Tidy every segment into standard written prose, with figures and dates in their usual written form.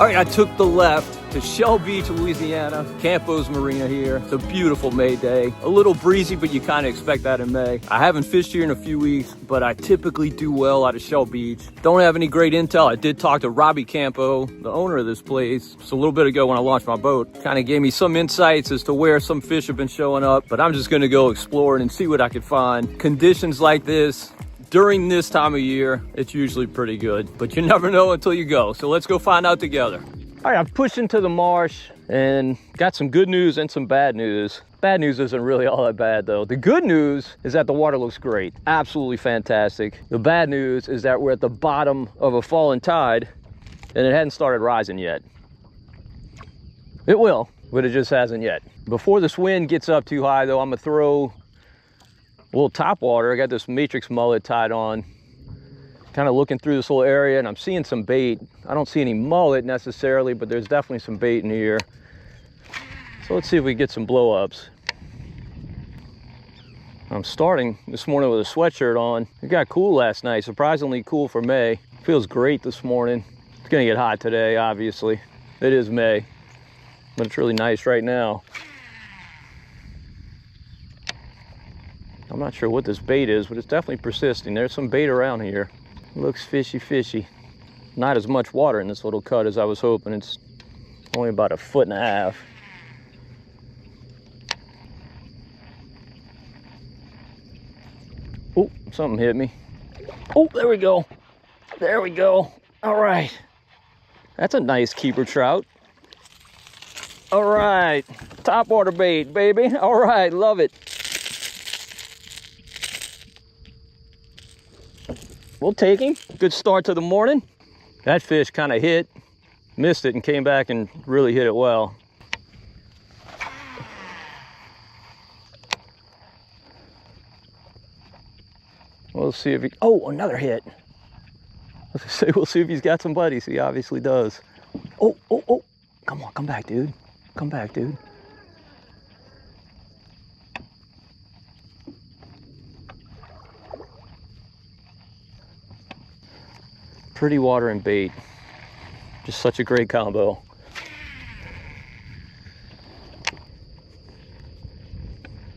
All right, I took the left to Shell Beach, Louisiana. Campo's Marina here. It's a beautiful May day. A little breezy, but you kind of expect that in May. I haven't fished here in a few weeks, but I typically do well out of Shell Beach. Don't have any great intel. I did talk to Robbie Campo, the owner of this place, just a little bit ago when I launched my boat. Kind of gave me some insights as to where some fish have been showing up, but I'm just gonna go exploring and see what I can find. Conditions like this, during this time of year, it's usually pretty good, but you never know until you go. So let's go find out together. All right, I've pushed into the marsh and got some good news and some bad news. Bad news isn't really all that bad though. The good news is that the water looks great, absolutely fantastic. The bad news is that we're at the bottom of a falling tide and it hadn't started rising yet. It will, but it just hasn't yet. Before this wind gets up too high though, I'm gonna throw a little top water. I got this matrix mullet tied on, kind of looking through this little area, and I'm seeing some bait. I don't see any mullet necessarily, but there's definitely some bait in here. So let's see if we get some blow-ups. I'm starting this morning with a sweatshirt on. It got cool last night, surprisingly cool for May. Feels great this morning. It's gonna get hot today, obviously. It is May, but it's really nice right now. I'm not sure what this bait is, but it's definitely persisting. There's some bait around here. It looks fishy, fishy. Not as much water in this little cut as I was hoping. It's only about 1.5 feet. Oh, something hit me. Oh, there we go. There we go. All right. That's a nice keeper trout. All right. Top water bait, baby. All right, love it. We'll take him. Good start to the morning. That fish kind of hit, missed it, and came back and really hit it well. We'll see if he, oh, another hit. Let's say we'll see if he's got some buddies. He obviously does. Oh, oh, oh. Come on, come back, dude. Come back, dude. Pretty water and bait. Just such a great combo.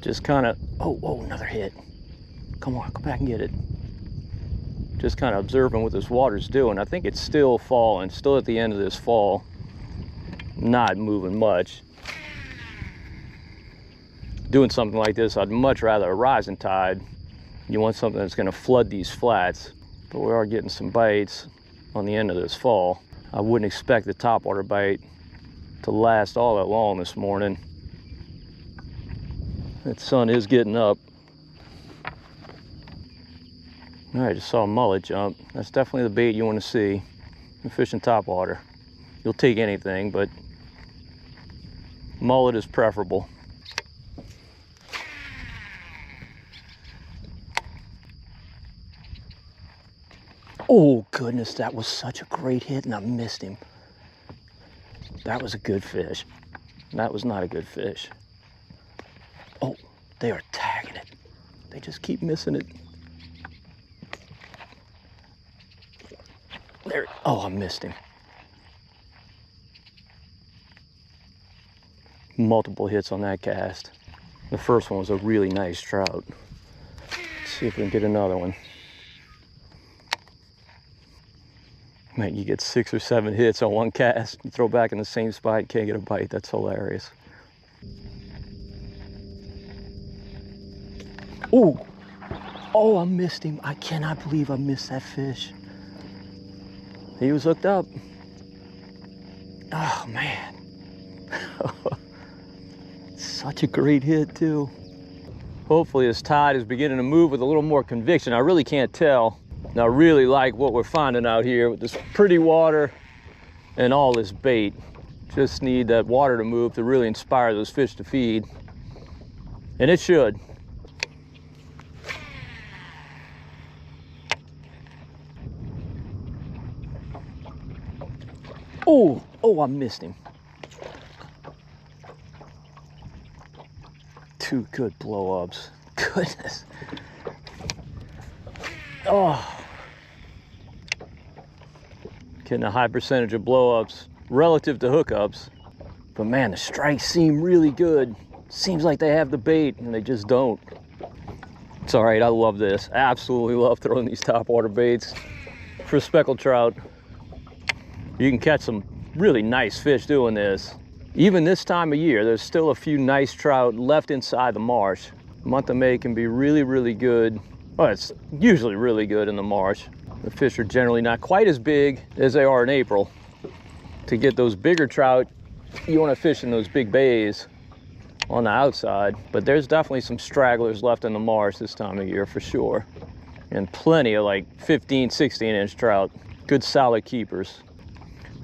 Just kind of, oh, oh, another hit. Come on, come back and get it. Just kind of observing what this water's doing. I think it's still falling, still at the end of this fall. Not moving much. Doing something like this, I'd much rather a rising tide. You want something that's gonna flood these flats. But we are getting some bites on the end of this fall. I wouldn't expect the topwater bite to last all that long this morning. That sun is getting up. All right, just saw a mullet jump. That's definitely the bait you want to see when fishing topwater. You'll take anything, but mullet is preferable. Oh goodness, that was such a great hit and I missed him. That was a good fish. That was not a good fish. Oh, they are tagging it. They just keep missing it. There, oh, I missed him. Multiple hits on that cast. The first one was a really nice trout. Let's see if we can get another one. Man, you get 6 or 7 hits on one cast. You throw back in the same spot, can't get a bite. That's hilarious. Ooh. Oh, I missed him. I cannot believe I missed that fish. He was hooked up. Oh, man. Such a great hit, too. Hopefully this tide is beginning to move with a little more conviction. I really can't tell. And I really like what we're finding out here with this pretty water and all this bait. Just need that water to move to really inspire those fish to feed. And it should. Oh, oh, I missed him. 2 good blow-ups. Goodness. Oh. Getting a high percentage of blow-ups relative to hookups. But man, the strikes seem really good. Seems like they have the bait and they just don't. It's all right, I love this. Absolutely love throwing these topwater baits for speckled trout. You can catch some really nice fish doing this. Even this time of year, there's still a few nice trout left inside the marsh. The month of May can be really, really good. Well, it's usually really good in the marsh. The fish are generally not quite as big as they are in April. To get those bigger trout, you want to fish in those big bays on the outside. But there's definitely some stragglers left in the marsh this time of year for sure. And plenty of like 15, 16-inch trout. Good solid keepers.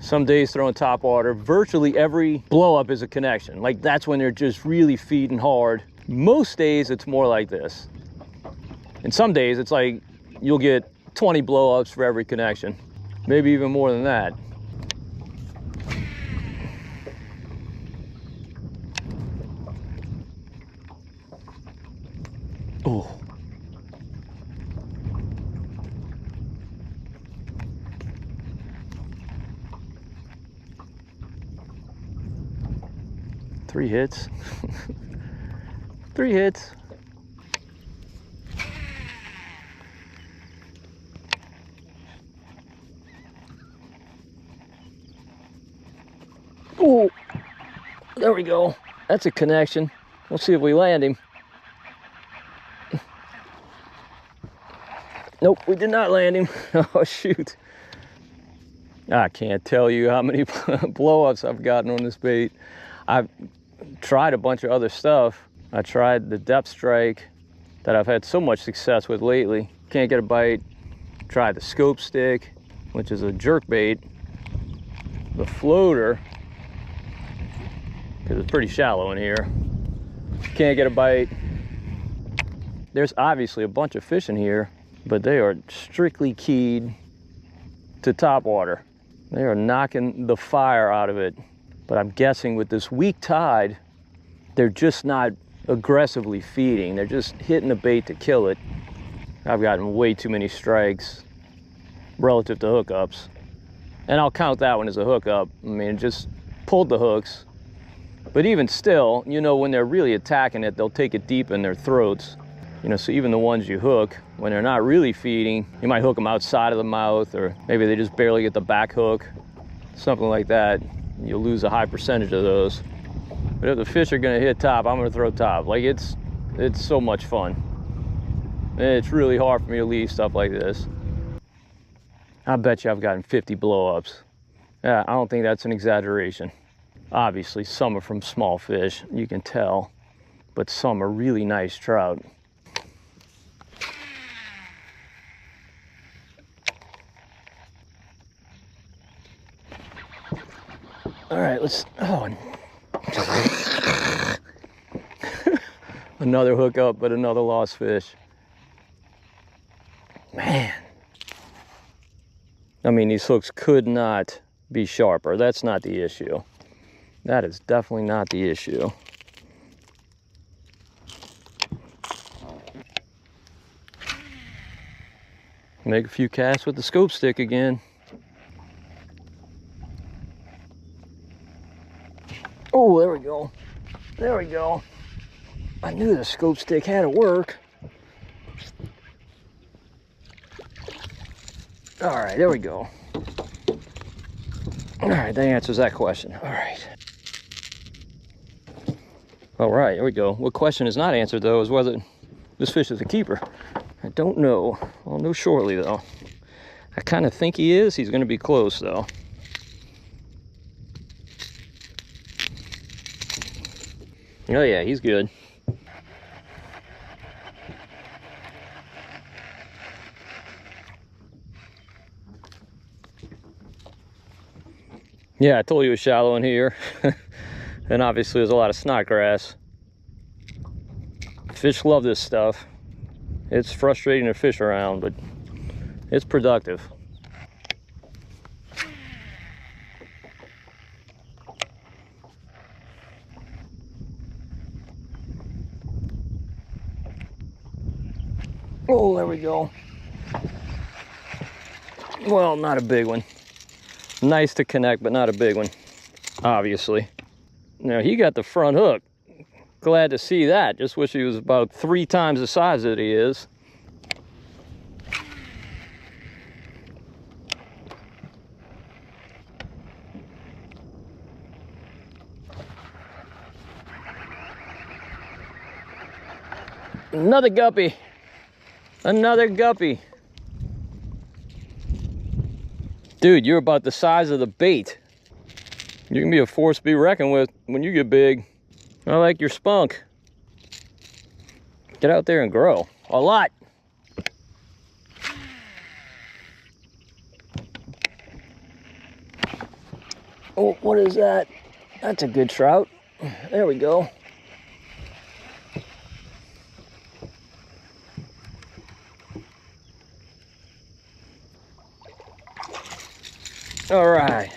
Some days throwing topwater, virtually every blow up is a connection. Like that's when they're just really feeding hard. Most days it's more like this. And some days it's like you'll get 20 blow ups for every connection. Maybe even more than that. Oh. Three hits. 3 hits. Oh, there we go. That's a connection. We'll see if we land him. Nope, we did not land him. Oh, shoot. I can't tell you how many blow-ups I've gotten on this bait. I've tried a bunch of other stuff. I tried the depth strike that I've had so much success with lately. Can't get a bite. Tried the scope stick, which is a jerk bait. The floater, because it's pretty shallow in here. Can't get a bite. There's obviously a bunch of fish in here, but they are strictly keyed to topwater. They are knocking the fire out of it. But I'm guessing with this weak tide, they're just not aggressively feeding. They're just hitting the bait to kill it. I've gotten way too many strikes relative to hookups. And I'll count that one as a hookup. I mean, just pulled the hooks. But even still, you know, when they're really attacking it, they'll take it deep in their throats. You know, so even the ones you hook, when they're not really feeding, you might hook them outside of the mouth, or maybe they just barely get the back hook, something like that. You'll lose a high percentage of those. But if the fish are gonna hit top, I'm gonna throw top. Like it's so much fun. And it's really hard for me to leave stuff like this. I bet you I've gotten 50 blow-ups. Yeah, I don't think that's an exaggeration. Obviously, some are from small fish, you can tell, but some are really nice trout. All right, let's, oh. Another hookup, but another lost fish. Man. I mean, these hooks could not be sharper. That's not the issue. That is definitely not the issue. Make a few casts with the scope stick again. Oh, there we go. There we go. I knew the scope stick had to work. All right, there we go. All right, that answers that question. All right. All right, here we go. What question is not answered, though, is whether this fish is a keeper. I don't know. I'll know shortly, though. I kind of think he is. He's going to be close, though. Oh, yeah, he's good. Yeah, I told you it was shallow in here. And obviously there's a lot of snodgrass. Fish love this stuff. It's frustrating to fish around, but it's productive. Oh, there we go. Well, not a big one. Nice to connect, but not a big one, obviously. Now he got the front hook. Glad to see that. Just wish he was about 3 times the size that he is. Another guppy. Another guppy. Dude, you're about the size of the bait. You can be a force to be reckoned with when you get big. I like your spunk. Get out there and grow. A lot. Oh, what is that? That's a good trout. There we go. All right.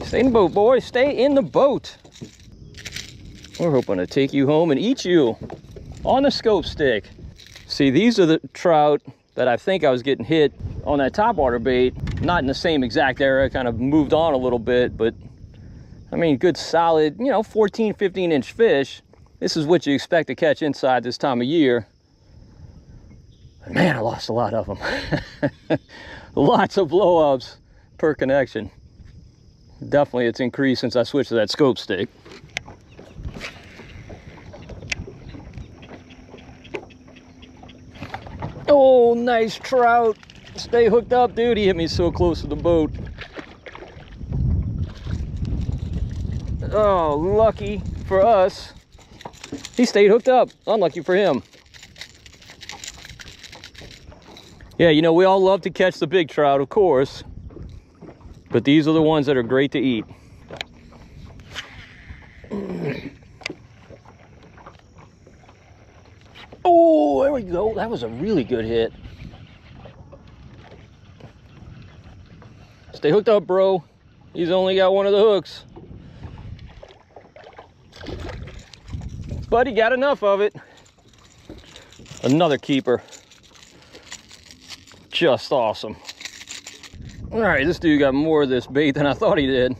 Stay in the boat, boy. Stay in the boat. We're hoping to take you home and eat you on the scope stick. See, these are the trout that I think I was getting hit on that topwater bait. Not in the same exact area, kind of moved on a little bit, but I mean, good solid, you know, 14, 15-inch fish. This is what you expect to catch inside this time of year. But man, I lost a lot of them. Lots of blow-ups per connection. Definitely it's increased since I switched to that scope stick. Oh, nice trout. Stay hooked up, dude. He hit me so close to the boat. Oh, lucky for us. He stayed hooked up. Unlucky for him. Yeah, you know, we all love to catch the big trout, of course. But these are the ones that are great to eat. Oh, there we go. That was a really good hit. Stay hooked up, bro. He's only got one of the hooks. But he got enough of it. Another keeper. Just awesome. All right, this dude got more of this bait than I thought he did.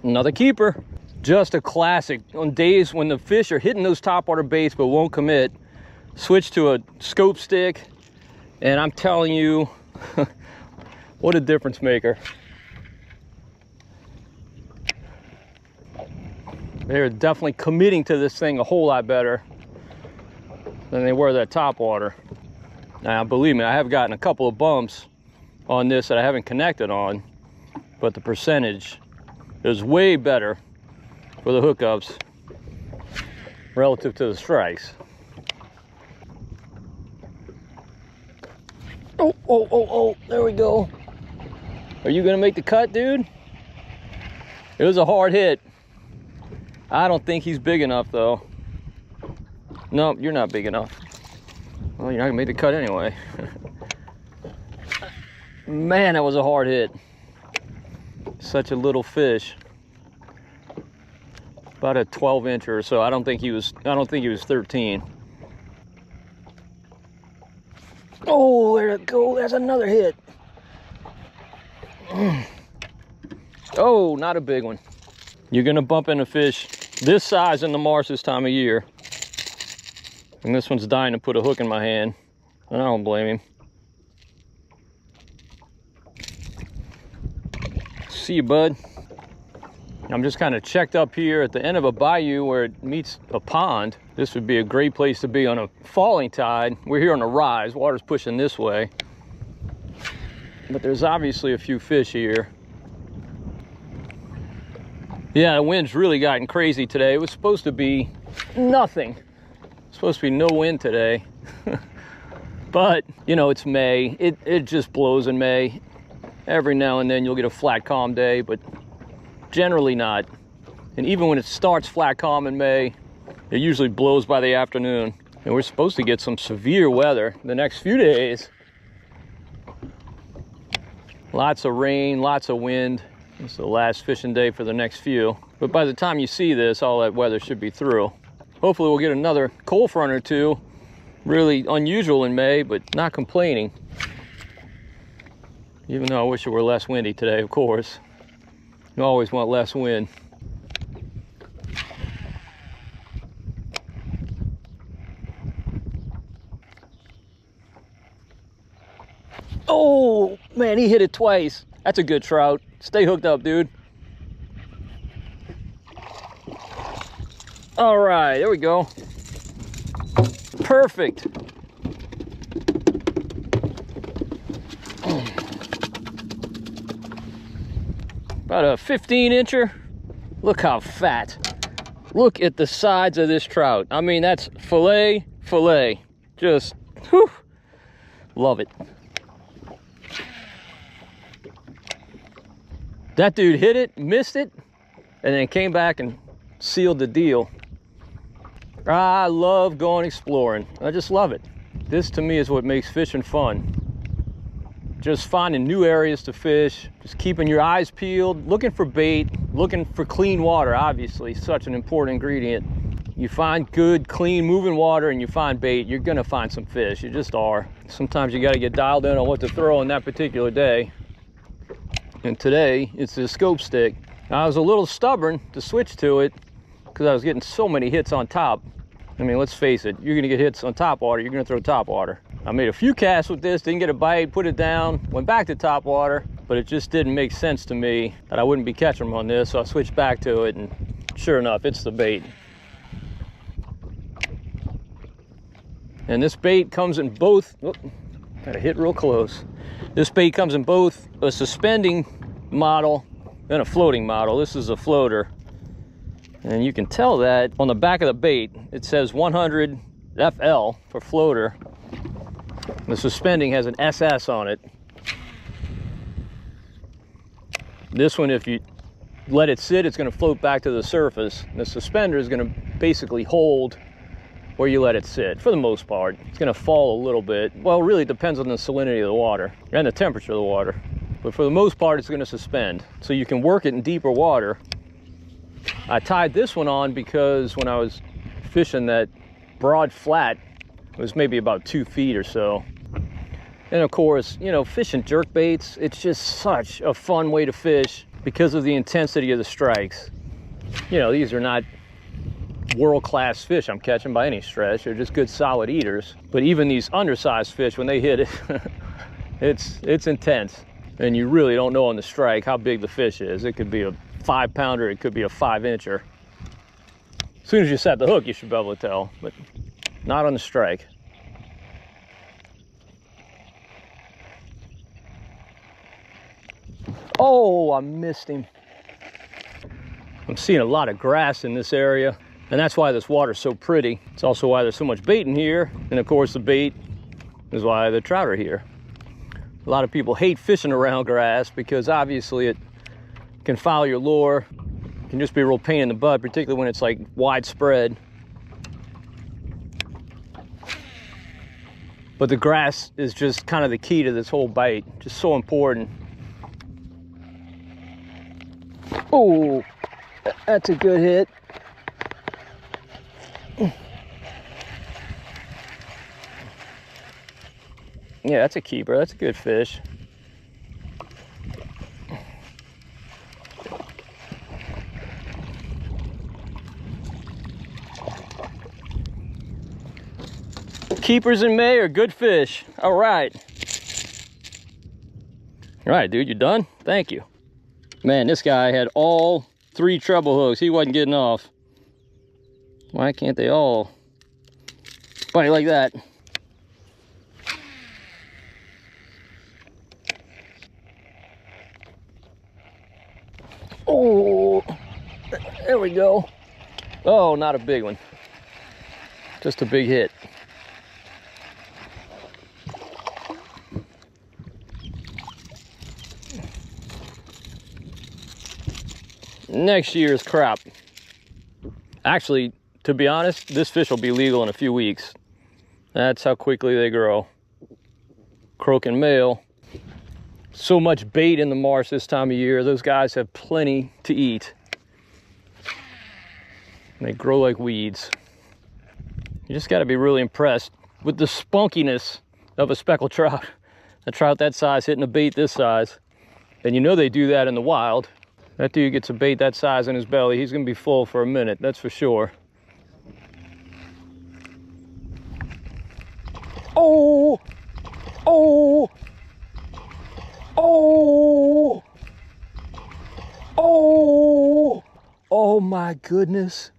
Another keeper. Just a classic. On days when the fish are hitting those topwater baits but won't commit, switch to a scope stick, and I'm telling you, what a difference maker. They're definitely committing to this thing a whole lot better than they were that topwater. Now, believe me, I have gotten a couple of bumps on this that I haven't connected on, but the percentage is way better for the hookups relative to the strikes. Oh, there we go. Are you gonna make the cut, dude? It was a hard hit. I don't think he's big enough, though. No, you're not big enough. Well, you're not gonna make the cut anyway. Man, that was a hard hit. Such a little fish. About a 12-inch or so. I don't think he was 13. Oh, there it goes. That's another hit. Oh, not a big one. You're gonna bump into fish this size in the marsh this time of year. And this one's dying to put a hook in my hand. And I don't blame him. See you, bud. I'm just kind of checked up here at the end of a bayou where it meets a pond. This would be a great place to be on a falling tide. We're here on a rise. Water's pushing this way. But there's obviously a few fish here. Yeah, the wind's really gotten crazy today. It was supposed to be nothing. Supposed to be no wind today. But, you know, it's May. It just blows in May. Every now and then you'll get a flat, calm day, but generally not. And even when it starts flat, calm in May, it usually blows by the afternoon. And we're supposed to get some severe weather the next few days. Lots of rain, lots of wind. It's the last fishing day for the next few. But by the time you see this, all that weather should be through. Hopefully we'll get another cold front or two. Really unusual in May, but not complaining. Even though I wish it were less windy today, of course. You always want less wind. Oh, man, he hit it twice. That's a good trout. Stay hooked up, dude. All right, there we go. Perfect. About a 15-incher. Look how fat. Look at the sides of this trout. I mean, that's fillet. Just, whew, love it. That dude hit it, missed it, and then came back and sealed the deal. I love going exploring. I just love it. This to me is what makes fishing fun. Just finding new areas to fish, just keeping your eyes peeled, looking for bait, looking for clean water, obviously, such an important ingredient. You find good, clean, moving water and you find bait, you're gonna find some fish, you just are. Sometimes you gotta get dialed in on what to throw on that particular day. And today, it's the scope stick. I was a little stubborn to switch to it because I was getting so many hits on top. I mean, let's face it, you're gonna get hits on top water, you're gonna throw top water. I made a few casts with this, didn't get a bite, put it down, went back to top water, but it just didn't make sense to me that I wouldn't be catching them on this, so I switched back to it, and sure enough, it's the bait. And this bait comes in both, oh, gotta hit real close. This bait comes in both a suspending model and a floating model. This is a floater. And you can tell that on the back of the bait, it says 100 FL for floater. The suspending has an SS on it. This one, if you let it sit, it's gonna float back to the surface. The suspender is gonna basically hold where you let it sit, for the most part. It's gonna fall a little bit. Well, it really depends on the salinity of the water and the temperature of the water. But for the most part, it's gonna suspend. So you can work it in deeper water. I tied this one on because when I was fishing that broad flat, it was maybe about 2 feet or so. And of course, you know, fishing jerk baits, it's just such a fun way to fish because of the intensity of the strikes. You know, these are not world-class fish I'm catching by any stretch. They're just good solid eaters. But even these undersized fish, when they hit it, it's intense. And you really don't know on the strike how big the fish is. It could be a 5-pounder, it could be a 5-incher. As soon as you set the hook, you should be able to tell, but not on the strike. Oh, I missed him. I'm seeing a lot of grass in this area, and that's why this water's so pretty. It's also why there's so much bait in here, and of course the bait is why the trout are here. A lot of people hate fishing around grass because obviously it can foul your lure. It can just be a real pain in the butt, particularly when it's like widespread. But the grass is just kind of the key to this whole bite, just so important. Oh, that's a good hit. Yeah, that's a keeper. That's a good fish. Keepers in May are good fish. All right. All right, dude, you done? Thank you. Man, this guy had all 3 treble hooks. He wasn't getting off. Why can't they all bite like that? Oh, there we go. Oh, not a big one. Just a big hit. Next year's crop. Actually, to be honest, this fish will be legal in a few weeks. That's how quickly they grow. Croaking male. So much bait in the marsh this time of year. Those guys have plenty to eat. And they grow like weeds. You just got to be really impressed with the spunkiness of a speckled trout. A trout that size hitting a bait this size. And you know they do that in the wild. That dude gets a bait that size in his belly, he's gonna be full for a minute, that's for sure. Oh! Oh! Oh! Oh! Oh my goodness.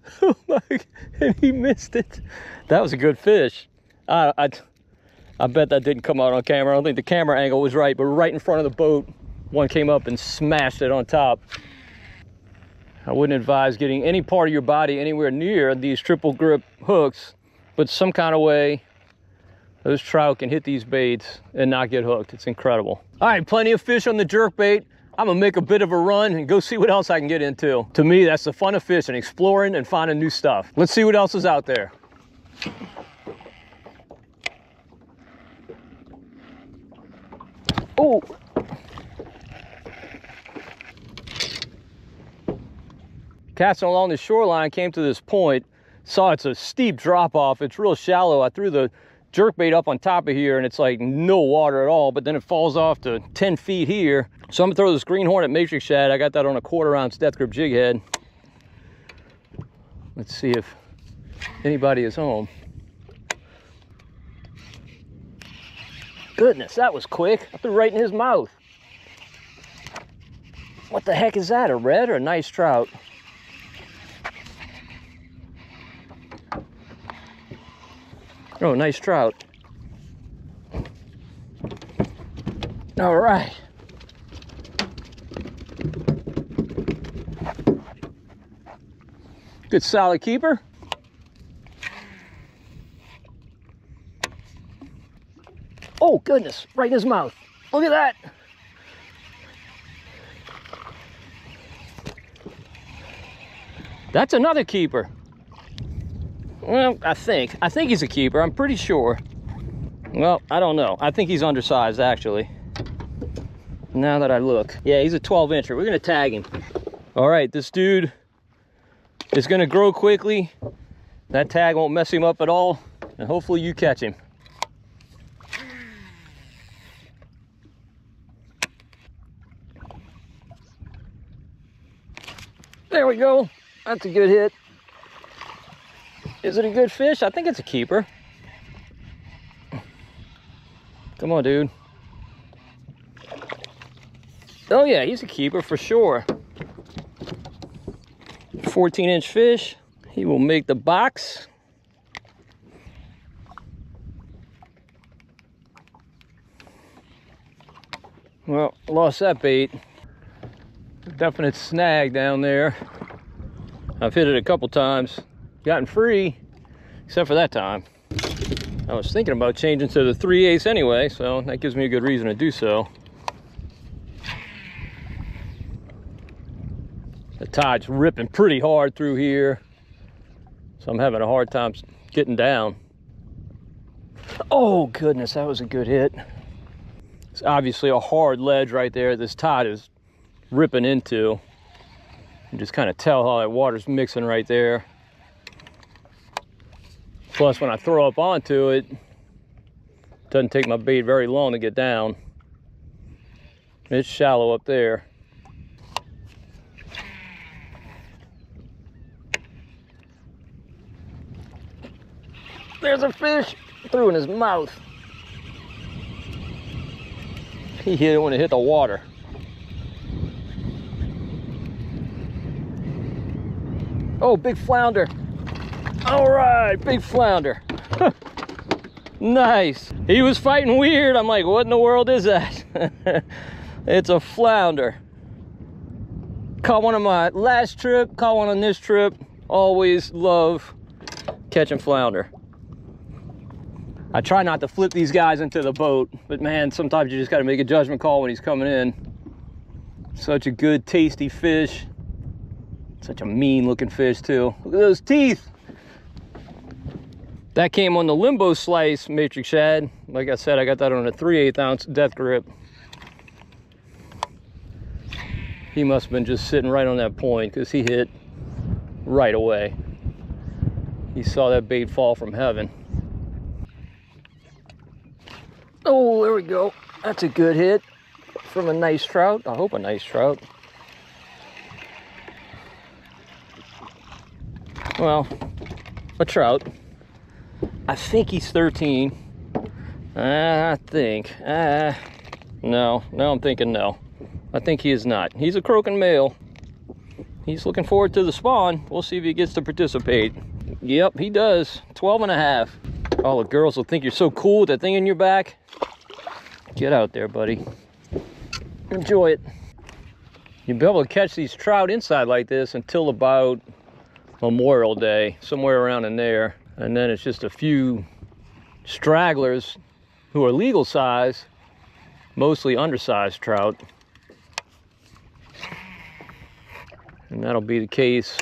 And he missed it. That was a good fish. I bet that didn't come out on camera. I don't think the camera angle was right, but right in front of the boat, one came up and smashed it on top. I wouldn't advise getting any part of your body anywhere near these triple grip hooks, but some kind of way those trout can hit these baits and not get hooked. It's incredible. All right, plenty of fish on the jerk bait. I'm gonna make a bit of a run and go see what else I can get into. To me, that's the fun of fishing, exploring and finding new stuff. Let's see what else is out there. Oh! Casting along the shoreline, came to this point, saw it's a steep drop off, it's real shallow. I threw the jerkbait up on top of here and it's like no water at all, but then it falls off to 10 feet here. So I'm gonna throw this green hornet matrix shad. I got that on a 1/4 ounce death grip jig head. Let's see if anybody is home. Goodness, that was quick. I threw right in his mouth. What the heck is that, a red or a nice trout? Oh, nice trout. All right. Good solid keeper. Oh, goodness, right in his mouth. Look at that. That's another keeper. Well, I think he's a keeper. I'm pretty sure. Well, I don't know. I think he's undersized, actually. Now that I look. Yeah, he's a 12-incher. We're gonna tag him. All right, this dude is gonna grow quickly. That tag won't mess him up at all. And hopefully you catch him. There we go. That's a good hit. Is it a good fish? I think it's a keeper. Come on, dude. Oh yeah, he's a keeper for sure. 14-inch fish. He will make the box. Well, lost that bait. Definite snag down there. I've hit it a couple times. Gotten free, except for that time. I was thinking about changing to the 3/8 anyway, so that gives me a good reason to do so. The tide's ripping pretty hard through here, so I'm having a hard time getting down. Oh goodness, that was a good hit. It's obviously a hard ledge right there. This tide is ripping into. You just kind of tell how that water's mixing right there. Plus, when I throw up onto it, it doesn't take my bait very long to get down. It's shallow up there. There's a fish. Threw in his mouth. He hit it when it hit the water. Oh, big flounder. All right, big flounder. Nice. He was fighting weird. I'm like, what in the world is that? It's a flounder. Caught one on my last trip, caught one on this trip. Always love catching flounder. I try not to flip these guys into the boat, but man, sometimes you just got to make a judgment call when he's coming in. Such a good, tasty fish. Such a mean looking fish too. Look at those teeth. That came on the limbo slice matrix shad. Like I said, I got that on a 3/8 ounce death grip. He must have been just sitting right on that point because he hit right away. He saw that bait fall from heaven. Oh, there we go. That's a good hit from a nice trout. I hope a nice trout. Well, a trout. I think he's 13. I think. No, I'm thinking no. I think he is not. He's a croaking male. He's looking forward to the spawn. We'll see if he gets to participate. Yep, he does. 12 and a half. All the girls will think you're so cool with that thing in your back. Get out there, buddy. Enjoy it. You'll be able to catch these trout inside like this until about Memorial Day, somewhere around in there. And then it's just a few stragglers who are legal size, mostly undersized trout. And that'll be the case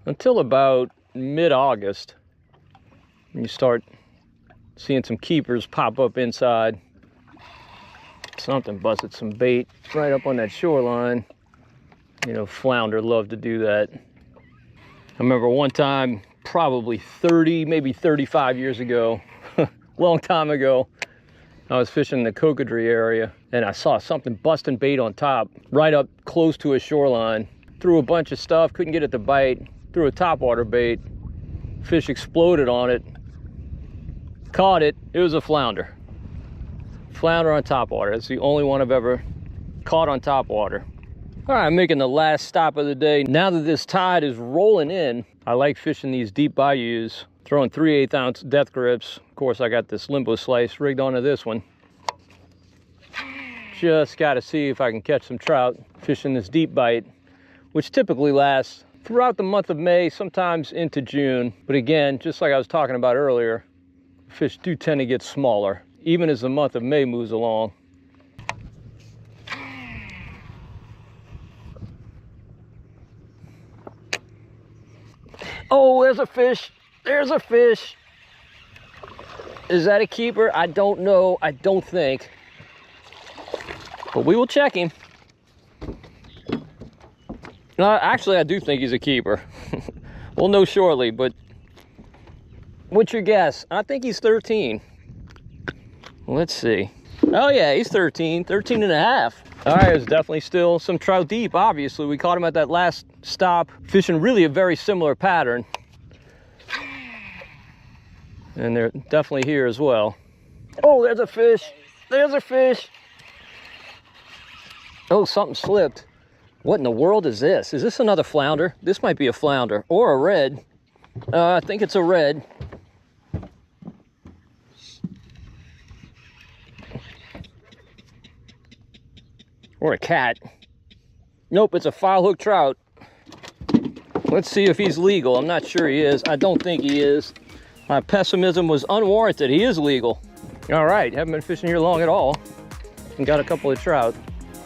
until about mid-August. You start seeing some keepers pop up inside. Something busted some bait right up on that shoreline. You know, flounder love to do that. I remember one time, probably 30, maybe 35 years ago, long time ago, I was fishing in the Cocodrie area and I saw something busting bait on top, right up close to a shoreline. Threw a bunch of stuff, couldn't get it to bite, threw a topwater bait, fish exploded on it, caught it, it was a flounder. Flounder on topwater, that's the only one I've ever caught on topwater. All right, I'm making the last stop of the day. Now that this tide is rolling in, I like fishing these deep bayous, throwing 3/8 ounce death grips. Of course, I got this limbo slice rigged onto this one. Just gotta see if I can catch some trout fishing this deep bite, which typically lasts throughout the month of May, sometimes into June. But again, just like I was talking about earlier, fish do tend to get smaller, even as the month of May moves along. Oh, there's a fish. There's a fish. Is that a keeper? I don't know. I don't think. But we will check him. No, actually, I do think he's a keeper. We'll know shortly, but what's your guess? I think he's 13. Let's see. Oh yeah, he's 13 and a half. All right, there's definitely still some trout deep, obviously. We caught him at that last stop, fishing really a very similar pattern. And they're definitely here as well. Oh, there's a fish. There's a fish. Oh, something slipped. What in the world is this? Is this another flounder? This might be a flounder or a red. I think it's a red. Or a cat. Nope, it's a file hook trout. Let's see if he's legal. I'm not sure he is. I don't think he is. My pessimism was unwarranted. He is legal. All right, haven't been fishing here long at all. And got a couple of trout.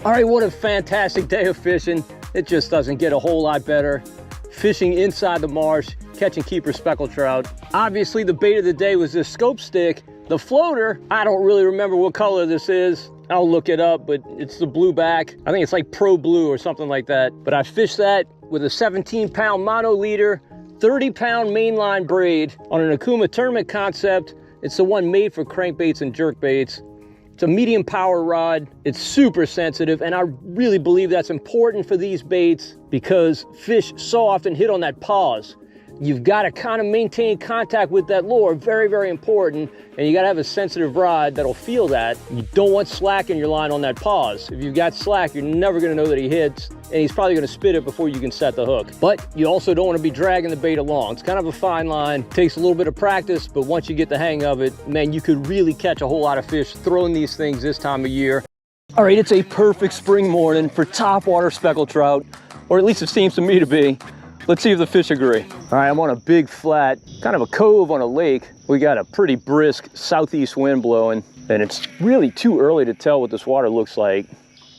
All right, what a fantastic day of fishing. It just doesn't get a whole lot better. Fishing inside the marsh, catching keeper speckled trout. Obviously, the bait of the day was this scope stick. The floater, I don't really remember what color this is. I'll look it up, but it's the blue back. I think it's like Pro Blue or something like that. But I fished that with a 17-pound mono leader, 30-pound mainline braid on an Akuma tournament concept. It's the one made for crankbaits and jerkbaits. It's a medium power rod. It's super sensitive, and I really believe that's important for these baits because fish so often hit on that pause. You've got to kind of maintain contact with that lure, very, very important, and you got to have a sensitive rod that'll feel that. You don't want slack in your line on that pause. If you've got slack, you're never going to know that he hits, and he's probably going to spit it before you can set the hook. But you also don't want to be dragging the bait along. It's kind of a fine line. It takes a little bit of practice, but once you get the hang of it, man, you could really catch a whole lot of fish throwing these things this time of year. All right, it's a perfect spring morning for topwater speckled trout, or at least it seems to me to be. Let's see if the fish agree. All right, I'm on a big flat, kind of a cove on a lake. We got a pretty brisk southeast wind blowing, and it's really too early to tell what this water looks like.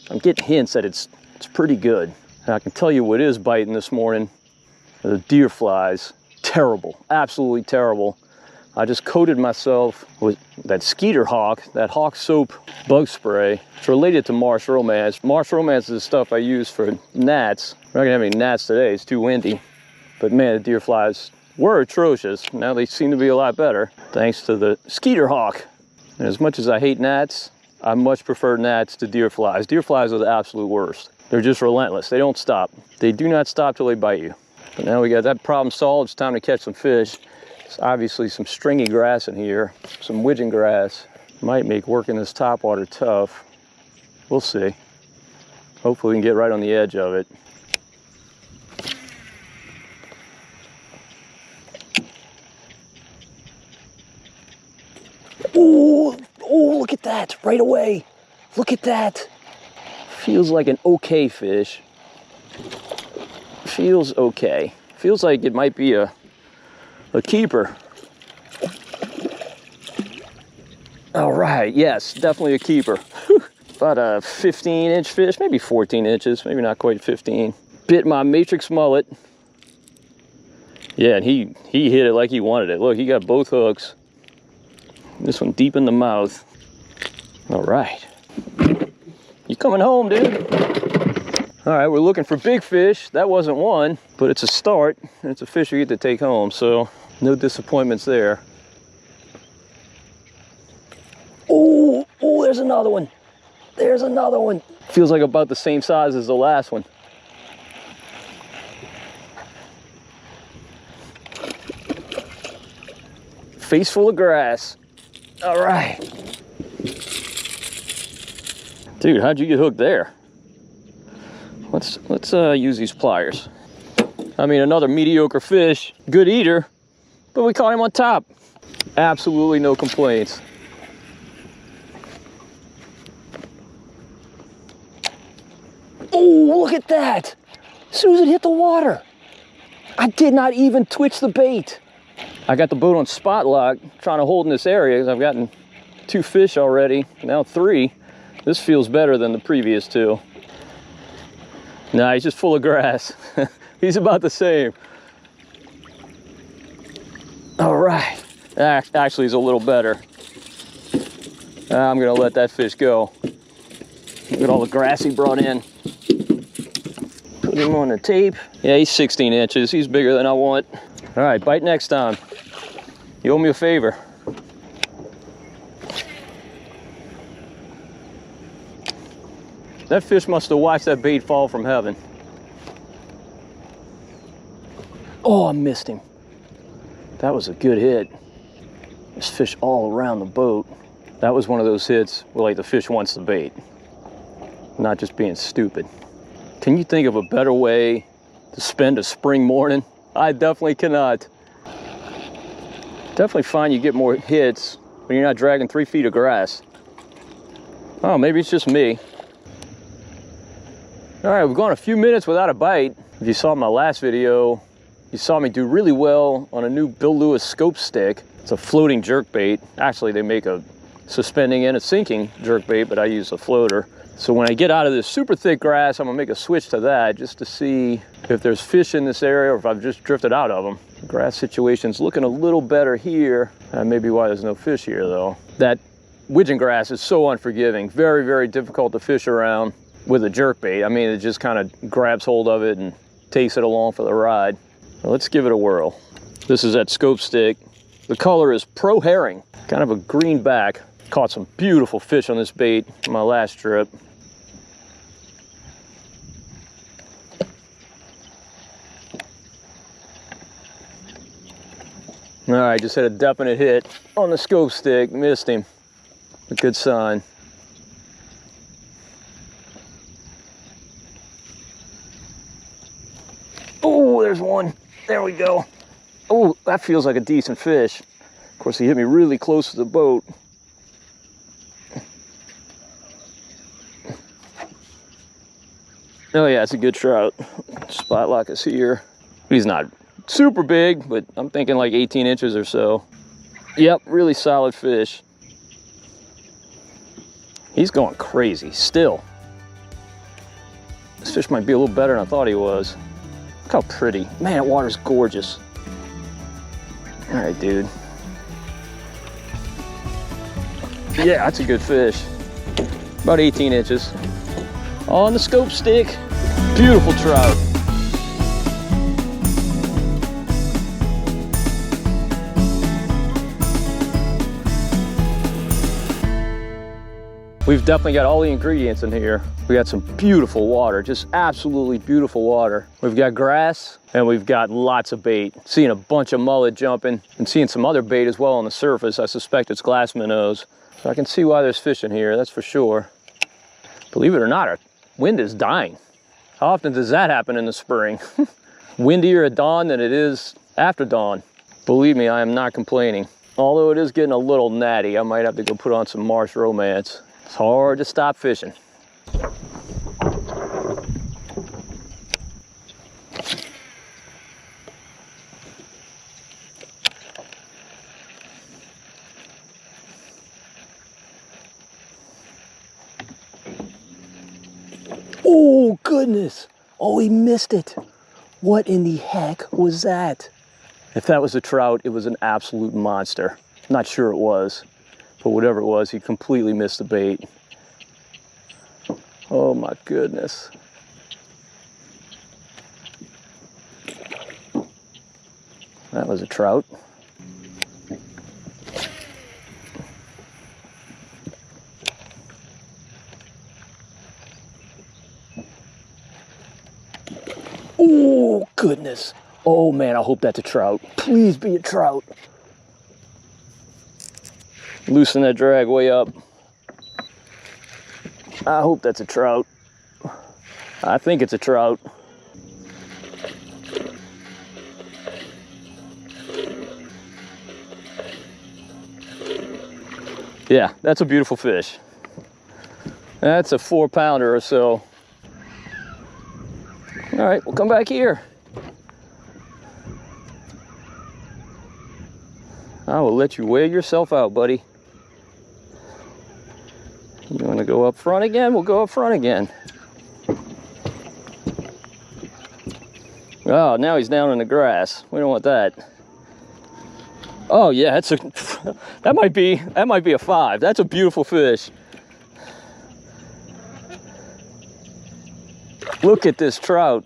I'm getting hints that it's pretty good. And I can tell you what is biting this morning. The deer flies. Terrible, absolutely terrible. I just coated myself with that Skeeter Hawk, that Hawk soap bug spray. It's related to Marsh Romance. Marsh Romance is the stuff I use for gnats. We're not gonna have any gnats today, it's too windy. But man, the deer flies were atrocious. Now they seem to be a lot better, thanks to the Skeeter Hawk. And as much as I hate gnats, I much prefer gnats to deer flies. Deer flies are the absolute worst. They're just relentless. They don't stop. They do not stop till they bite you. But now we got that problem solved. It's time to catch some fish. There's obviously some stringy grass in here, some widgeon grass. Might make working this topwater tough. We'll see. Hopefully we can get right on the edge of it. Oh, look at that, right away. Look at that. Feels like an okay fish. Feels okay. Feels like it might be a keeper. All right, yes, definitely a keeper. About a 15-inch fish, maybe 14 inches, maybe not quite 15. Bit my matrix mullet. Yeah, and he hit it like he wanted it. Look, he got both hooks. This one deep in the mouth. All right. You coming home, dude? All right, we're looking for big fish. That wasn't one, but it's a start. And it's a fish you get to take home, so no disappointments there. Oh, there's another one. There's another one. Feels like about the same size as the last one. Face full of grass. All right. Dude, how'd you get hooked there? Let's use these pliers. I mean, another mediocre fish, good eater, but we caught him on top. Absolutely no complaints. Oh, look at that. As soon as it hit the water, I did not even twitch the bait. I got the boat on spot lock, trying to hold in this area because I've gotten 2 fish already, now 3. This feels better than the previous 2. Nah, he's just full of grass. He's about the same. All right. Actually, he's a little better. I'm gonna let that fish go. Look at all the grass he brought in. Put him on the tape. Yeah, he's 16 inches. He's bigger than I want. All right, bite next time. You owe me a favor. That fish must have watched that bait fall from heaven. Oh, I missed him. That was a good hit. There's fish all around the boat. That was one of those hits where like the fish wants the bait, not just being stupid. Can you think of a better way to spend a spring morning? I definitely cannot. Definitely find you get more hits when you're not dragging 3 feet of grass. Oh, maybe it's just me. All right, we've gone a few minutes without a bite. If you saw my last video, you saw me do really well on a new Bill Lewis scope stick. It's a floating jerk bait. Actually, they make a suspending and a sinking jerk bait, but I use a floater. So when I get out of this super thick grass, I'm gonna make a switch to that just to see if there's fish in this area or if I've just drifted out of them. The grass situation's looking a little better here. Maybe why there's no fish here though. That widgeon grass is so unforgiving. Very, very difficult to fish around with a jerk bait. I mean, it just kind of grabs hold of it and takes it along for the ride. Well, let's give it a whirl. This is that scope stick. The color is Pro Herring, kind of a green back. Caught some beautiful fish on this bait on my last trip. All right, just had a definite hit on the scope stick, missed him. A good sign. Oh, there's one. There we go. Oh, that feels like a decent fish. Of course, he hit me really close to the boat. Oh yeah, it's a good trout. Spot lock is here. He's not super big, but I'm thinking like 18 inches or so. Yep, really solid fish. He's going crazy still. This fish might be a little better than I thought he was. Look how pretty. Man, that water's gorgeous. All right, dude. Yeah, that's a good fish. About 18 inches. On the scope stick. Beautiful trout. We've definitely got all the ingredients in here. We got some beautiful water, just absolutely beautiful water. We've got grass and we've got lots of bait. Seeing a bunch of mullet jumping and seeing some other bait as well on the surface. I suspect it's glass minnows. So I can see why there's fish in here, that's for sure. Believe it or not, our wind is dying. How often does that happen in the spring? Windier at dawn than it is after dawn. Believe me, I am not complaining. Although it is getting a little natty, I might have to go put on some Marsh romance. It's hard to stop fishing. Oh goodness, oh he missed it. What in the heck was that? If that was a trout, it was an absolute monster. Not sure it was. But whatever it was, he completely missed the bait. Oh my goodness. That was a trout. Oh goodness. Oh man, I hope that's a trout. Please be a trout. Loosen that drag way up. I hope that's a trout. I think it's a trout. Yeah, that's a beautiful fish. That's a 4-pounder or so. All right, we'll come back here. I will let you weigh yourself out, buddy. You want to go up front again? We'll go up front again. Oh, now he's down in the grass. We don't want that. Oh yeah, that might be a 5. That's a beautiful fish. Look at this trout.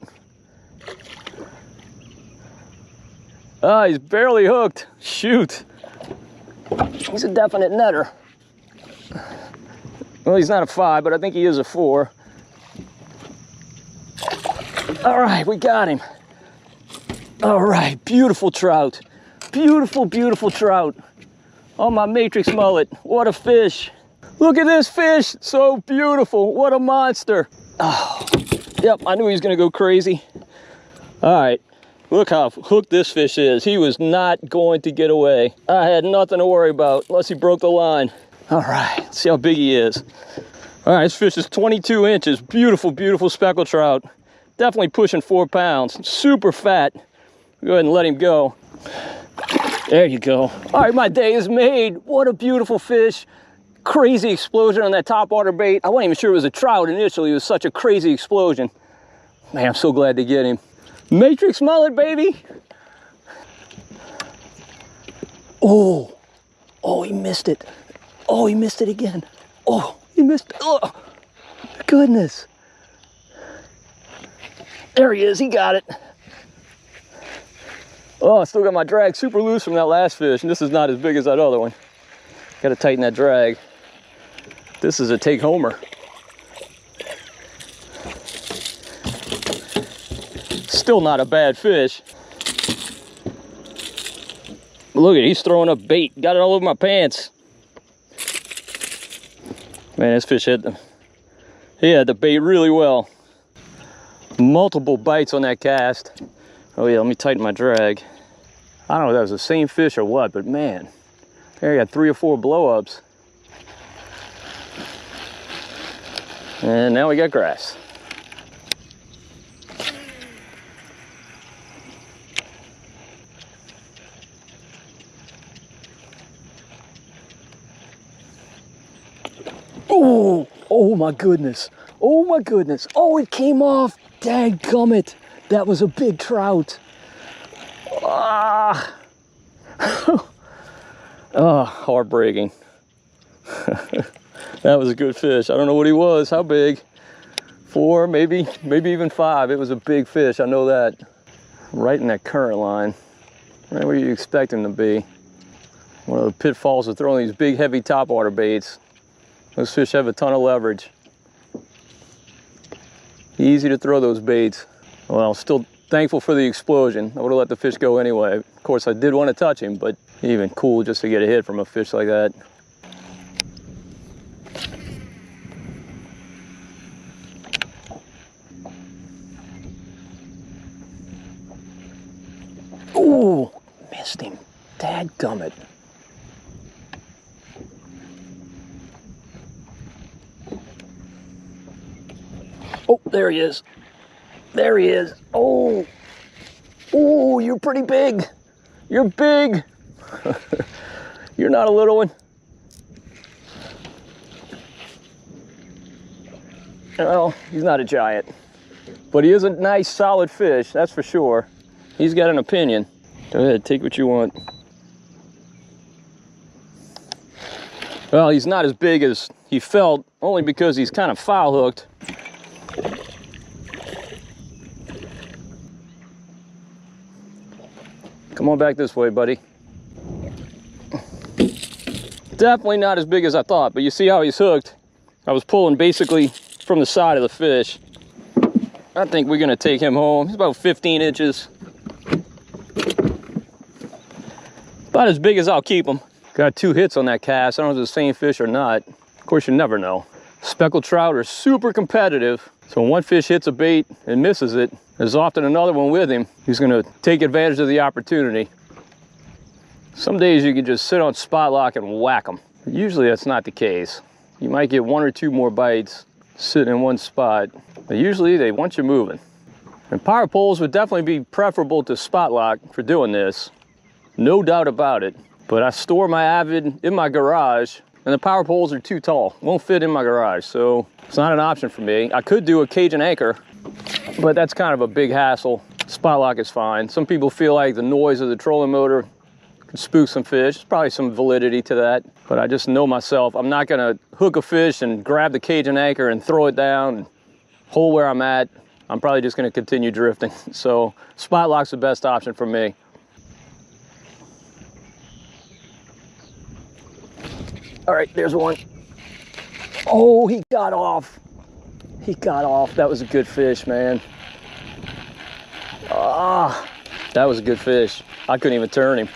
Ah, he's barely hooked. Shoot. He's a definite netter. Well, he's not a 5, but I think he is a 4. All right, we got him. All right, beautiful trout. Beautiful, beautiful trout. Oh, my matrix mullet. What a fish. Look at this fish. So beautiful. What a monster. Oh, yep, I knew he was going to go crazy. All right, look how hooked this fish is. He was not going to get away. I had nothing to worry about unless he broke the line. All right, let's see how big he is. All right, this fish is 22 inches. Beautiful, beautiful speckled trout. Definitely pushing 4 pounds. Super fat. Go ahead and let him go. There you go. All right, my day is made. What a beautiful fish. Crazy explosion on that topwater bait. I wasn't even sure it was a trout initially. It was such a crazy explosion. Man, I'm so glad to get him. Matrix mullet, baby. Oh, oh, he missed it. Oh, he missed it again. Oh, he missed it. Oh, goodness. There he is, he got it. Oh, I still got my drag super loose from that last fish, and this is not as big as that other one. Got to tighten that drag. This is a take-homer. Still not a bad fish. Look at, he's throwing up bait. Got it all over my pants. Man, this fish had the bait really well. Multiple bites on that cast. Oh yeah, let me tighten my drag. I don't know if that was the same fish or what, but man, there I got 3 or 4 blow-ups. And now we got grass. Oh, oh my goodness. Oh my goodness. Oh, it came off. Dadgummit. That was a big trout. Ah. Oh, heartbreaking. That was a good fish. I don't know what he was. How big? 4, maybe even 5. It was a big fish. I know that. Right in that current line. Right where you expect him to be. One of the pitfalls of throwing these big, heavy topwater baits. Those fish have a ton of leverage. Easy to throw those baits. Well, still thankful for the explosion. I would have let the fish go anyway. Of course, I did want to touch him, but even cool just to get a hit from a fish like that. Ooh, missed him. Dadgummit. Oh, there he is. There he is. Oh, oh, you're pretty big. You're big. You're not a little one. Well, he's not a giant, but he is a nice, solid fish, that's for sure. He's got an opinion. Go ahead, take what you want. Well, he's not as big as he felt, only because he's kind of foul hooked. Come on back this way, buddy. Definitely not as big as I thought, but you see how he's hooked. I was pulling basically from the side of the fish. I think we're gonna take him home. He's about 15 inches. About as big as I'll keep him. Got 2 hits on that cast. I don't know if it's the same fish or not. Of course, you never know. Speckled trout are super competitive. So when one fish hits a bait and misses it, there's often another one with him who's gonna take advantage of the opportunity. Some days you can just sit on spot lock and whack them. Usually that's not the case. You might get 1 or 2 more bites sitting in one spot, but usually they want you moving. And power poles would definitely be preferable to spot lock for doing this. No doubt about it. But I store my Avid in my garage, and the power poles are too tall. Won't fit in my garage, so it's not an option for me. I could do a cage and anchor, but that's kind of a big hassle. Spot lock is fine. Some people feel like the noise of the trolling motor can spook some fish. There's probably some validity to that, but I just know myself. I'm not gonna hook a fish and grab the cage and anchor and throw it down and hold where I'm at. I'm probably just gonna continue drifting. So spot lock's the best option for me. All right, there's one. Oh, he got off. He got off. That was a good fish, man. Ah, that was a good fish. I couldn't even turn him.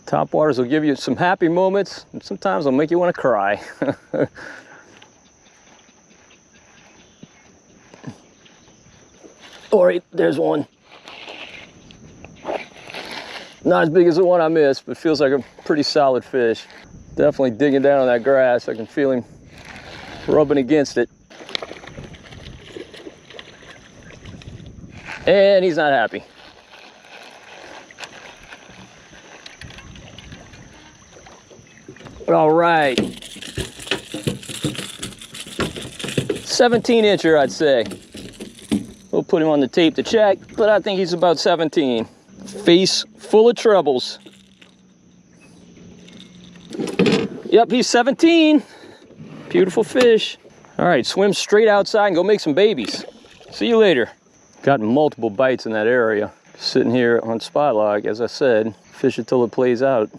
Top waters will give you some happy moments, and sometimes they'll make you want to cry. All right, there's one. Not as big as the one I missed, but feels like a pretty solid fish. Definitely digging down on that grass. I can feel him rubbing against it. And he's not happy. All right. 17-incher, I'd say. We'll put him on the tape to check, but I think he's about 17. Face full of trebles. Yep, he's 17. Beautiful fish. All right, swim straight outside and go make some babies. See you later. Got multiple bites in that area. Sitting here on spot lock, as I said, fish until it plays out.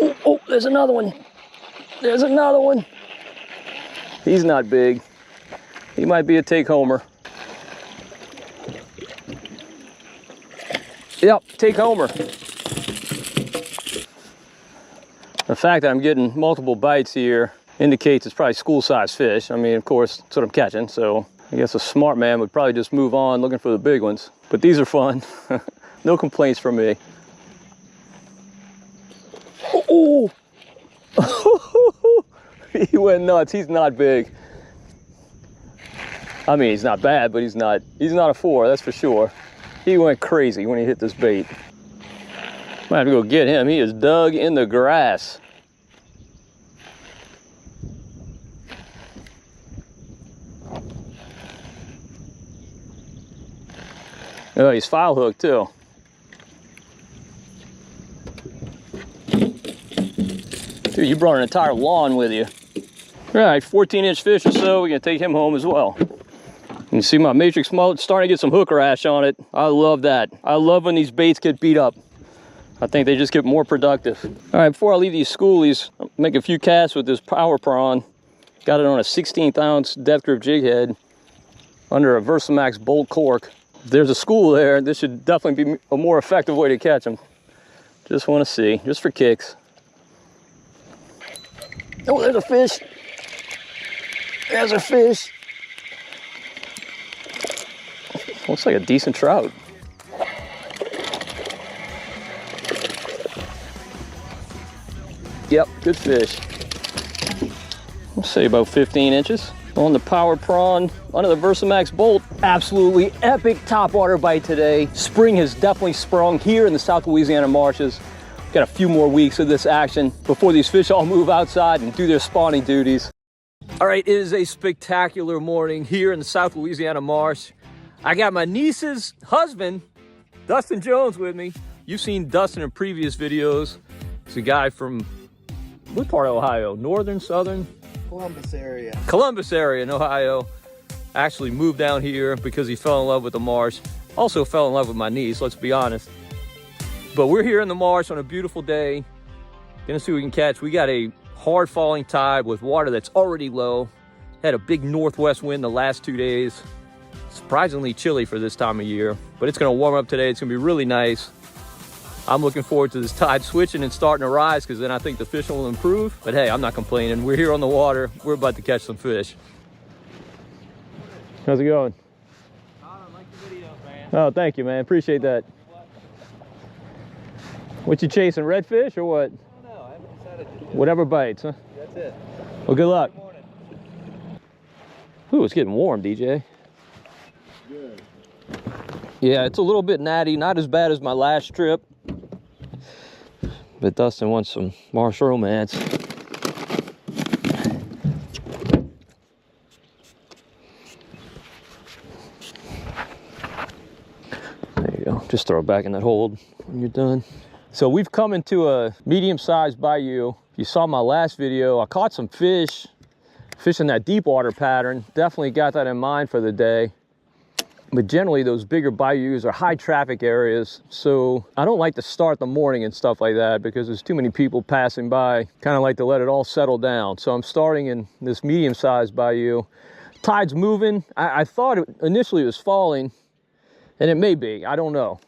Oh, oh, there's another one. There's another one. He's not big. He might be a take-homer. Yep, take-homer. The fact that I'm getting multiple bites here indicates it's probably school-sized fish. I mean, of course, that's what I'm catching, so I guess a smart man would probably just move on looking for the big ones. But these are fun. No complaints from me. Oh! He went nuts. He's not big. I mean, he's not bad, but he's not a 4, that's for sure. He went crazy when he hit this bait. Might have to go get him. He is dug in the grass. Oh, he's foul hooked too. Dude, you brought an entire lawn with you. All right, 14-inch fish or so. We're gonna take him home as well. You see my matrix mullet starting to get some hook rash on it. I love that. I love when these baits get beat up. I think they just get more productive. All right, before I leave these schoolies, I'll make a few casts with this power prawn. Got it on a 16th ounce depth grip jig head under a Versamax bolt cork. If there's a school there, this should definitely be a more effective way to catch them. Just want to see, just for kicks. Oh, there's a fish. There's a fish. Looks like a decent trout. Yep, good fish. I'll say about 15 inches. On the power prawn, under the Versamax bolt. Absolutely epic topwater bite today. Spring has definitely sprung here in the South Louisiana marshes. Got a few more weeks of this action before these fish all move outside and do their spawning duties. All right, it is a spectacular morning here in the South Louisiana marsh. I got my niece's husband, Dustin Jones, with me. You've seen Dustin in previous videos. He's a guy from, what part of Ohio? Northern, southern? Columbus area. Columbus area in Ohio. Actually moved down here because he fell in love with the marsh. Also fell in love with my niece, let's be honest. But we're here in the marsh on a beautiful day. Gonna see what we can catch. We got a hard falling tide with water that's already low. Had a big northwest wind the last 2 days. Surprisingly chilly for this time of year, but it's gonna warm up today. It's gonna be really nice. I'm looking forward to this tide switching and starting to rise, because then I think the fishing will improve. But hey, I'm not complaining. We're here on the water. We're about to catch some fish. How's it going? I like the videos, man. Oh, thank you, man. Appreciate that. What you chasing, redfish or what? I don't know. I haven't decided yet. Whatever bites, huh? That's it. Well, good luck. Good morning. Ooh, it's getting warm, DJ. Good. Yeah, it's a little bit natty. Not as bad as my last trip. But Dustin wants some marsh romance. There you go. Just throw it back in that hold when you're done. So we've come into a medium-sized bayou. If you saw my last video, I caught some fish, fishing that deep water pattern. Definitely got that in mind for the day. But generally those bigger bayous are high traffic areas. So I don't like to start the morning and stuff like that because there's too many people passing by. Kind of like to let it all settle down. So I'm starting in this medium-sized bayou. Tide's moving. I thought initially it was falling, and it may be, I don't know.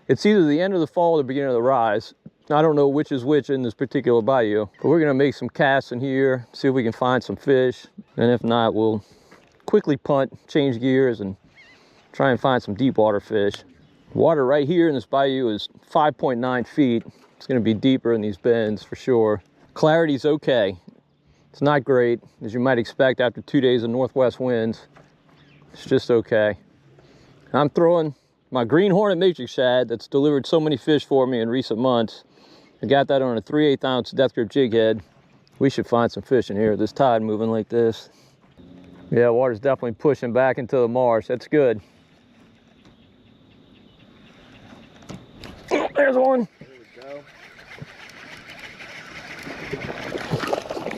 It's either the end of the fall or the beginning of the rise. I don't know which is which in this particular bayou. But we're gonna make some casts in here, see if we can find some fish. And if not, we'll quickly punt, change gears, and try and find some deep water fish. Water right here in this bayou is 5.9 feet. It's gonna be deeper in these bends for sure. Clarity's okay. It's not great, as you might expect after 2 days of northwest winds. It's just okay. I'm throwing my Green Hornet matrix shad that's delivered so many fish for me in recent months. I got that on a 3/8 ounce death grip jig head. We should find some fish in here. This tide moving like this. Yeah, water's definitely pushing back into the marsh. That's good. Oh, there's one. There we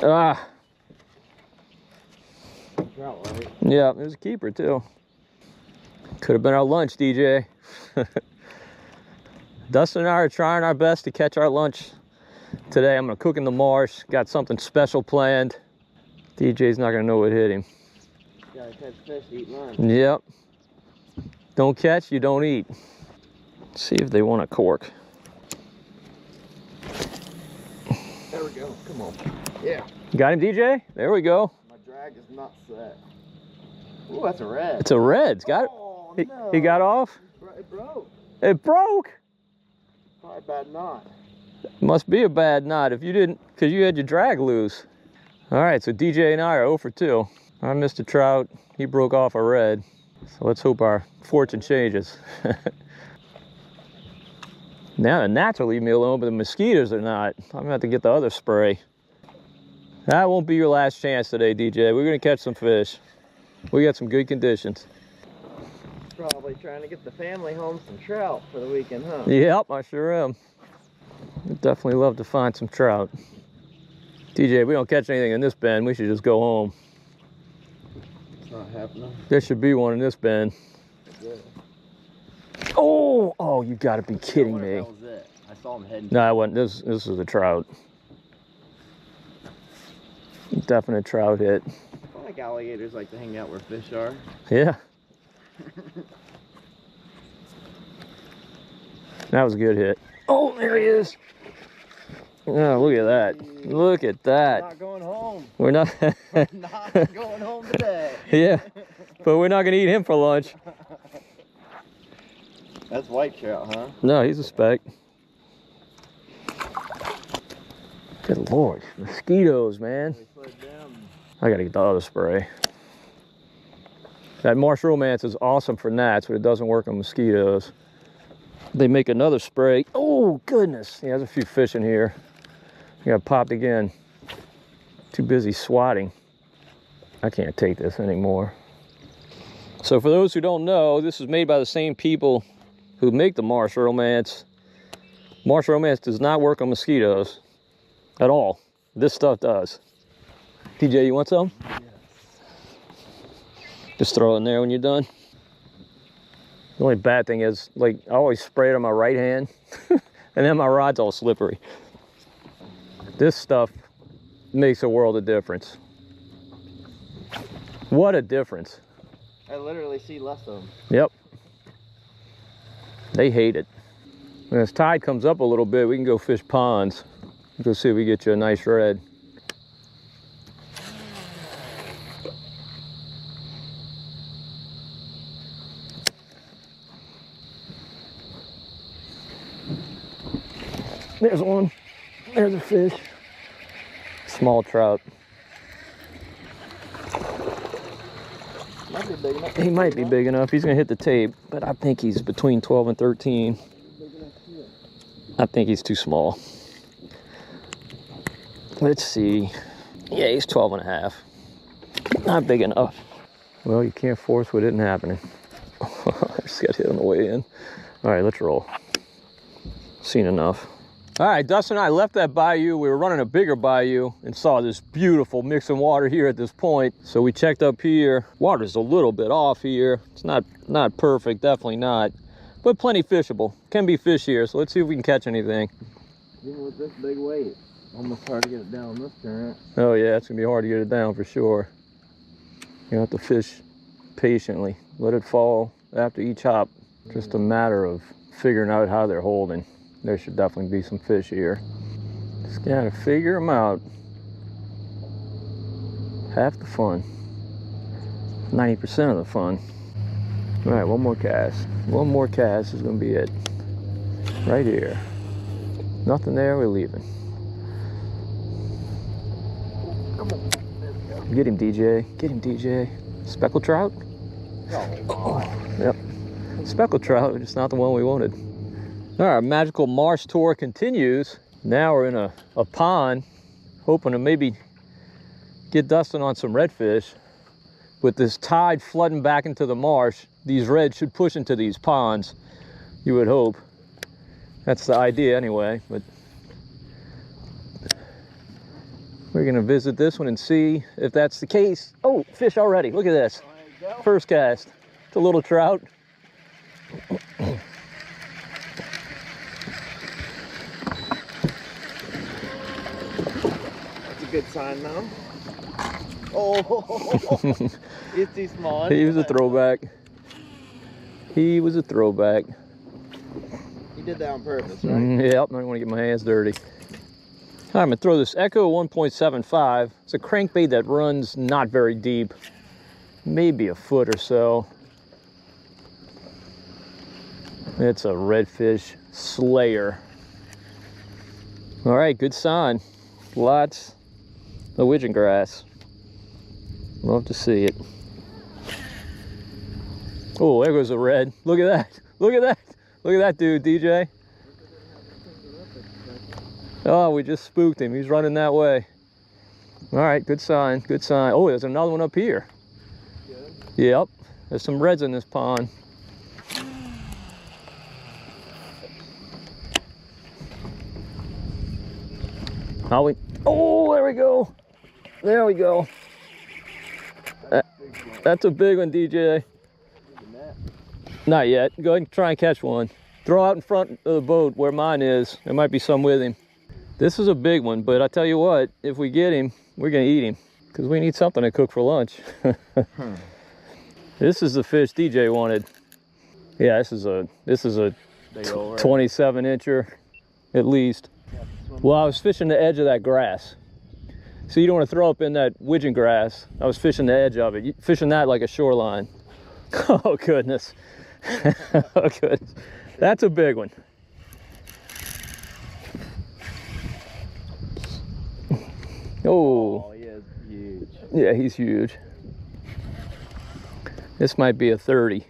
go. Ah. Trout, right? Yeah, there's a keeper too. Could have been our lunch, DJ. Dustin and I are trying our best to catch our lunch today. I'm gonna cook in the marsh. Got something special planned. DJ's not gonna know what hit him. Gotta catch fish to eat lunch. Yep. Don't catch, you don't eat. Let's see if they want a cork. There we go. Come on. Yeah. Got him, DJ? There we go. My drag is not set. Ooh, that's a red. It's a red. It's got Oh, it. no. He got off? It broke. It broke. Probably a bad knot. Must be a bad knot if you didn't, because you had your drag loose. All right, so DJ and I are 0 for 2. I missed a trout. He broke off a red. So let's hope our fortune changes. Now the gnats will leave me alone, but the mosquitoes are not. I'm gonna have to get the other spray. That won't be your last chance today, DJ. We're gonna catch some fish. We got some good conditions. Probably trying to get the family home some trout for the weekend, huh? Yep, I sure am. We'd definitely love to find some trout. DJ, if we don't catch anything in this bend, we should just go home. It's not happening. There should be one in this bend. Good. Oh, you gotta be kidding me. That was it. I I saw him heading. No, I wasn't. This is a trout. Definite trout hit. I feel like alligators like to hang out where fish are. Yeah. That was a good hit. Oh, there he is. Oh, look at that. Look at that. We're not going home. We're not. We're not going home today. Yeah, but we're not going to eat him for lunch. That's white trout, huh? No, he's a speck. Good Lord. Mosquitoes, man. I got to get the other spray. That Marsh Romance is awesome for gnats, but it doesn't work on mosquitoes. They make another spray. Oh, goodness. Yeah, there's a few fish in here. I got popped again. Too busy swatting. I can't take this anymore. So for those who don't know, this is made by the same people who make the Marsh Romance. Marsh Romance does not work on mosquitoes at all. This stuff does. TJ, you want some? Yes. Just throw it in there when you're done. The only bad thing is, like, I always spray it on my right hand, and then my rod's all slippery. This stuff makes a world of difference. What a difference. I literally see less of them. Yep. They hate it. When this tide comes up a little bit, we can go fish ponds. Go see if we get you a nice red. There's one. There's a fish. Small trout. Might be big enough. He might be big enough. He's gonna hit the tape, but I think he's between 12 and 13. I think he's too small. Let's see. Yeah, he's 12 and a half. Not big enough. Well, you can't force what isn't happening. I just got hit on the way in. All right, let's roll. Seen enough. All right, Dustin and I left that bayou. We were running a bigger bayou and saw this beautiful mixing water here at this point. So we checked up here. Water's a little bit off here. It's not perfect, definitely not, but plenty fishable. Can be fish here, so let's see if we can catch anything. Even with this big weight, almost hard to get it down this current. Oh yeah, it's gonna be hard to get it down for sure. You have to fish patiently. Let it fall after each hop. Just a matter of figuring out how they're holding. There should definitely be some fish here. Just gotta figure them out. Half the fun. 90% of the fun. All right, one more cast. One more cast is gonna be it. Right here. Nothing there, we're leaving. Come on. There we go. Get him, DJ. Get him, DJ. Speckled trout? Oh. Yep. Speckled trout, just not the one we wanted. All right, magical marsh tour continues. Now we're in a pond, hoping to maybe get Dustin on some redfish. With this tide flooding back into the marsh, these reds should push into these ponds, you would hope. That's the idea anyway, but we're gonna visit this one and see if that's the case. Oh, fish already, look at this. First cast, it's a little trout. Good sign now. Oh, he's too small. He was a throwback. He was a throwback. He did that on purpose, right? Yep, I don't want to get my hands dirty. All right, I'm gonna throw this Echo 1.75. It's a crankbait that runs not very deep, maybe a foot or so. It's a redfish slayer. All right, good sign. Lots of widgeon grass. Love to see it. Oh, there goes a red. Look at that. Look at that. Look at that dude, DJ. Oh, we just spooked him. He's running that way. All right, good sign. Good sign. Oh, there's another one up here. Good. Yep. There's some reds in this pond. Oh, there we go. There we go. That's a big one, DJ. Not yet. Go ahead and try and catch one. Throw out in front of the boat where mine is. There might be some with him. This is a big one, but I tell you what, if we get him, we're gonna eat him because we need something to cook for lunch. This is the fish DJ wanted. Yeah, this is a 27 incher at least. Well, I was fishing the edge of that grass. So you don't want to throw up in that widgeon grass. I was fishing the edge of it. Fishing that like a shoreline. Oh goodness. Oh goodness. That's a big one. Oh, he is huge. Yeah, he's huge. This might be a 30.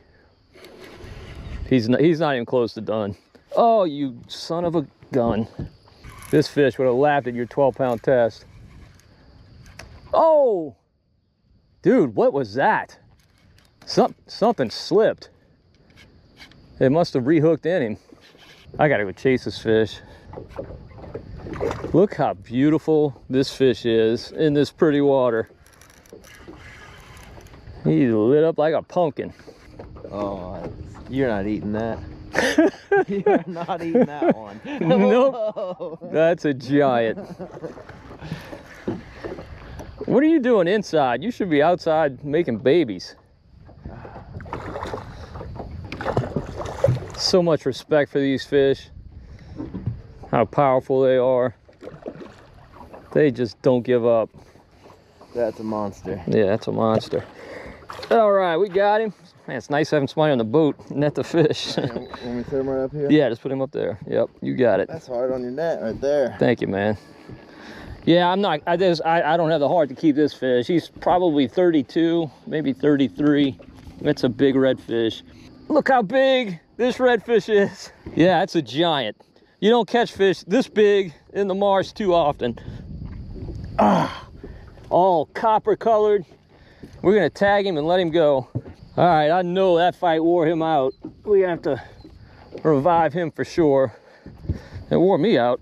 He's not even close to done. Oh, you son of a gun. This fish would have laughed at your 12-pound test. Oh! Dude, what was that? Something slipped. It must have rehooked in him. I gotta go chase this fish. Look how beautiful this fish is in this pretty water. He's lit up like a pumpkin. Oh, you're not eating that. You're not eating that one. Nope. That's a giant. What are you doing inside? You should be outside making babies. So much respect for these fish. How powerful they are. They just don't give up. That's a monster. Yeah, that's a monster. All right, we got him. Man, it's nice having somebody on the boat net the fish. Want me to set him right up here? Yeah, just put him up there. Yep, you got it. That's hard on your net right there. Thank you, man. Yeah, I don't have the heart to keep this fish. He's probably 32, maybe 33. It's a big redfish. Look how big this redfish is. Yeah, it's a giant. You don't catch fish this big in the marsh too often. Ah, all copper colored. We're gonna tag him and let him go. All right, I know that fight wore him out. We have to revive him for sure. It wore me out.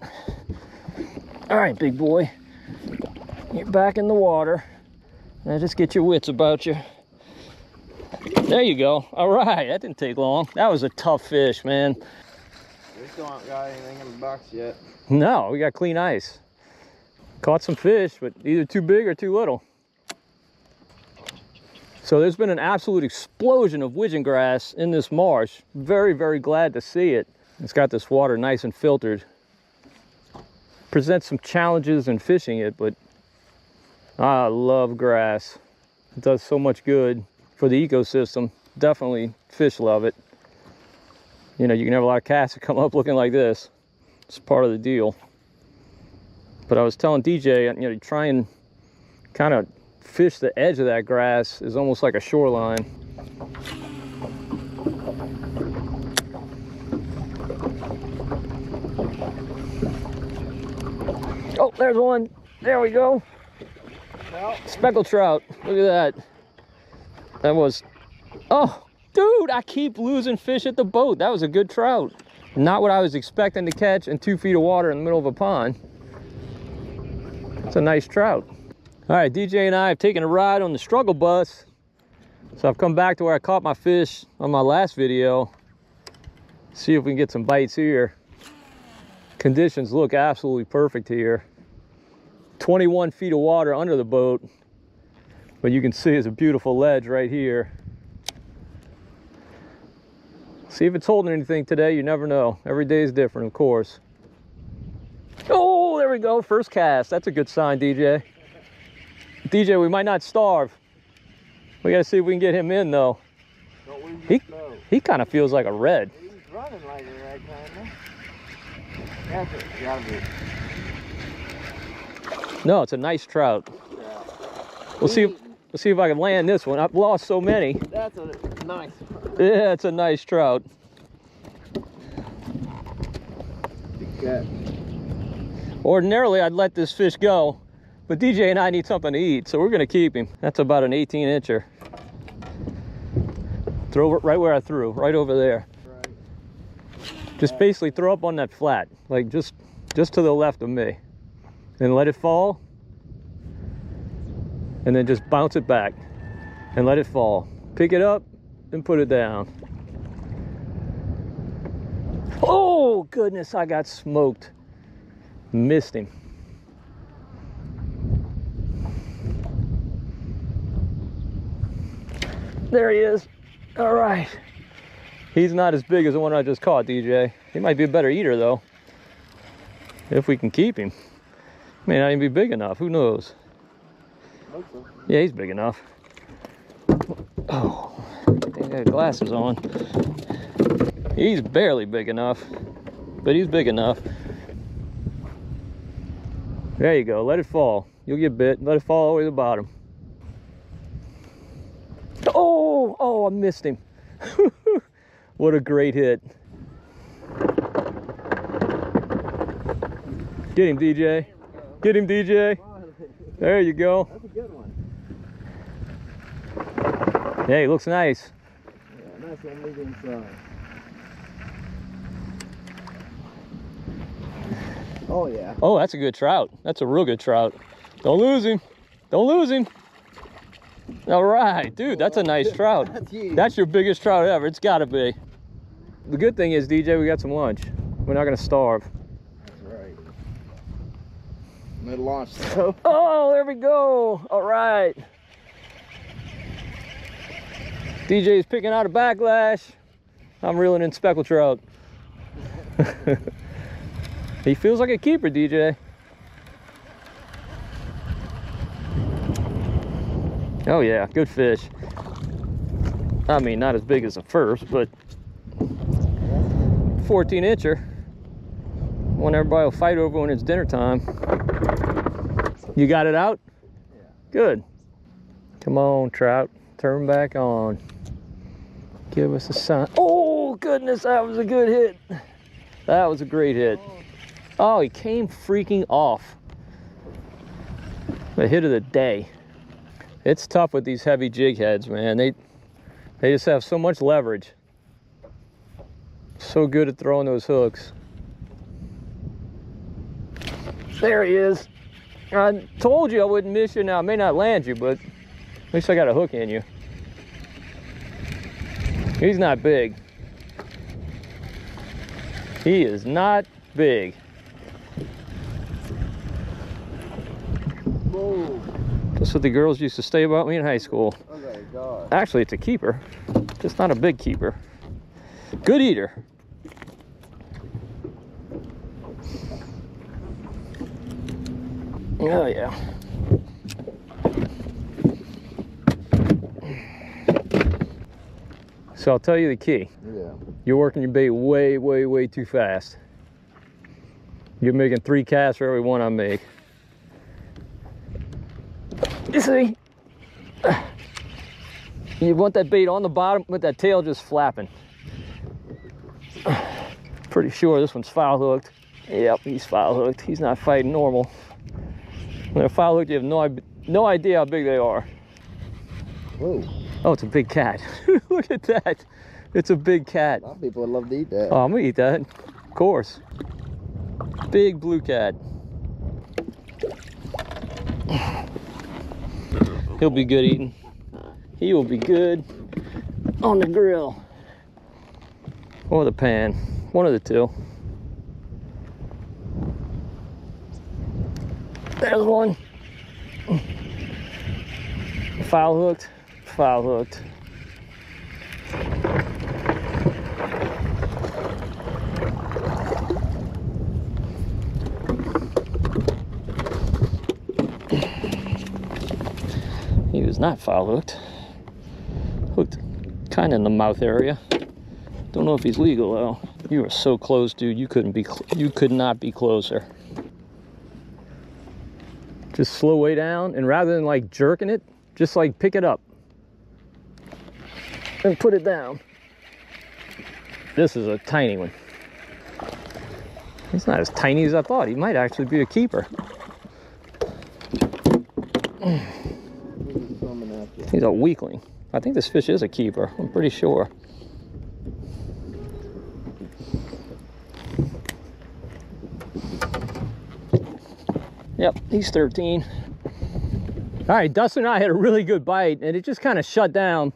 All right, big boy, you're back in the water. Now just get your wits about you. There you go. All right, that didn't take long. That was a tough fish, man. We still haven't got anything in the box yet. No, we got clean ice. Caught some fish, but either too big or too little. So there's been an absolute explosion of widgeon grass in this marsh. Very, very glad to see it. It's got this water nice and filtered. Presents some challenges in fishing it, but I love grass. It does so much good for the ecosystem. Definitely fish love it. You know, you can have a lot of casts that come up looking like this. It's part of the deal. But I was telling DJ, you know, try and kind of fish the edge of that grass is almost like a shoreline. Oh, there's one. There we go. Speckled trout. Look at that. That was, oh, dude, I keep losing fish at the boat. That was a good trout. Not what I was expecting to catch in 2 feet of water in the middle of a pond. It's a nice trout. All right, DJ and I have taken a ride on the struggle bus. So I've come back to where I caught my fish on my last video. See if we can get some bites here. Conditions look absolutely perfect here. 21 feet of water under the boat. But you can see it's a beautiful ledge right here. See if it's holding anything today, you never know. Every day is different, of course. Oh, there we go, first cast. That's a good sign, DJ. DJ, we might not starve. We gotta see if we can get him in though. He kind of feels like a red. He's running like a red kind of. That's it, gotta be. No, it's a nice trout. We'll see if I can land this one. I've lost so many. That's a nice one. Yeah, it's a nice trout. Big cat. Ordinarily, I'd let this fish go, but DJ and I need something to eat, so we're gonna keep him. That's about an 18 incher. Throw it right where I threw, right over there. Right. Just basically throw up on that flat, like just to the left of me. And let it fall. And then just bounce it back and let it fall. Pick it up and put it down. Oh, goodness, I got smoked. Missed him. There he is. All right. He's not as big as the one I just caught, DJ. He might be a better eater, though. If we can keep him. May not even be big enough. Who knows? Hope so. Yeah, he's big enough. Oh, I think I got glasses on. He's barely big enough, but he's big enough. There you go. Let it fall. You'll get bit. Let it fall all the way to the bottom. Oh, I missed him. What a great hit. Get him, DJ. Get him, DJ. There you go. That's a good one. Hey, looks nice. Yeah, nice one, medium size. Oh yeah. Oh, that's a good trout. That's a real good trout. Don't lose him. Don't lose him. All right, dude, that's a nice trout. That's huge. That's your biggest trout ever. It's gotta be. The good thing is, DJ, we got some lunch. We're not gonna starve. That's right. Mid launch though. Oh, there we go. All right. DJ's picking out a backlash. I'm reeling in speckled trout. He feels like a keeper, DJ. Oh yeah, good fish. I mean, not as big as the first, but 14-incher. One everybody will fight over when it's dinner time. You got it out? Yeah. Good. Come on, trout. Turn back on. Give us a sign. Oh, goodness, that was a good hit. That was a great hit. Oh, he came freaking off. The hit of the day. It's tough with these heavy jig heads, man. They just have so much leverage. So good at throwing those hooks. There he is. I told you I wouldn't miss you. Now, I may not land you, but at least I got a hook in you. He's not big. He is not big. Whoa. That's what the girls used to say about me in high school. Oh my God. Actually, it's a keeper, just not a big keeper. Good eater. Oh yeah. So I'll tell you the key. Yeah. You're working your bait way, way, way too fast. You're making 3 casts for every one I make. You see? You want that bait on the bottom with that tail just flapping. Pretty sure this one's foul hooked. Yep, he's foul hooked. He's not fighting normal. When they're foul hooked, you have no idea how big they are. Whoa. Oh, it's a big cat. Look at that. It's a big cat. A lot of people would love to eat that. Oh, I'm gonna eat that. Of course. Big blue cat. He'll be good eating. He will be good on the grill or the pan. One of the two. There's one. Foul hooked. Foul hooked. He was not foul hooked. Hooked kind of in the mouth area. Don't know if he's legal though. You were so close, dude. You could not be closer. Just slow way down, and rather than like jerking it, just like pick it up and put it down. This is a tiny one. He's not as tiny as I thought. He might actually be a keeper. He's a weakling. I think this fish is a keeper. I'm pretty sure. Yep, he's 13. All right, Dustin and I had a really good bite, and it just kind of shut down.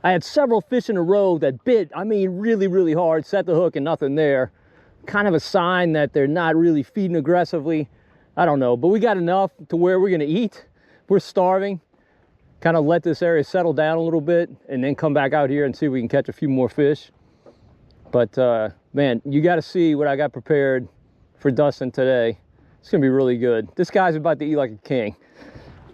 I had several fish in a row that bit, I mean, really, really hard, set the hook and nothing there. kind of a sign that they're not really feeding aggressively. I don't know, but we got enough to where we're gonna eat. We're starving. Kind of let this area settle down a little bit and then come back out here and see if we can catch a few more fish. But man, you got to see what I got prepared for Dustin today. It's gonna be really good. This guy's about to eat like a king,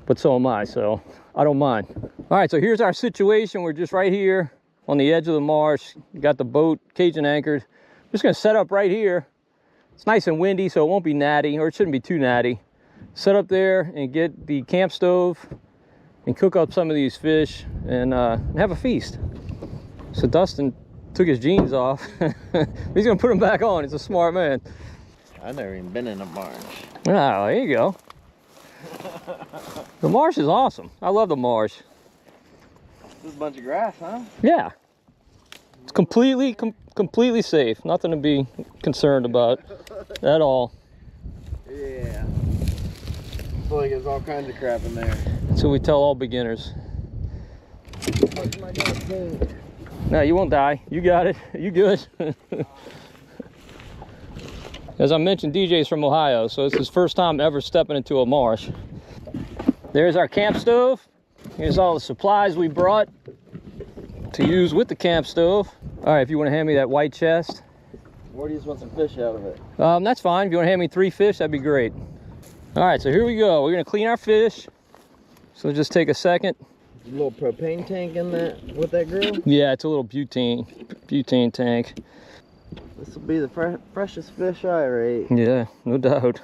but so am I, so I don't mind. All right, so here's our situation. We're just right here on the edge of the marsh. Got the boat Cajun anchored. I'm just gonna set up right here. It's nice and windy, so it won't be natty, or it shouldn't be too natty. Set up there and get the camp stove and cook up some of these fish and have a feast. So Dustin took his jeans off. He's gonna put them back on. He's a smart man. I've never even been in a marsh. Oh, there you go. The marsh is awesome. I love the marsh. This is a bunch of grass, huh? Yeah. It's completely safe. Nothing to be concerned about at all. Yeah. I feel like there's all kinds of crap in there. That's what we tell all beginners. No, you won't die. You got it. You good. As I mentioned, DJ's from Ohio, so it's his first time ever stepping into a marsh. There's our camp stove. Here's all the supplies we brought to use with the camp stove. All right, if you want to hand me that white chest. Or do you just want some fish out of it? That's fine. If you want to hand me 3 fish, that'd be great. All right, so here we go. We're gonna clean our fish. So just take a second. A little propane tank in that with that grill? Yeah, it's a little butane tank. This will be the freshest fish I ever ate. Yeah, no doubt.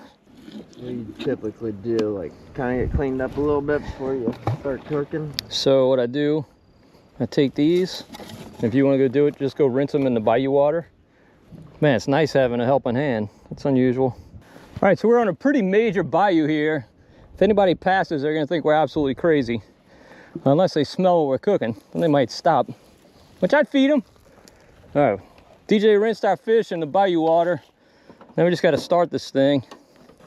What do you typically do? Like kind of get cleaned up a little bit before you start cooking? So what I do, I take these. If you want to go do it, just go rinse them in the bayou water. Man, it's nice having a helping hand. It's unusual. All right, so we're on a pretty major bayou here. If anybody passes, they're gonna think we're absolutely crazy. Unless they smell what we're cooking, then they might stop. Which I'd feed them. All right, DJ rinsed our fish in the bayou water. Then we just gotta start this thing.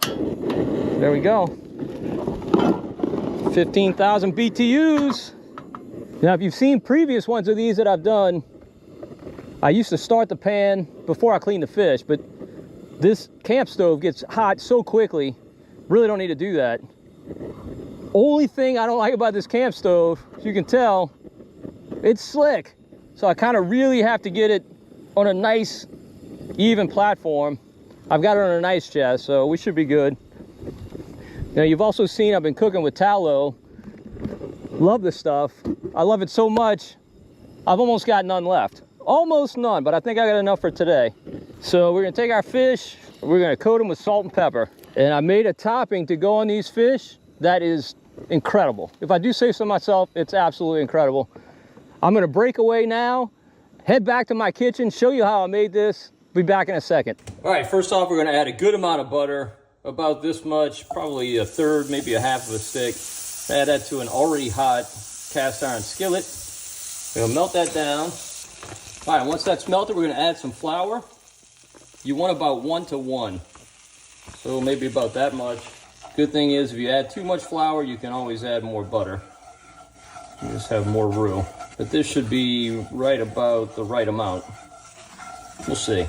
There we go. 15,000 BTUs. Now, if you've seen previous ones of these that I've done, I used to start the pan before I clean the fish, but this camp stove gets hot so quickly, really don't need to do that. Only thing I don't like about this camp stove, as you can tell, it's slick. So I kind of really have to get it on a nice, even platform. I've got it on a nice chest, so we should be good. Now, you've also seen I've been cooking with tallow. Love this stuff. I love it so much, I've almost got none left. Almost none, but I think I got enough for today. So we're gonna take our fish, we're gonna coat them with salt and pepper. And I made a topping to go on these fish that is incredible. If I do say so myself, it's absolutely incredible. I'm gonna break away now, head back to my kitchen, show you how I made this. Be back in a second. All right, first off, we're gonna add a good amount of butter, about this much, probably a third, maybe a half of a stick. Add that to an already hot cast iron skillet. We'll melt that down. All right, once that's melted, we're gonna add some flour. You want about 1 to 1. So maybe about that much. Good thing is, if you add too much flour, you can always add more butter. You just have more roux. But this should be right about the right amount. We'll see.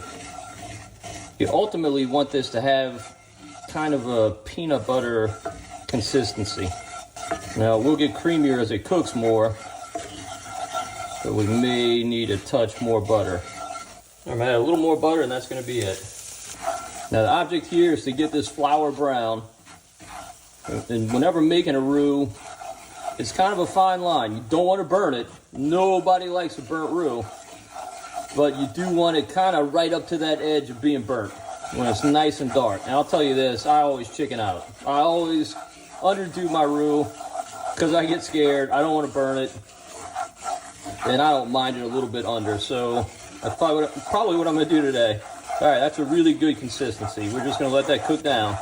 You ultimately want this to have kind of a peanut butter consistency. Now, we'll get creamier as it cooks more, but we may need a touch more butter. I'm gonna add a little more butter and that's gonna be it. Now, the object here is to get this flour brown. And whenever making a roux, it's kind of a fine line. You don't want to burn it. Nobody likes a burnt roux. But you do want it kind of right up to that edge of being burnt when it's nice and dark. And I'll tell you this, I always chicken out. I always underdo my roux because I get scared. I don't want to burn it. And I don't mind it a little bit under. So that's probably what I'm going to do today. All right, that's a really good consistency. We're just going to let that cook down.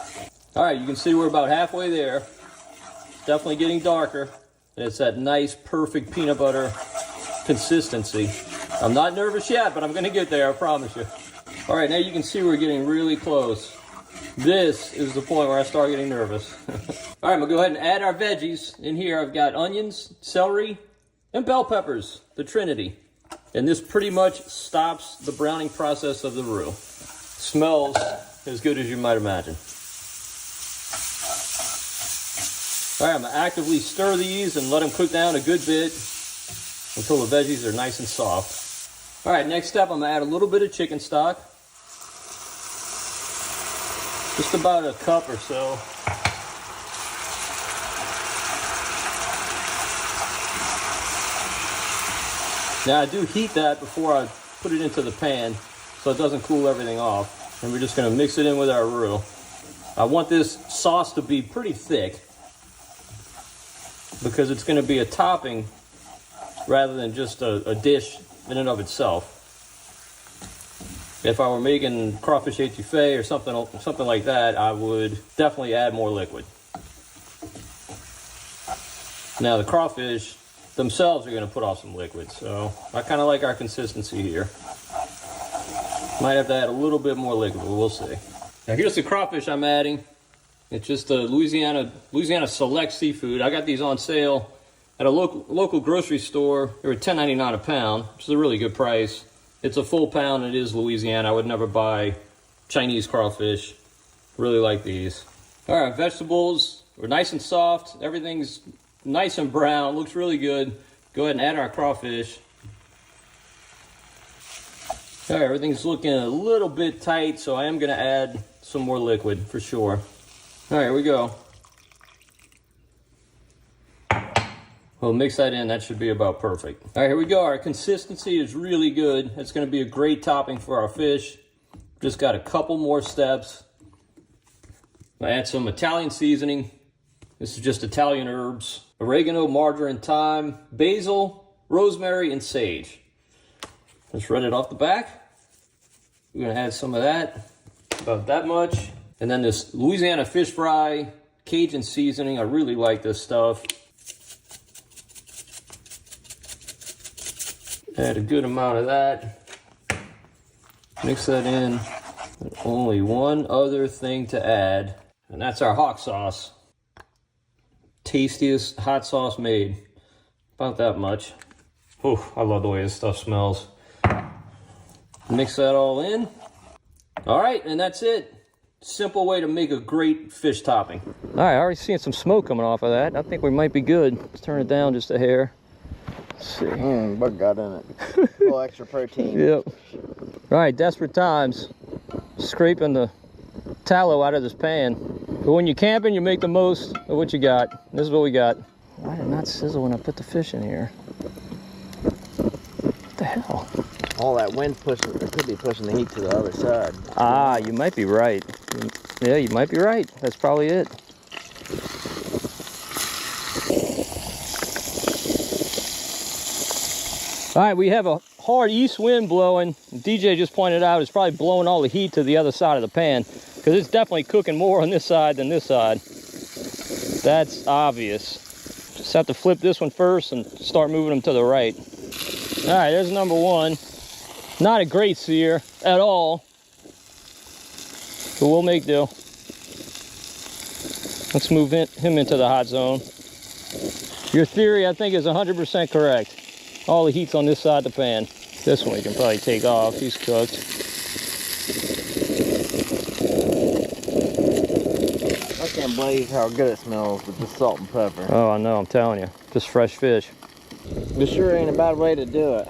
All right, you can see we're about halfway there. It's definitely getting darker. And it's that nice, perfect peanut butter consistency. I'm not nervous yet, but I'm going to get there, I promise you. All right, now you can see we're getting really close. This is the point where I start getting nervous. All right, I'm going to go ahead and add our veggies. In here, I've got onions, celery, and bell peppers, the Trinity. And this pretty much stops the browning process of the roux. Smells as good as you might imagine. All right, I'm gonna actively stir these and let them cook down a good bit until the veggies are nice and soft. All right, next step, I'm gonna add a little bit of chicken stock. Just about a cup or so. Now I do heat that before I put it into the pan so it doesn't cool everything off. And we're just gonna mix it in with our roux. I want this sauce to be pretty thick because it's gonna be a topping rather than just a dish in and of itself. If I were making crawfish etouffee or something like that, I would definitely add more liquid. Now the crawfish themselves are going to put off some liquid, so I kind of like our consistency here. Might have to add a little bit more liquid, but we'll see. Now here's the crawfish I'm adding. It's just a Louisiana Select Seafood. I got these on sale at a local grocery store. They were $10.99 a pound, which is a really good price. It's a full pound. It is Louisiana. I would never buy Chinese crawfish. Really like these. All right, vegetables are nice and soft. Everything's nice and brown. Looks really good. Go ahead and add our crawfish. All right, everything's looking a little bit tight, so I am going to add some more liquid for sure. All right, here we go. We'll mix that in. That should be about perfect. All right, here we go. Our consistency is really good. It's going to be a great topping for our fish. Just got a couple more steps. I'll add some Italian seasoning. This is just Italian herbs. Oregano, marjoram, thyme, basil, rosemary, and sage. Let's run it off the back. We're going to add some of that. About that much. And then this Louisiana fish fry, Cajun seasoning. I really like this stuff. Add a good amount of that. Mix that in. And only one other thing to add, and that's our hot sauce. Tastiest hot sauce made. About that much. Oh, I love the way this stuff smells. Mix that all in. All right, and that's it. Simple way to make a great fish topping. All right, I already seen some smoke coming off of that. I think we might be good. Let's turn it down just a hair. Let's see. Bug got in it. A little extra protein. Yep. All right, desperate times. Scraping the tallow out of this pan. But when you're camping, you make the most of what you got. This is what we got. Why did it not sizzle when I put the fish in here? What the hell? All that wind pushing, it could be pushing the heat to the other side. Ah, you might be right. Yeah, you might be right. That's probably it. All right, we have a hard east wind blowing. DJ just pointed out it's probably blowing all the heat to the other side of the pan because it's definitely cooking more on this side than this side. That's obvious. Just have to flip this one first and start moving them to the right. All right, there's number one. Not a great sear at all, but we'll make do. Let's move him into the hot zone. Your theory, I think, is 100% correct. All the heat's on this side of the pan. This one we can probably take off. He's cooked. I can't believe how good it smells with the salt and pepper. Oh, I know, I'm telling you. Just fresh fish. This sure ain't a bad way to do it.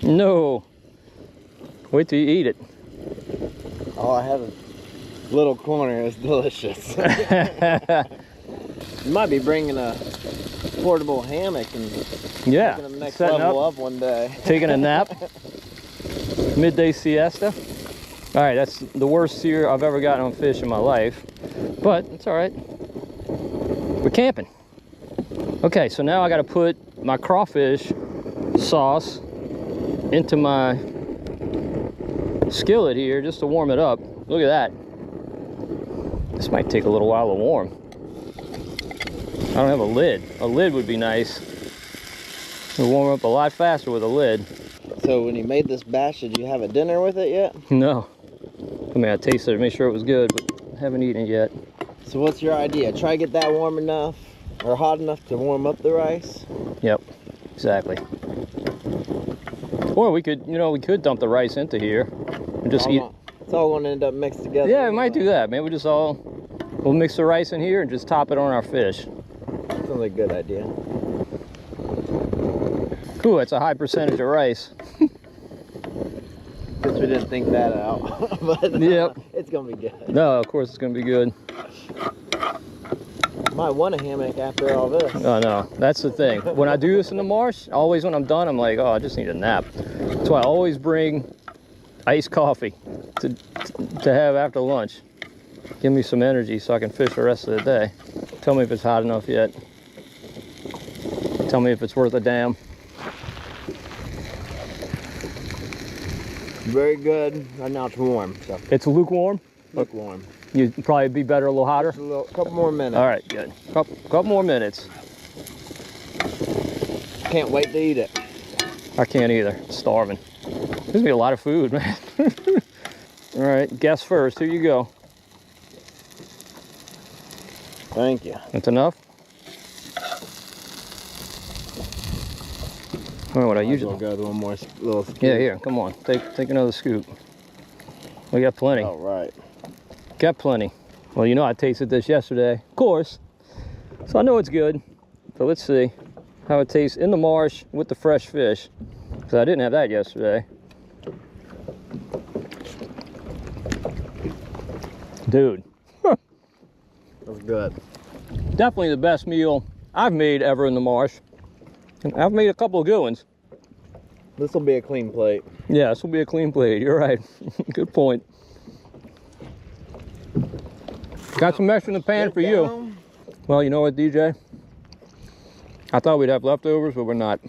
No. Wait till you eat it. Oh, I have a little corner. It's delicious. You might be bringing a portable hammock and taking the next level up one day. Taking a nap. Midday siesta. All right, that's the worst sear I've ever gotten on fish in my life, but it's all right. We're camping. Okay, so now I got to put my crawfish sauce into my skillet here just to warm it up. Look at that. This might take a little while to warm. I don't have a lid. A lid would be nice. It would warm up a lot faster with a lid. So when you made this batch, did you have a dinner with it yet? No. I mean, I tasted it to make sure it was good, but I haven't eaten it yet. So what's your idea? Try to get that warm enough or hot enough to warm up the rice? Yep, exactly. Or we could, we could dump the rice into here and just eat. It's all gonna end up mixed together. Yeah, we might do that. Maybe we'll mix the rice in here and just top it on our fish. Sounds like a good idea. Cool, it's a high percentage of rice. Guess we didn't think that out. But Yep. It's gonna be good. No, of course it's gonna be good. Might want a hammock after all this. Oh no, that's the thing. When I do this in the marsh, always when I'm done, I'm like, oh, I just need a nap. That's why I always bring iced coffee to have after lunch. Give me some energy so I can fish the rest of the day. Tell me if it's hot enough yet. Tell me if it's worth a damn. Very good. Right now it's warm. So. It's lukewarm? Lukewarm. You'd probably be better a little hotter? Just a couple more minutes. All right, good. Couple more minutes. Can't wait to eat it. I can't either. Starving. There's gonna be a lot of food, man. All right, guess first. Here you go. Thank you. That's enough? All right, what I usually go with one more little scoop. Yeah, here, come on. Take another scoop. We got plenty. All right. Got plenty. Well, you know I tasted this yesterday, of course. So I know it's good. But let's see how it tastes in the marsh with the fresh fish. Because I didn't have that yesterday. Dude. That's good. Definitely the best meal I've made ever in the marsh. And I've made a couple of good ones. This will be a clean plate. Yeah, this will be a clean plate. You're right. Good point. Got some extra in the pan for you. Well, you know what, DJ? I thought we'd have leftovers, but we're not.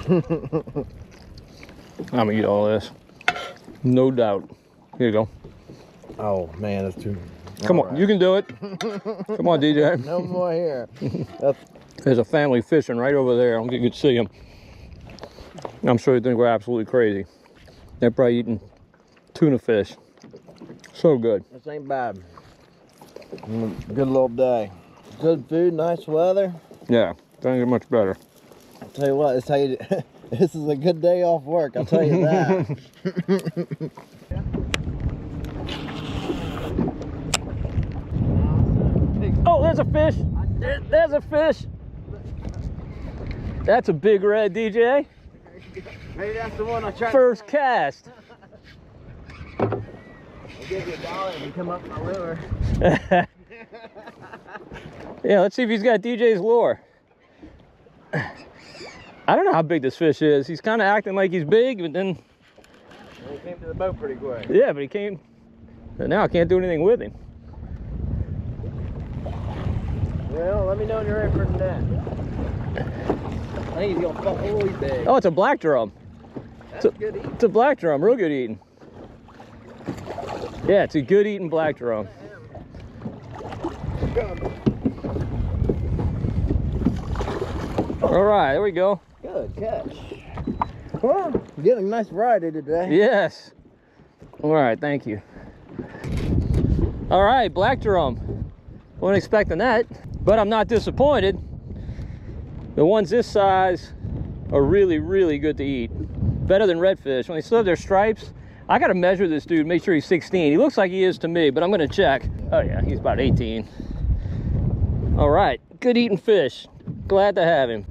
I'm gonna eat all this. No doubt. Here you go. Oh, man, that's too... Come on, you can do it. Come on, DJ. No more here. There's a family fishing right over there. I don't think you can see them. I'm sure you think we're absolutely crazy. They're probably eating tuna fish. So good. This ain't bad. Good little day. Good food, nice weather. Yeah, doesn't get much better. I'll tell you what, this is a good day off work, I'll tell you that. Oh, there's a fish. There's a fish. That's a big red, DJ. Maybe that's the one I tried. First cast. I'll give you $1 if you come up my lure. Yeah, let's see if he's got DJ's lure. I don't know how big this fish is. He's kind of acting like he's big, but then... He came to the boat pretty quick. Yeah, but he came... But now I can't do anything with him. Well, let me know when you're ready for the net. I think he's gonna fuck. Oh, he's big. Oh, it's a black drum. That's good eating. It's a black drum, real good eating. Yeah, it's a good eating black drum. All right, there we go. Good catch. Well, getting a nice variety today. Yes. All right, thank you. All right, black drum. Wasn't expecting that, but I'm not disappointed. The ones this size are really, really good to eat. Better than redfish. When they still have their stripes, I gotta measure this dude, make sure he's 16. He looks like he is to me, but I'm gonna check. Oh yeah, he's about 18. All right, good eating fish. Glad to have him.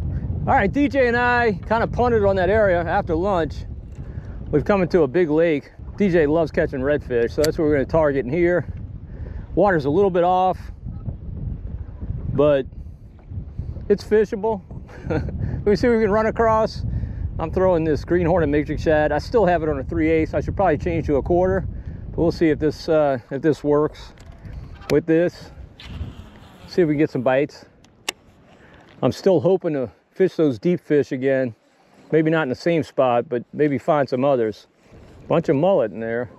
All right, DJ and I kind of punted on that area after lunch. We've come into a big lake. DJ loves catching redfish, so that's what we're gonna target in here. Water's a little bit off, but it's fishable. Let me see if we can run across. I'm throwing this green hornet matrix shad. I still have it on a 3/8. I should probably change to a 1/4, but we'll see if this works with this. See if we can get some bites. I'm still hoping to fish those deep fish again. Maybe not in the same spot, but maybe find some others. Bunch of mullet in there.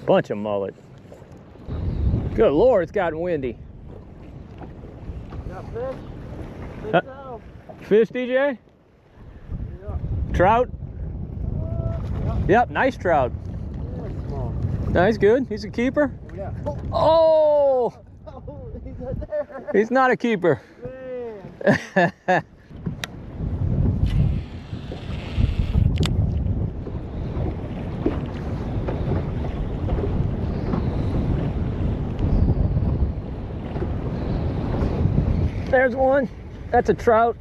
Bunch of mullet. Good Lord, it's gotten windy. Got fish? Think so. Fish, DJ? Trout? Yep, nice trout. No, he's good. He's a keeper. Yeah. Oh! Oh, he's right there. He's not a keeper. Man. There's one. That's a trout.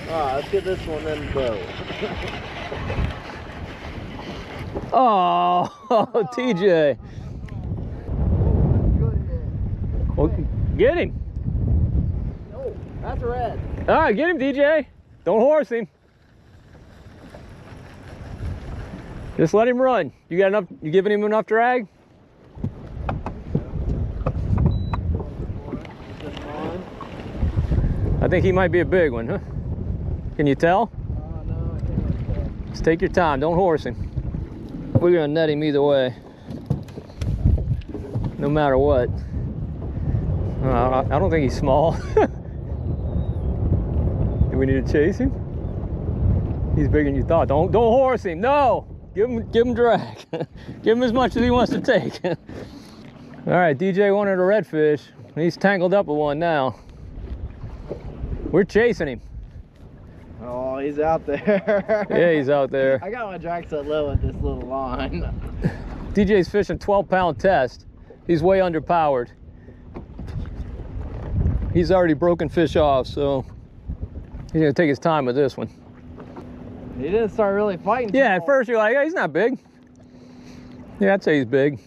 Let's get this one in the boat. Oh, TJ. Good hit. Well, get him. Oh, that's a red. All right, get him, DJ. Don't horse him. Just let him run. You got enough? You giving him enough drag? I think he might be a big one, huh? Can you tell? No, I can't tell. Just take your time. Don't horse him. We're gonna net him either way, no matter what. I don't think he's small. Do we need to chase him? He's bigger than you thought. Don't horse him. No. Give him drag. Give him as much as he wants to take. All right, DJ wanted a redfish. He's tangled up with one now. We're chasing him. Oh, he's out there. Yeah, he's out there. I got my drag so low with this little line. DJ's fishing 12-pound test. He's way underpowered. He's already broken fish off, so he's gonna take his time with this one. He didn't start really fighting. Yeah, at first you're like, yeah, he's not big. Yeah, I'd say he's big.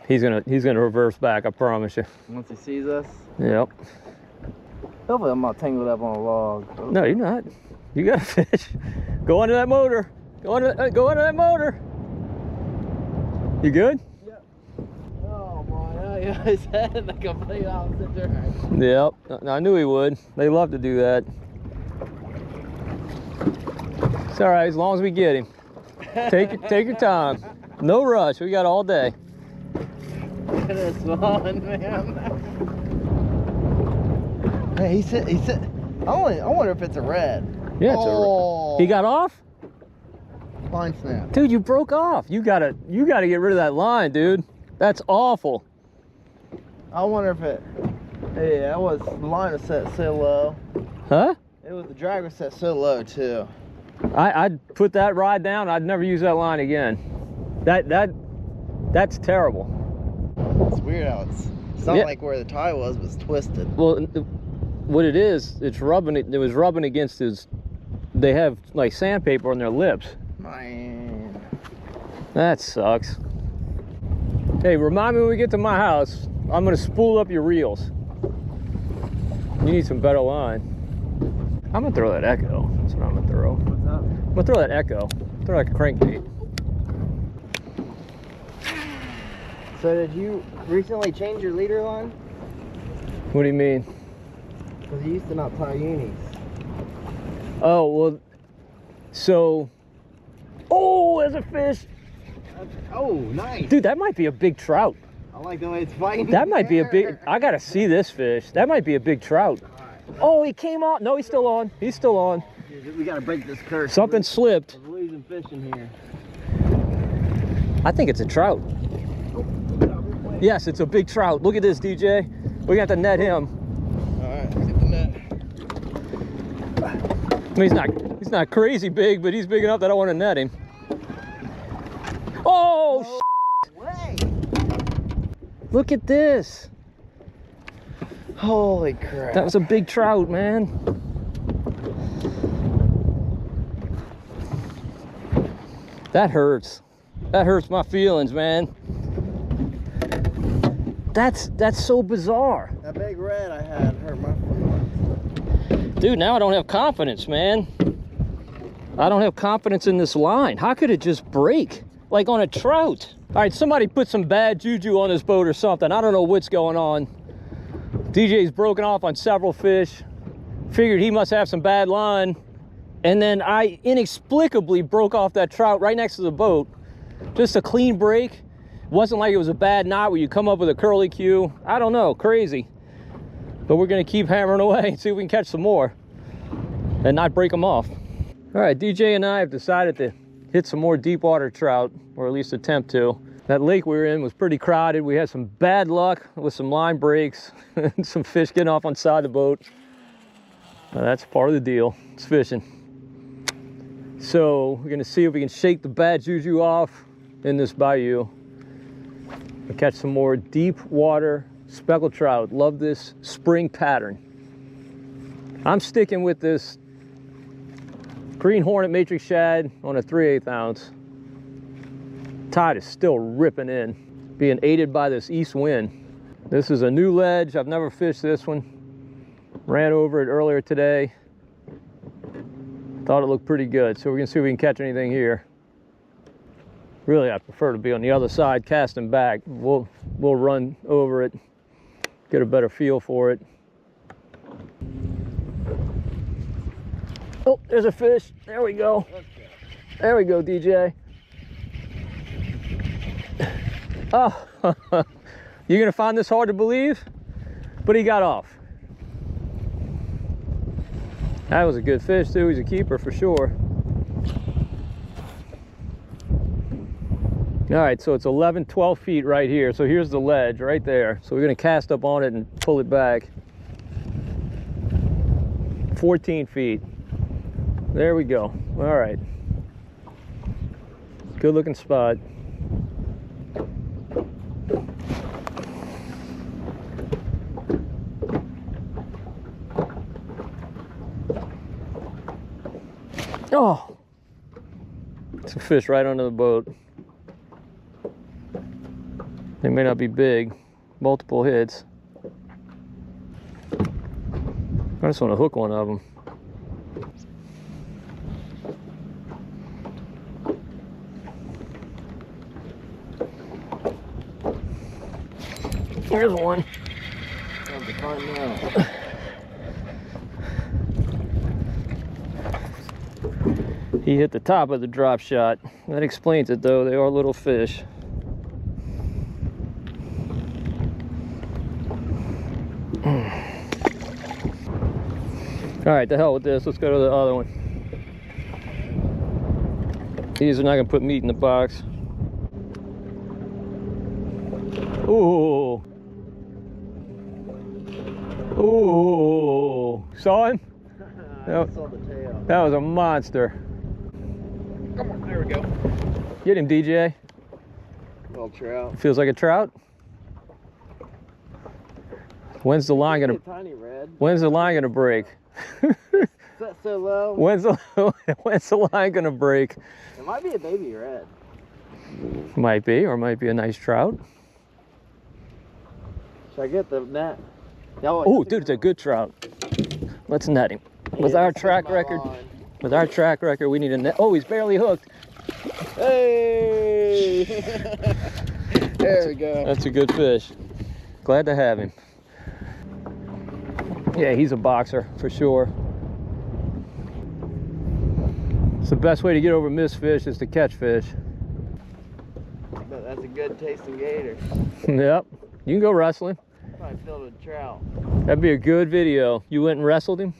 He's gonna reverse back, I promise you. Once he sees us. Yep. Hopefully I'm not tangled up on a log. No, you're not. You got a fish. Go under that motor. Go under that motor. You good? Yep. Oh boy, yeah, he's headed the complete opposite direction. Yep. I knew he would. They love to do that. It's all right, as long as we get him. Take your time. No rush. We got all day. Look at this one, man. Hey, he said. I wonder if it's a red. Yeah, it's he got off? Line snap. Dude, you broke off. You gotta get rid of that line, dude. That's awful. I wonder if it. Yeah, that was the line was set so low. Huh? It was the drag was set so low too. I'd put that rod down. I'd never use that line again. That's terrible. It's weird how it's not like where the tie was twisted. Well, what it is, it was rubbing against his. They have like sandpaper on their lips. Man, that sucks. Hey, remind me when we get to my house. I'm gonna spool up your reels. You need some better line. I'm gonna throw that echo. That's what I'm gonna throw. what's up? I'm gonna throw that echo. Throw like a crankbait. So did you recently change your leader line? What do you mean? Because you used to not tie unis. Oh, well, so, oh, there's a fish. Oh, nice. Dude, that might be a big trout. I like the way it's fighting. That might be a big, I gotta see this fish. That might be a big trout. Oh, he came on. No, he's still on. He's still on. Dude, we gotta break this curse. Something slipped. We're losing fish in here. I think it's a trout. Yes, it's a big trout. Look at this, DJ. We're gonna have to net him. All right, let's get the net. I mean, he's not crazy big, but he's big enough that I want to net him. Oh, no way. Look at this. Holy crap. That was a big trout, man. That hurts. That hurts my feelings, man. That's so bizarre. That big red I had hurt my feelings. Dude, now I don't have confidence, man. I don't have confidence in this line. How could it just break? Like on a trout. All right, somebody put some bad juju on this boat or something. I don't know what's going on. DJ's broken off on several fish. Figured he must have some bad line. And then I inexplicably broke off that trout right next to the boat. Just a clean break. Wasn't like it was a bad knot where you come up with a curly cue. I don't know, crazy. But we're gonna keep hammering away and see if we can catch some more and not break them off. All right, DJ and I have decided to hit some more deep water trout, or at least attempt to. That lake we were in was pretty crowded. We had some bad luck with some line breaks and some fish getting off on the side of the boat. Now, that's part of the deal, it's fishing. So we're gonna see if we can shake the bad juju off in this bayou. We'll catch some more deep water speckled trout. Love this spring pattern. I'm sticking with this Green Hornet matrix shad on a 3/8 ounce. Tide is still ripping in, being aided by this east wind. This is a new ledge. I've never fished this one. Ran over it earlier today. Thought it looked pretty good, so we're gonna see if we can catch anything here. Really, I prefer to be on the other side, casting back. We'll run over it, get a better feel for it. Oh, there's a fish. There we go. There we go, DJ. Oh, you're gonna find this hard to believe, but he got off. That was a good fish too. He's a keeper for sure. All right, so it's 11, 12 feet right here. So here's the ledge right there. So we're gonna cast up on it and pull it back. 14 feet. There we go. All right. Good looking spot. Oh, it's a fish right under the boat. They may not be big, multiple hits. I just want to hook one of them. Here's one. Time to find out. He hit the top of the drop shot. That explains it though, they are little fish. All right, the hell with this, let's go to the other one. These are not gonna put meat in the box. Ooh. Ooh. Saw him? I saw the tail. That was a monster. Come on, there we go. Get him, DJ. Little trout. Feels like a trout. When's the line gonna? Tiny red. When's the line gonna break? Is that so low? When's the line gonna break? It might be a baby red. Might be, or might be a nice trout. Should I get the net? No, Oh, dude, it's a good trout. Let's net him. With our track record, we need a net. Oh, he's barely hooked. Hey! There we go. That's a good fish. Glad to have him. Yeah, he's a boxer for sure. It's the best way to get over missed fish is to catch fish. But that's a good tasting gator. Yep, you can go wrestling. Probably filled with trout. That'd be a good video. You went and wrestled him?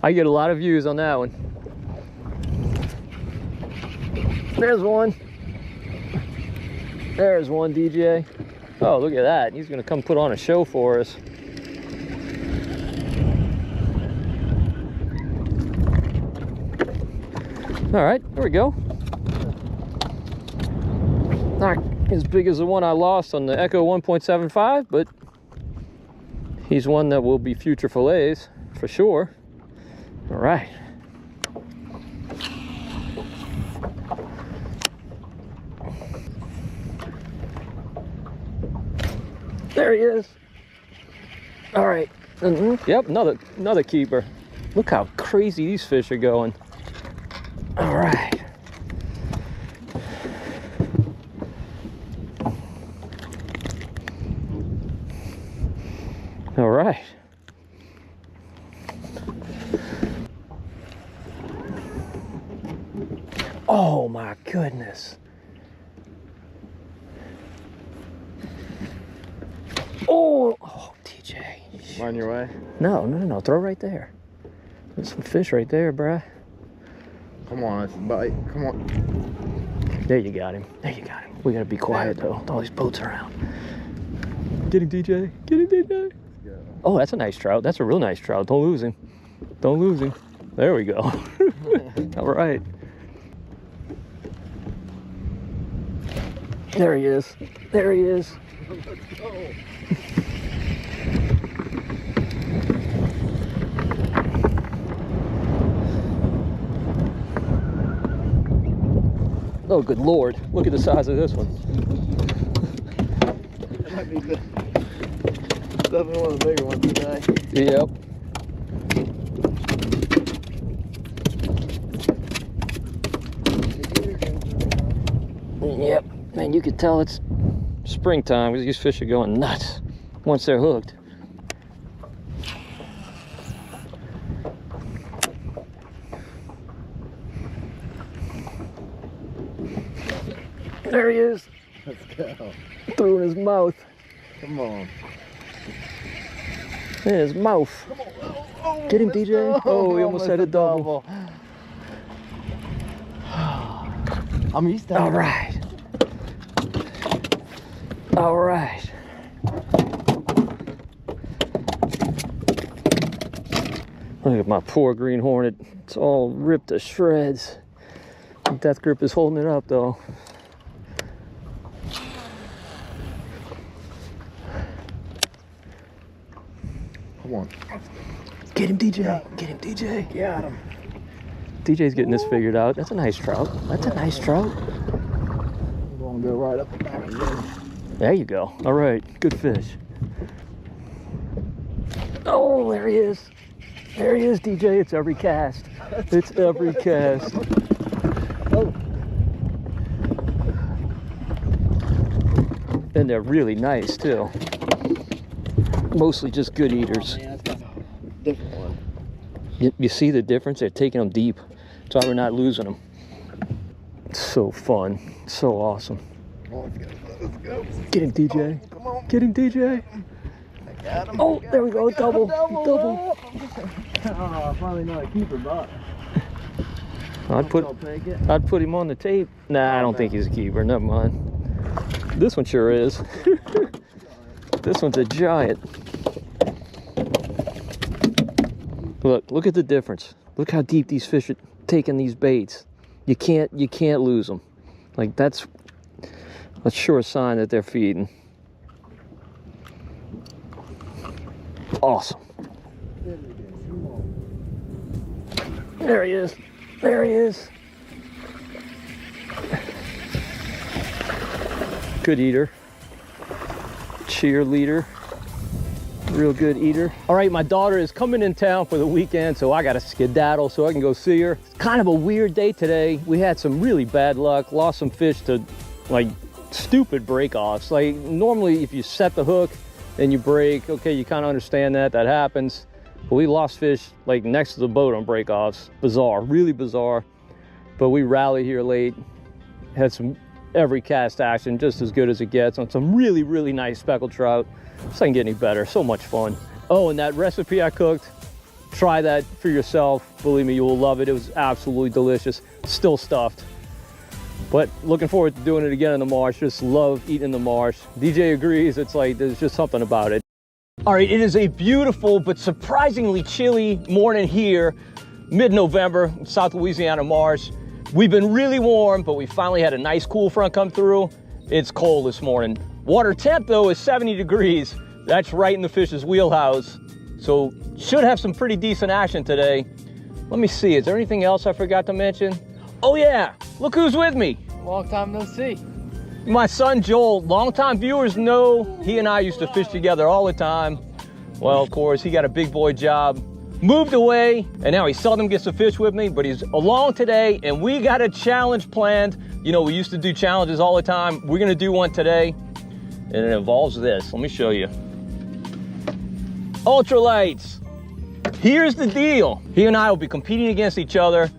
I get a lot of views on that one. There's one. There's one, DJ. Oh, look at that. He's gonna come put on a show for us. All right, there we go. Not as big as the one I lost on the Echo 1.75, but he's one that will be future fillets for sure. All right. There he is. All right. Yep, another keeper. Look how crazy these fish are going. All right. All right. Oh my goodness. Oh, TJ. On your way? No. Throw right there. There's some fish right there, bruh. Come on, it's a bite. Come on. There you got him. We gotta be quiet though. All these boats around. Get him, DJ. Get him, DJ. Yeah. Oh, that's a nice trout. That's a real nice trout. Don't lose him. There we go. All right. There he is. There he is. Let's go. Oh, good Lord. Look at the size of this one. That might be definitely one of the bigger ones today. Yep. Yep. Man, you could tell it's springtime because these fish are going nuts once they're hooked. There he is. Let's go. Threw in his mouth. Come on. In his mouth. Come on. Oh, Get him, DJ. Oh, he almost had a double. I'm used to it. All right. All right. Look at my poor green hornet. It's all ripped to shreds. Death grip is holding it up though. Come on. Get him, DJ. Get him, DJ. Got him. DJ's getting this figured out. That's a nice trout. That's a nice trout. I'm going to go right up the back again. There you go. All right. Good fish. Oh, there he is. There he is, DJ. It's every cast. It's every cast. Oh. And they're really nice, too. Mostly just good eaters. Man, that's got a different one. You see the difference? They're taking them deep. That's why we're not losing them. It's so fun. So awesome. Oh, let's go. Let's go. Get him, DJ. Come on. Get him, DJ. I got him. Oh, there we go. Double. Double. Oh, finally not a keeper, but I'd I'll take it. put him on the tape. Nah, I don't think he's a keeper. Never mind. This one sure is. This one's a giant. Look at the difference. Look how deep these fish are taking these baits. You can't lose them. Like that's a sure sign that they're feeding. Awesome. There he is. There he is. Good eater. Cheerleader. Real good eater. All right, my daughter is coming in town for the weekend, so I got to skedaddle so I can go see her. It's kind of a weird day today. We had some really bad luck, lost some fish to like stupid break-offs. Like normally if you set the hook and you break, okay, you kind of understand that happens. But we lost fish like next to the boat on break-offs. Bizarre, really bizarre. But we rallied here late, had some every cast action, just as good as it gets on some really, really nice speckled trout. This doesn't get any better. So much fun. Oh, and that recipe I cooked, try that for yourself. Believe me, you will love it. It was absolutely delicious. Still stuffed. But looking forward to doing it again in the marsh. Just love eating the marsh. DJ agrees. It's like there's just something about it. All right, it is a beautiful but surprisingly chilly morning here, mid-November, South Louisiana marsh. We've been really warm, but we finally had a nice cool front come through. It's cold this morning. Water temp though is 70 degrees. That's right in the fish's wheelhouse. So should have some pretty decent action today. Let me see, is there anything else I forgot to mention? Oh yeah, look who's with me. Long time no see. My son Joel. Longtime viewers know he and I used to fish together all the time. Well, of course, he got a big boy job, moved away, and now he seldom gets to fish with me, but he's along today, and we got a challenge planned. You know, we used to do challenges all the time. We're gonna do one today, and it involves this. Let me show you. Ultralights. Here's the deal. He and I will be competing against each other.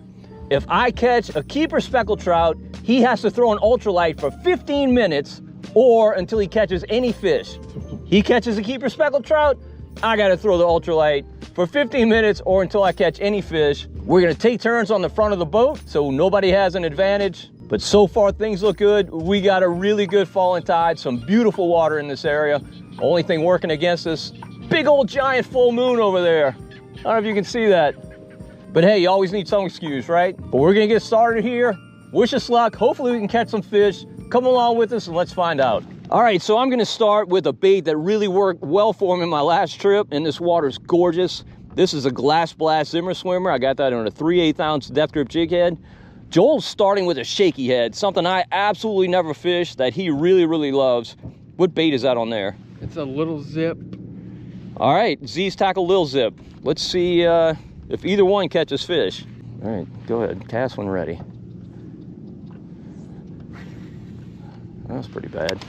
If I catch a keeper speckled trout, he has to throw an ultralight for 15 minutes or until he catches any fish. He catches a keeper speckled trout, I gotta throw the ultralight for 15 minutes or until I catch any fish. We're gonna take turns on the front of the boat so nobody has an advantage. But so far things look good. We got a really good falling tide, some beautiful water in this area. Only thing working against us, big old giant full moon over there. I don't know if you can see that. But hey, you always need some excuse, right? But we're gonna get started here. Wish us luck. Hopefully we can catch some fish. Come along with us and let's find out. All right, so I'm gonna start with a bait that really worked well for me in my last trip, and this water's gorgeous. This is a Glass Blast Zimmer Swimmer. I got that on a 3/8 ounce death grip jig head. Joel's starting with a shaky head, something I absolutely never fish that he really, really loves. What bait is that on there? It's a little zip. All right, Z's Tackle Lil Zip. Let's see if either one catches fish. All right, go ahead, cast when ready. That's pretty bad.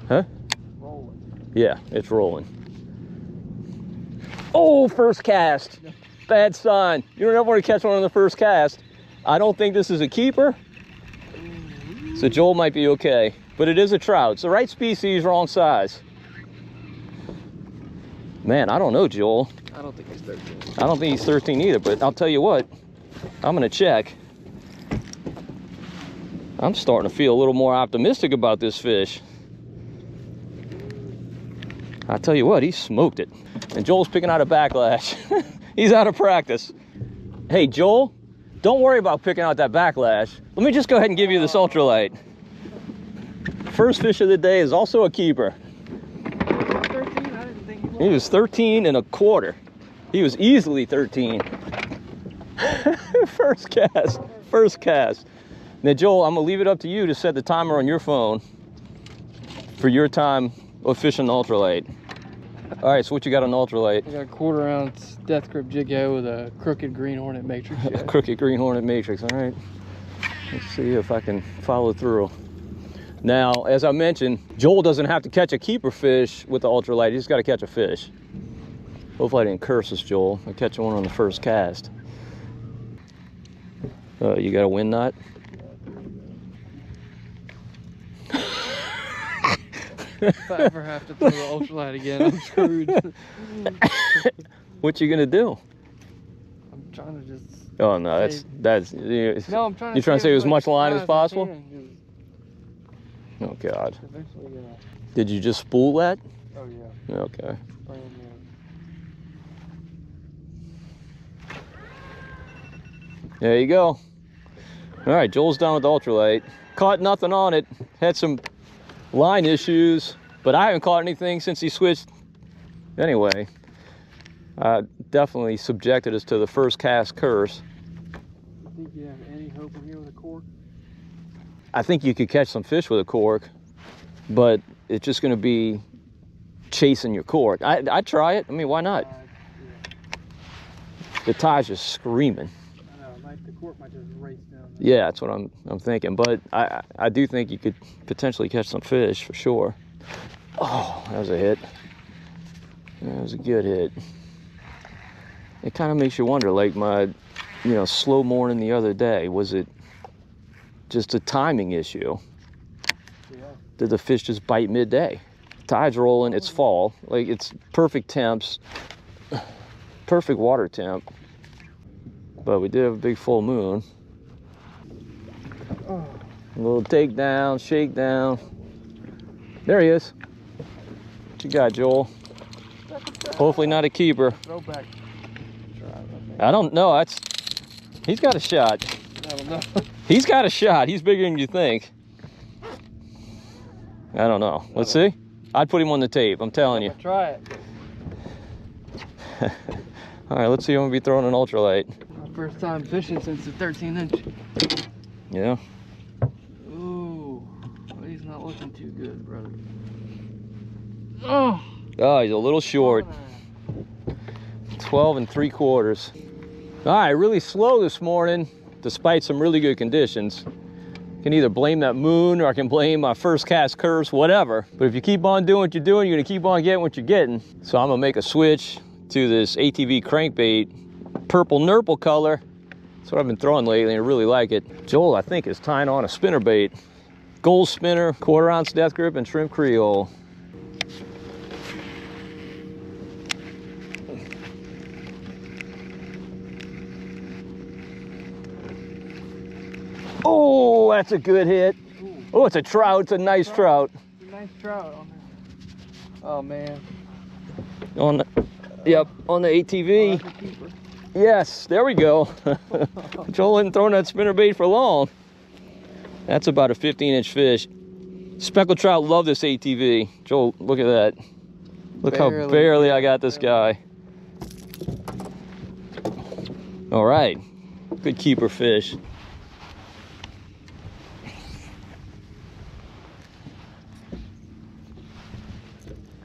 Huh? Rolling. Yeah, it's rolling. Oh, first cast. Bad sign. You don't ever want to catch one on the first cast. I don't think this is a keeper. So Joel might be okay. But it is a trout. It's the right species, wrong size. Man, I don't know, Joel. I don't think he's 13. I don't think he's 13 either, but I'll tell you what. I'm going to check. I'm starting to feel a little more optimistic about this fish. I'll tell you what, he smoked it. And Joel's picking out a backlash. He's out of practice. Hey, Joel, don't worry about picking out that backlash. Let me just go ahead and give you this ultralight. First fish of the day is also a keeper. 13? I didn't think He was 13 and a quarter. He was easily 13. First cast, first cast. Now, Joel, I'm gonna leave it up to you to set the timer on your phone for your time of fishing the ultralight. All right, so what you got on the ultralight? I got a 1/4 ounce death grip jig head with a crooked green hornet matrix. A crooked green hornet matrix, all right. Let's see if I can follow through. Now, as I mentioned, Joel doesn't have to catch a keeper fish with the ultralight. He's got to catch a fish. Hopefully I didn't curse us, Joel. I catch one on the first cast. You got a wind knot? If I ever have to throw the ultralight again, I'm screwed. What you gonna do? I'm trying to just... Oh no, that's No, I'm trying to... You're trying to save as much line as I possible? can, Oh God. 'cause eventually, Did you just spool that? oh yeah, Okay. brand new. There you go. All right, Joel's done with the ultralight. Caught nothing on it. Had some line issues, but I haven't caught anything since he switched. Anyway, definitely subjected us to the first cast curse. I think you have any hope in here with a cork? I think you could catch some fish with a cork, but it's just going to be chasing your cork. I'd try it. I mean, why not? Yeah. The tide's just screaming. I know, the cork might just race down there. Yeah, that's what I'm thinking. But I do think you could potentially catch some fish for sure. Oh, that was a hit. That was a good hit. It kind of makes you wonder, like my, slow morning the other day, was it just a timing issue? Yeah. Did the fish just bite midday? Tide's rolling, it's fall, like it's perfect temps, perfect water temp. But we did have a big full moon. Oh. A little takedown, shakedown. There he is. What you got, Joel? Hopefully not a keeper. Throwback. I don't know. He's got a shot. I don't know. He's got a shot. He's bigger than you think. I don't know. Let's see. I'd put him on the tape. I'm telling you. Try it. All right, let's see. I'm gonna be throwing an ultralight. My first time fishing since the 13-inch. Yeah. Ooh, well, he's not looking too good, brother. Oh. Oh, he's a little short. 12 3/4. All right, really slow this morning, despite some really good conditions. I can either blame that moon or I can blame my first cast curse, whatever. But if you keep on doing what you're doing, you're gonna keep on getting what you're getting. So I'm gonna make a switch to this ATV crankbait, purple nurple color. That's what I've been throwing lately and I really like it. Joel, I think, is tying on a spinnerbait. Gold spinner, 1/4 ounce death grip, and shrimp creole. Oh, that's a good hit. Ooh. Oh, it's a trout. It's a nice trout. It's a nice trout on there. Oh, man. On the, yep, on the Oh, ATV. that's a keeper. Yes, there we go. Joel isn't throwing that spinnerbait for long. That's about a 15-inch fish. Speckled trout love this ATV. Joel, look at that. Look how barely I got this guy. All right, good keeper fish.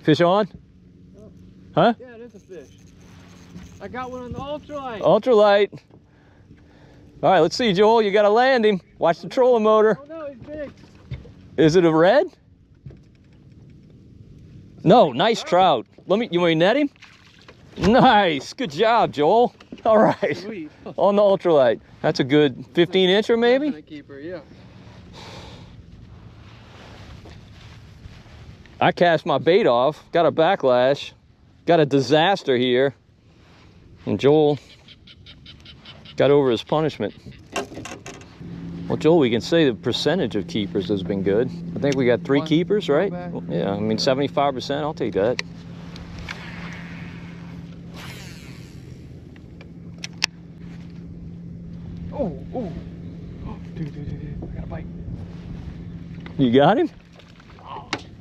Fish on? Huh? Yeah, it is a fish. I got one on the ultralight. Ultralight. All right, let's see, Joel. You got to land him. Watch the trolling motor. Oh no, he's big. Is it a red? No, nice trout. You want me to net him? Nice, good job, Joel. All right, Sweet. on the ultralight. That's a good 15-incher maybe? Definite keeper, yeah. I cast my bait off, got a backlash, got a disaster here, and Joel got over his punishment. Well, Joel, we can say the percentage of keepers has been good. I think we got 3 keepers, right? Yeah, I mean 75%, I'll take that. Oh. Dude, I got a bite. You got him?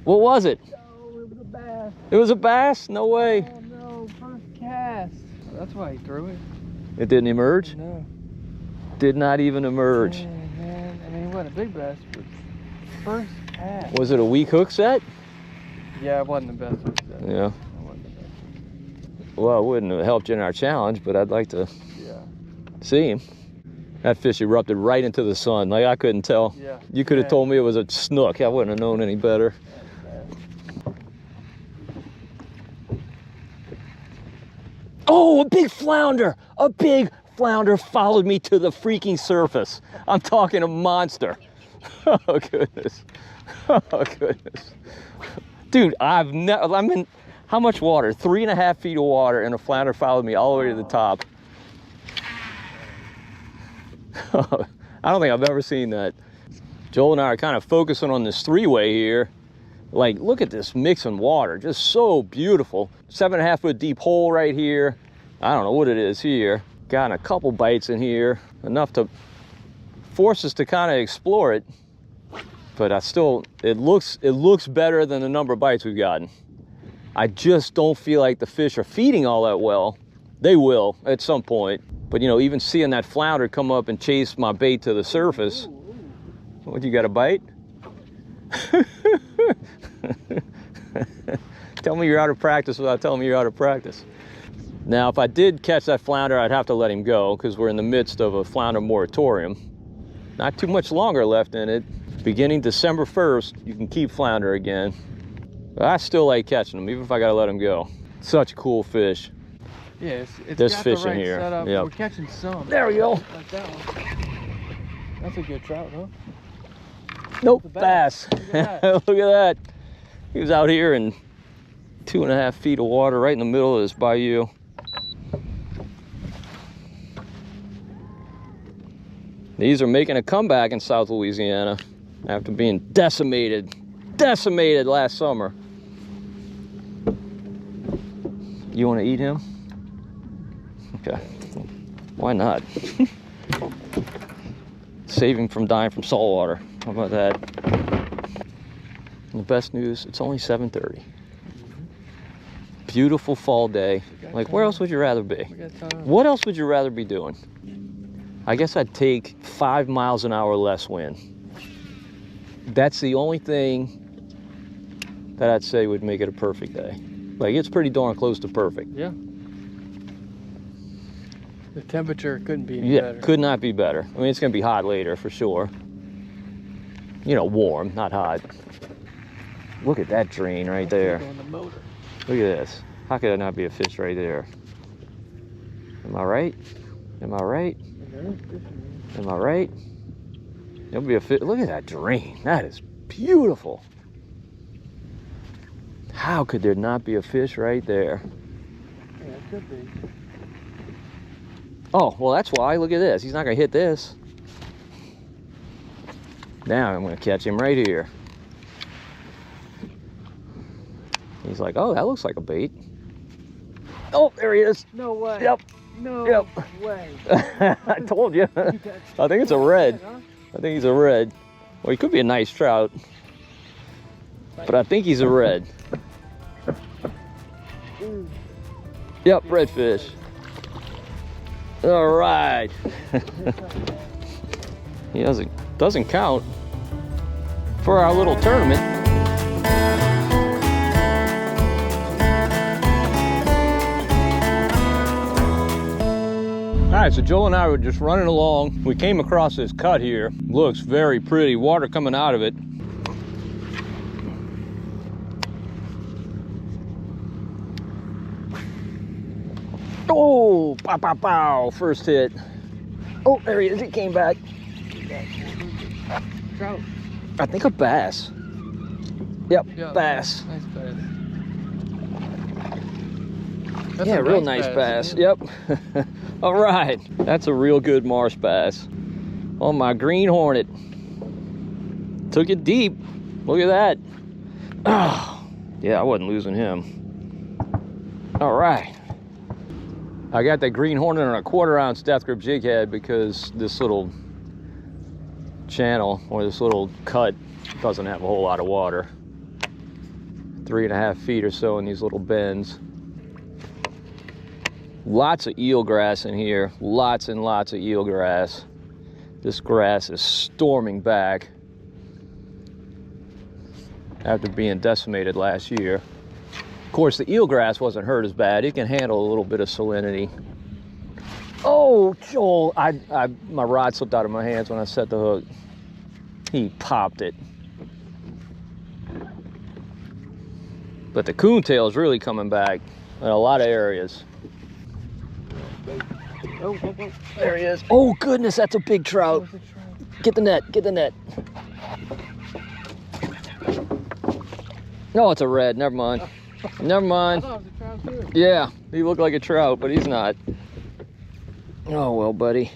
What was it? No, it was a bass. It was a bass? No way. Oh no, first cast. Oh, that's why he threw it. It didn't emerge? No. Did not even emerge. Man. I mean, he wasn't a big bass, but first cast. Was it a weak hook set? Yeah, it wasn't the best hook set. Yeah. It wasn't the best. Well, it wouldn't have helped you in our challenge, but I'd like to see him. That fish erupted right into the sun. Like, I couldn't tell. Yeah. You could have told me it was a snook. I wouldn't have known any better. Oh, a big flounder! A big flounder followed me to the freaking surface. I'm talking a monster. Oh, goodness. Oh, goodness. Dude, I'm in, how much water? 3.5 feet of water, and a flounder followed me all the way to the top. I don't think I've ever seen that. Joel and I are kind of focusing on this 3-way here. Like, look at this mixing water, just so beautiful. 7.5 foot deep hole right here. I don't know what it is here. Got a couple bites in here, enough to force us to kind of explore it. But it looks better than the number of bites we've gotten. I just don't feel like the fish are feeding all that well. They will at some point. But you know, even seeing that flounder come up and chase my bait to the surface. What, you got a bite? Tell me you're out of practice without telling me you're out of practice. Now, if I did catch that flounder, I'd have to let him go because we're in the midst of a flounder moratorium. Not too much longer left in it. Beginning December 1st, you can keep flounder again. But I still like catching them, even if I gotta let them go. Such a cool fish. Yeah, There's got fish the right in here. setup. Yep. We're catching some. There we go. Like that one. That's a good trout, huh? Nope, It's a bass. bass. Look at Look at that. He was out here in 2.5 feet of water right in the middle of this bayou. These are making a comeback in South Louisiana after being decimated last summer. You want to eat him? Okay, why not? Save him from dying from salt water. How about that? And the best news, it's only 7:30. Beautiful fall day. Like, where else would you rather be? What else would you rather be doing? I guess I'd take 5 miles an hour less wind. That's the only thing that I'd say would make it a perfect day. Like, it's pretty darn close to perfect. Yeah. The temperature couldn't be any better. Yeah, could not be better. I mean, it's gonna be hot later for sure. You know, warm, not hot. Look at that drain right there. On the motor. Look at this. How could it not be a fish right there? Am I right? Am I right? Am I right? There'll be a fish. Look at that drain. That is beautiful. How could there not be a fish right there? Yeah, it could be. Oh, well, that's why. Look at this. He's not going to hit this. Now I'm going to catch him right here. He's like, oh, that looks like a bait. Oh, there he is. No way. Yep. No way. I told you. I think it's a red. I think he's a red. Well, he could be a nice trout, but I think he's a red. Yep, redfish. All right. He doesn't count for our little tournament. All right, so Joel and I were just running along. We came across this cut here. Looks very pretty, water coming out of it. Oh, pow, pow, pow, first hit. Oh, there he is, he came back. Trout. I think a bass. Yep, Yeah, bass. Nice bass. That's Yeah, a real nice bass. Yep. All right, that's a real good marsh bass. On my green hornet. Took it deep. Look at that. Oh, yeah, I wasn't losing him. All right. I got that green hornet on a 1/4 ounce death grip jig head because this little channel or this little cut doesn't have a whole lot of water. 3.5 feet or so in these little bends. Lots of eelgrass in here, lots and lots of eelgrass. This grass is storming back after being decimated last year. Of course, the eelgrass wasn't hurt as bad. It can handle a little bit of salinity. Oh, Joel, my rod slipped out of my hands when I set the hook. He popped it. But the coontail is really coming back in a lot of areas. Oh. There he is. Oh, goodness, that's a big trout. Get the net, get the net. No, it's a red, never mind. Never mind. I thought it was a trout too. Yeah, he looked like a trout, but he's not. Oh, well, buddy.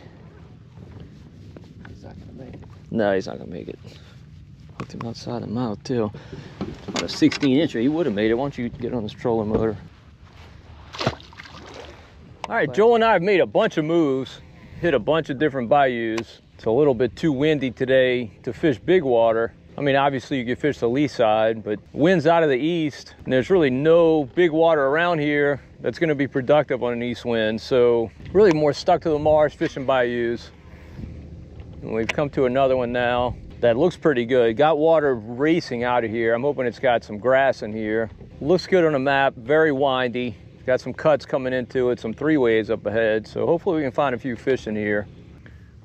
He's not gonna make it. No, he's not gonna make it. Hooked him outside the mouth, too. On a 16-incher, he would have made it. Why don't you get on this trolling motor? All right, Joel and I have made a bunch of moves, hit a bunch of different bayous. It's a little bit too windy today to fish big water. I mean, obviously you can fish the lee side, but wind's out of the east, and there's really no big water around here that's gonna be productive on an east wind. So really more stuck to the marsh, fishing bayous. And we've come to another one now that looks pretty good. Got water racing out of here. I'm hoping it's got some grass in here. Looks good on the map, very windy. Got some cuts coming into it, some 3-ways up ahead. So hopefully we can find a few fish in here.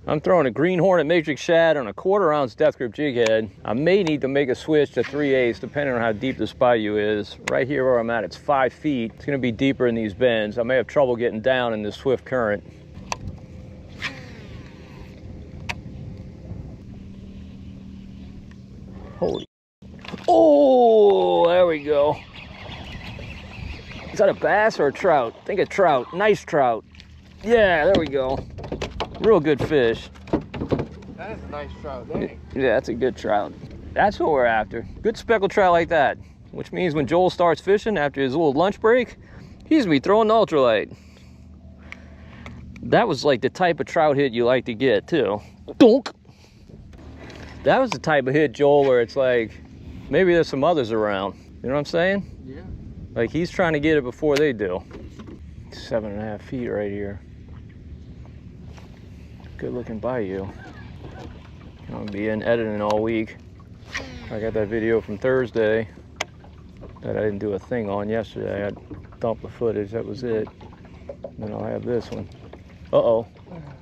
I'm throwing a green hornet matrix shad on a 1/4 ounce death grip jig head. I may need to make a switch to 3/8 depending on how deep this bayou is. Right here where I'm at, it's 5 feet. It's gonna be deeper in these bends. I may have trouble getting down in this swift current. Holy. Oh, there we go. Is that a bass or a trout? I think a trout. Nice trout. Yeah, there we go. Real good fish. That is a nice trout, dang. Yeah, that's a good trout. That's what we're after. Good speckled trout like that. Which means when Joel starts fishing after his little lunch break, he's gonna be throwing the ultralight. That was like the type of trout hit you like to get too. Donk! That was the type of hit, Joel, where it's like, maybe there's some others around. You know what I'm saying? Yeah. Like he's trying to get it before they do. 7.5 feet right here. Good looking bayou. I'm gonna be in editing all week. I got that video from Thursday that I didn't do a thing on yesterday. I dumped the footage, that was it. Then I'll have this one. Uh-oh.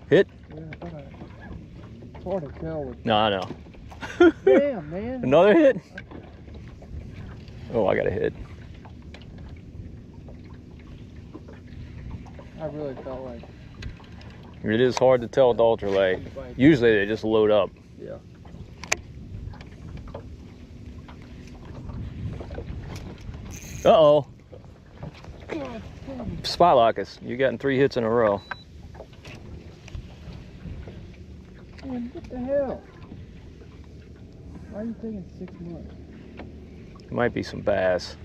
Hit? Yeah, it's hard to tell. No, I know. Damn, man. Another hit? Oh, I got a hit. I really felt like. It is hard to tell with the ultralight. Usually they just load up. Yeah. Uh-oh. Spot lock us. You gotten 3 hits in a row. Man, what the hell? Why are you taking 6 months? Might be some bass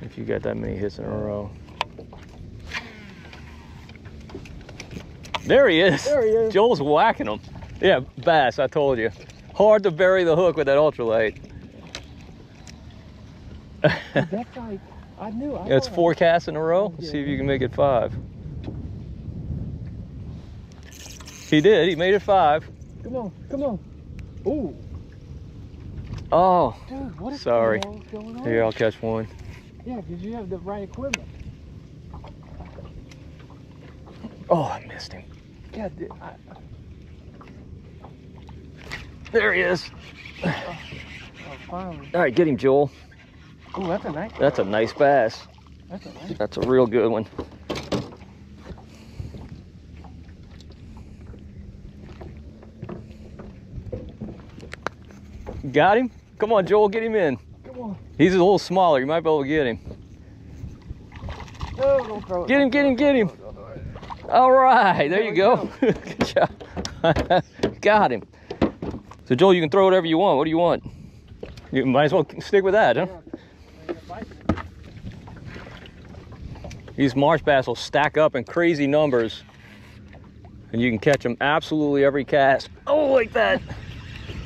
if you got that many hits in a row. There he is. There he is. Joel's whacking him. Yeah, bass, I told you. hard to bury the hook with that ultralight. That's like, I knew. It's 4 casts in a row. Let's see if you can make it 5. He did. He made it 5. Come on, come on. Ooh. Oh, dude, what is sorry. going on? Here, I'll catch one. Yeah, because you have the right equipment. Oh, I missed him. God, dude, There he is. oh, finally. All right, get him, Joel. Oh, that's a nice. That's a nice bass. That's a nice. That's a real good one. Got him? Come on, Joel, get him in. Come on. He's a little smaller. You might be able to get him. No, don't throw it. Get him, get him, get him. All right, there you go. Good job. Got him. So, Joel, you can throw whatever you want. What do you want? You might as well stick with that, huh? These marsh bass will stack up in crazy numbers, and you can catch them absolutely every cast. Oh, like that.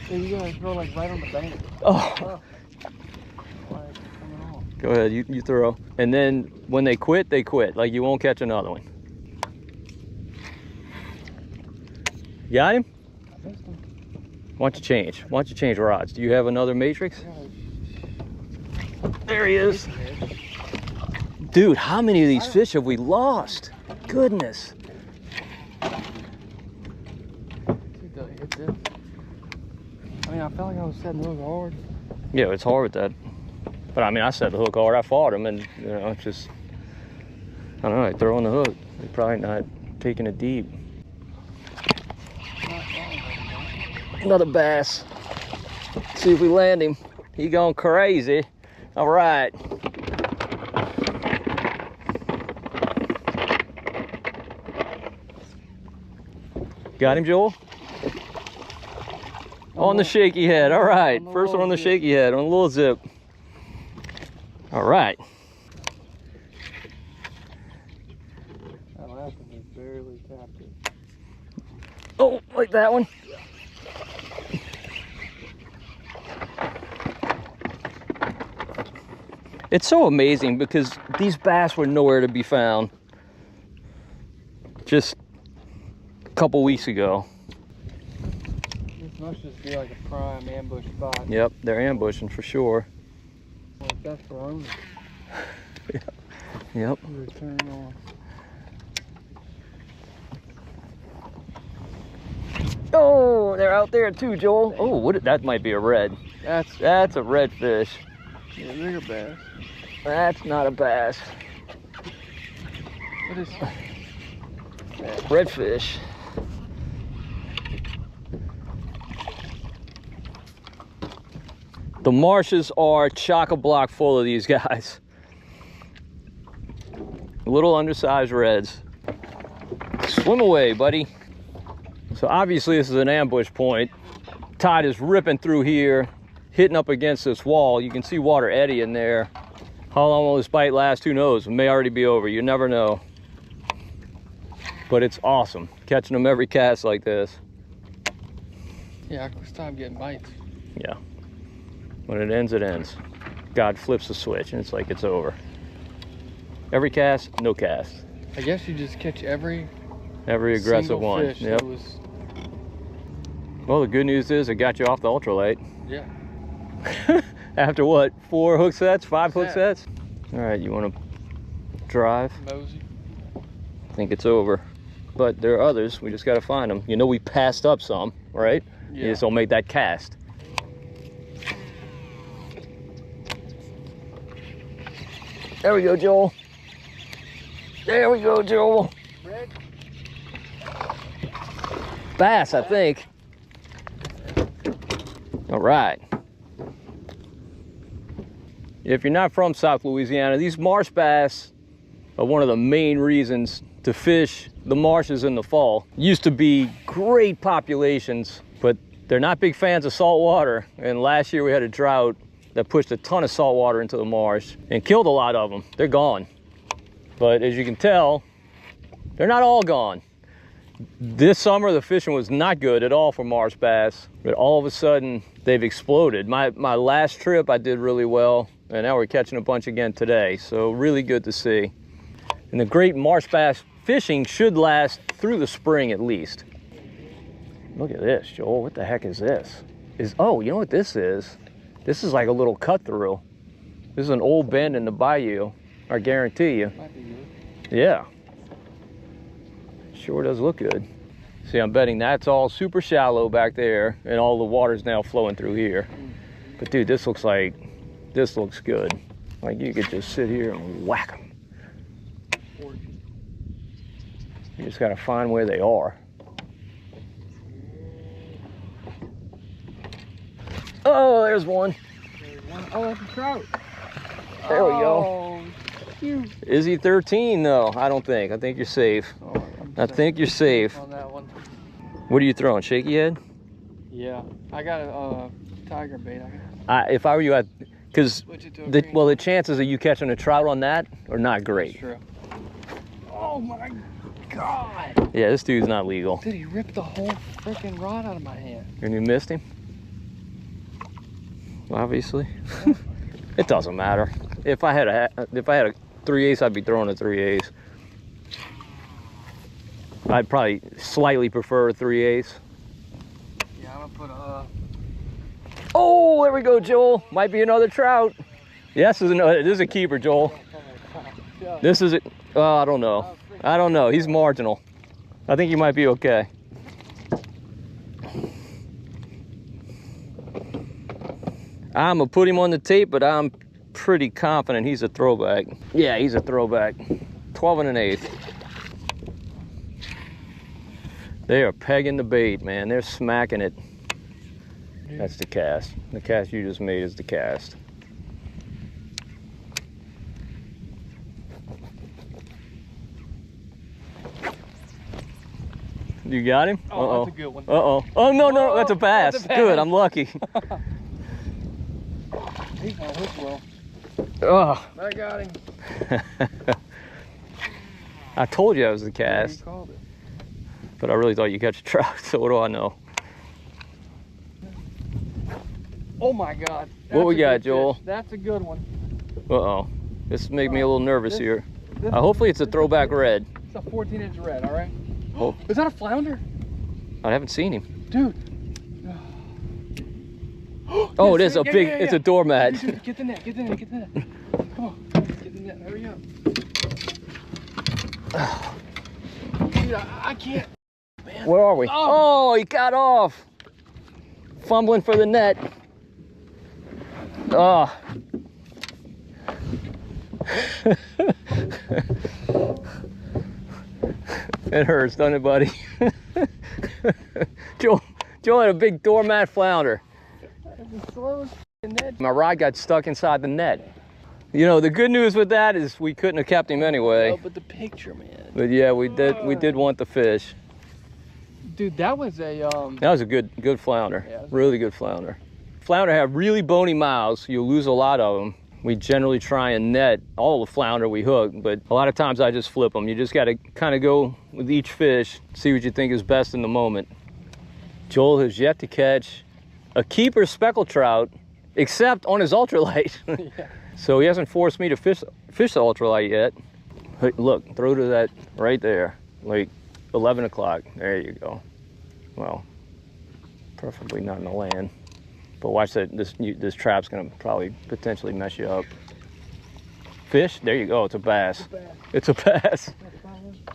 So you gotta throw like right on the bank. Oh. Go ahead, you throw. And then when they quit, they quit. Like you won't catch another one. Got him? Why don't you change? Why don't you change rods? Do you have another matrix? There he is. Dude, how many of these fish have we lost? Goodness. I mean, I felt like I was setting those hard. Yeah, it's hard with that. But I mean, I set the hook hard. I fought him, and you know, it's just, I don't know, I throw on the hook. They're probably not taking it deep. Another bass. Let's see if we land him. He going crazy. All right. Got him, Joel? On the shaky head. All right. First one on the shaky head, on the little zip. All right. That last one is barely tapped it. Oh, like that one. It's so amazing because these bass were nowhere to be found just a couple weeks ago. This must just be like a prime ambush spot. Yep, they're ambushing for sure. Well, if that's the one. Yep. Return on. Oh, they're out there too, Joel. Oh, what? That might be a red. That's a redfish. Yeah, bigger bass. That's not a bass. What is Redfish. The marshes are chock-a-block full of these guys. Little undersized reds. Swim away, buddy. So obviously this is an ambush point. Tide is ripping through here, hitting up against this wall. You can see water eddy in there. How long will this bite last? Who knows? It may already be over. You never know. But it's awesome catching them every cast like this. Yeah, it's time getting bites. Yeah. When it ends, it ends. God flips the switch and it's like it's over. Every cast, no cast. I guess you just catch every aggressive single one. Fish Yep. that was, Well, the good news is it got you off the ultralight. yeah. After what? 4 hook sets? 5 hook Set. sets? All right, you want to drive? Mosey. I think it's over. But there are others. We just got to find them. You know, we passed up some, right? Yeah. You just don't make that cast. There we go, Joel. There we go, Joel. Red? Bass, I think. All right. If you're not from South Louisiana, these marsh bass are one of the main reasons to fish the marshes in the fall. Used to be great populations, but they're not big fans of salt water. And last year we had a drought that pushed a ton of salt water into the marsh and killed a lot of them. They're gone. But as you can tell, they're not all gone. This summer, the fishing was not good at all for marsh bass, but all of a sudden, they've exploded. My last trip, I did really well, and now we're catching a bunch again today, so really good to see. And the great marsh bass fishing should last through the spring at least. Look at this, Joel. What the heck is this? Oh, you know what this is? This is like a little cut through. This is an old bend in the bayou, I guarantee you. Might be good. Yeah. Sure does look good. See, I'm betting that's all super shallow back there, and all the water's now flowing through here. But dude, this looks good. Like you could just sit here and whack them. You just gotta find where they are. Oh, there's one. Oh, that's a trout. There we go. Oh, cute. Is he 13 though? I don't think. I think you're safe. Oh, I think you're safe. on that one. What are you throwing? Shaky head? Yeah, I got a tiger bait. If I were you, because Switch it to a green. the chances of you catching a trout on that are not great. True. Oh my God! Yeah, this dude's not legal. Dude, he ripped the whole freaking rod out of my hand. And you missed him? Obviously. It doesn't matter. If I had a 3/8, I'd be throwing a 3/8. I'd probably slightly prefer a 3/8. Yeah, I'm gonna put a. Oh, there we go, Joel. Might be another trout. Yes, this is a keeper, Joel. This is I don't know. I don't know. He's marginal. I think you might be okay. I'm gonna put him on the tape, but I'm pretty confident he's a throwback. Yeah, he's a throwback. 12 1/8. They are pegging the bait, man. They're smacking it. That's the cast. The cast you just made is the cast. You got him? Oh, that's a good one. Uh-oh. Oh, no, that's a bass. That's a bass. Good, I'm lucky. He's gonna hook well. Oh. I got him. I told you I was the Yeah, cast, he called it. but I really thought you catch a trout, so what do I know? Oh my God. What we That's a got, good Joel? fish. That's a good one. Uh-oh. This make me a little nervous here. This- Hopefully it's a this- throwback red. It's a 14-inch red, all right? Oh. Is that a flounder? I haven't seen him. Dude. Oh, Yes, it is a yeah, big, yeah, it's yeah. a doormat. Dude, get the net, get the net, get the net. Come on, get the net, hurry up. Dude, I can't. Man. Where are we? Oh. Oh, he got off. Fumbling for the net. Oh. It hurts, doesn't it, buddy? Joel had a big doormat flounder. My rod got stuck inside the net. You know, the good news with that is we couldn't have kept him anyway. No, but the picture, man. But yeah, we did want the fish. Dude, that was a That was a good flounder. Yeah, Really good flounder. Flounder have really bony mouths. You'll lose a lot of them. We generally try and net all the flounder we hook, but a lot of times I just flip them. You just got to kind of go with each fish, see what you think is best in the moment. Joel has yet to catch a keeper speckled trout, except on his ultralight. yeah. So he hasn't forced me to fish the ultralight yet. Hey, look, throw to that right there, like 11 o'clock. There you go. Well, preferably not in the land. But watch that, this trap's gonna probably potentially mess you up. Fish? There you go, it's a bass. It's a bass.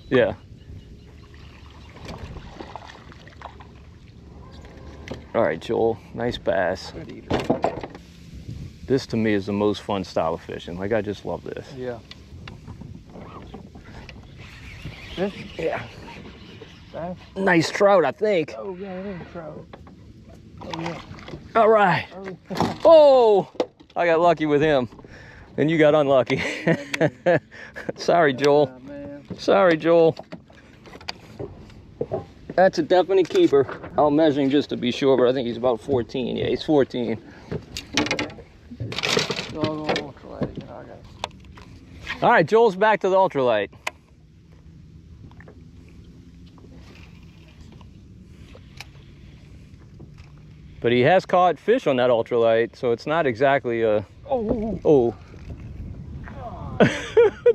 Yeah. All right, Joel, nice bass. Good eater. This to me is the most fun style of fishing. Like, I just love this. Yeah. This? Yeah. Bass? Nice trout, I think. Oh, yeah, it is trout. Oh, yeah. All right. Oh, I got lucky with him. And you got unlucky. Sorry, Joel. Oh, man. Sorry, Joel. That's a definite keeper. I'll measure him just to be sure, but I think he's about 14. Yeah, he's 14. Ultralight again. I got it. All right, Joel's back to the ultralight. But he has caught fish on that ultralight, so it's not exactly a... Oh.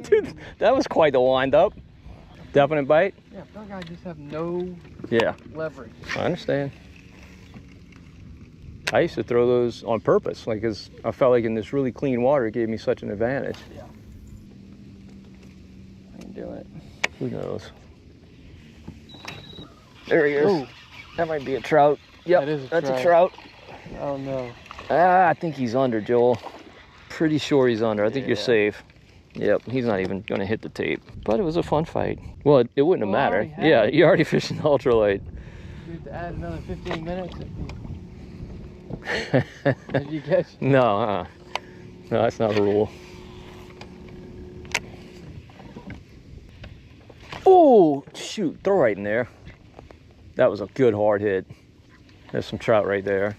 Dude, that was quite the wind up. Definite bite? Yeah, that guy just have no leverage. I understand. I used to throw those on purpose, like, 'cause I felt like in this really clean water, it gave me such an advantage. Yeah. I ain't doing it. Who knows? There he is. Ooh. That might be a trout. Yep, That is a that's trout. a trout. Oh no. I think he's under, Joel. Pretty sure he's under. I think you're Yeah. safe. Yep, he's not even gonna hit the tape. But it was a fun fight. Well, it wouldn't have Well, I mattered. already had Yeah, it. you already fished an ultralight. You have to add another 15 minutes if you catch. No, no, that's not a rule. Oh, shoot, throw right in there. That was a good hard hit. There's some trout right there.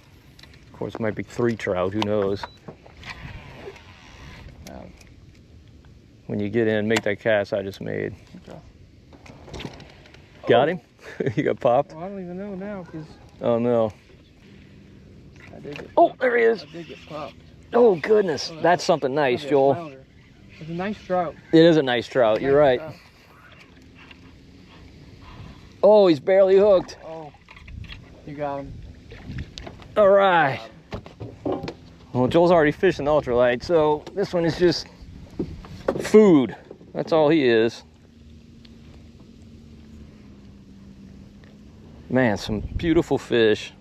Of course, it might be 3 trout, who knows. When you get in, make that cast I just made. Okay. Got him? You got popped? Well, I don't even know now because Oh no. I did get Oh, there he is. I did get popped. Oh goodness, Oh, that's something nice, That'd be a Joel. flounder. It's a nice trout. It is a nice trout, you're Nice right. trout. Oh, he's barely hooked. Oh, you got him. All right. Well, Joel's already fishing the ultralight, so this one is just food. That's all he is. Man, some beautiful fish.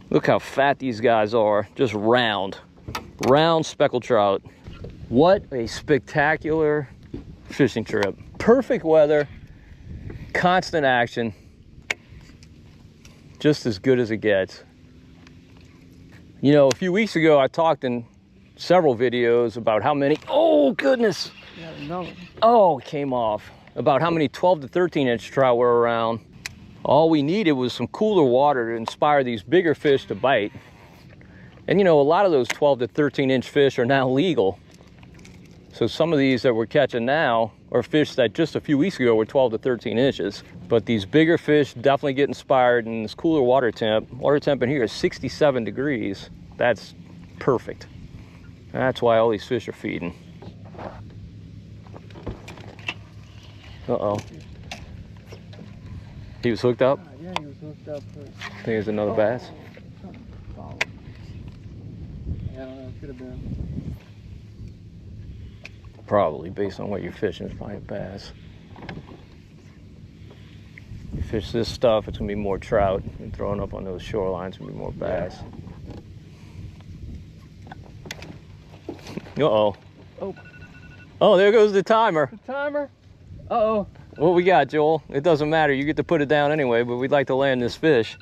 Look how fat these guys are. Just round. Round speckled trout. What a spectacular fishing trip. Perfect weather, constant action. Just as good as it gets. You know, a few weeks ago, I talked in several videos about how many, oh goodness. Yeah, no. Oh, it came off. About how many 12 to 13 inch trout were around. All we needed was some cooler water to inspire these bigger fish to bite. And you know, a lot of those 12 to 13 inch fish are now legal. So some of these that we're catching now are fish that just a few weeks ago were 12 to 13 inches. But these bigger fish definitely get inspired in this cooler water temp. Water temp in here is 67 degrees. That's perfect. That's why all these fish are feeding. Uh-oh. He was hooked up? Yeah, he was hooked up. I think it's another bass. Yeah, I don't know. It could have been. Probably, based on what you're fishing, it's probably a bass. You fish this stuff, it's gonna be more trout. And throwing up on those shorelines, it's gonna be more bass. Uh-oh. Oh. Oh, there goes the timer. The timer. Uh-oh. What we got, Joel? It doesn't matter. You get to put it down anyway, but we'd like to land this fish.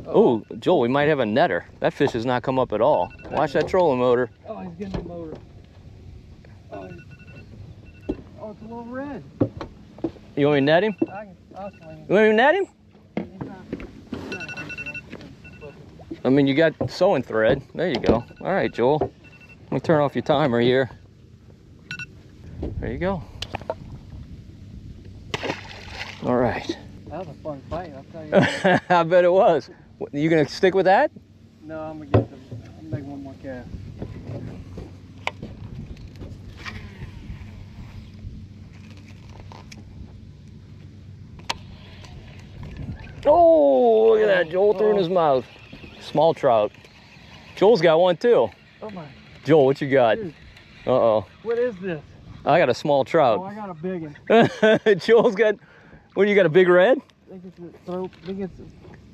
Oh, Joel, we might have a netter. That fish has not come up at all. Watch that trolling motor. Oh, he's getting the motor. Oh, it's a little red. You want me to net him? I'll swing You want me to net him? it. He's not. I mean, you got sewing thread. There you go. All right, Joel. Let me turn off your timer here. There you go. All right. That was a fun fight, I'll tell you. I bet it was. You gonna stick with that? No, I'm gonna get the. I'm gonna make one more cast. Oh, look at that. Joel threw in his mouth. Small trout. Joel's got one too. Oh my. Joel, what you got? Dude. Uh-oh. What is this? I got a small Oh, trout. I got a big one. Joel's got, what do you got, a big red? I think it's a throat. I think it's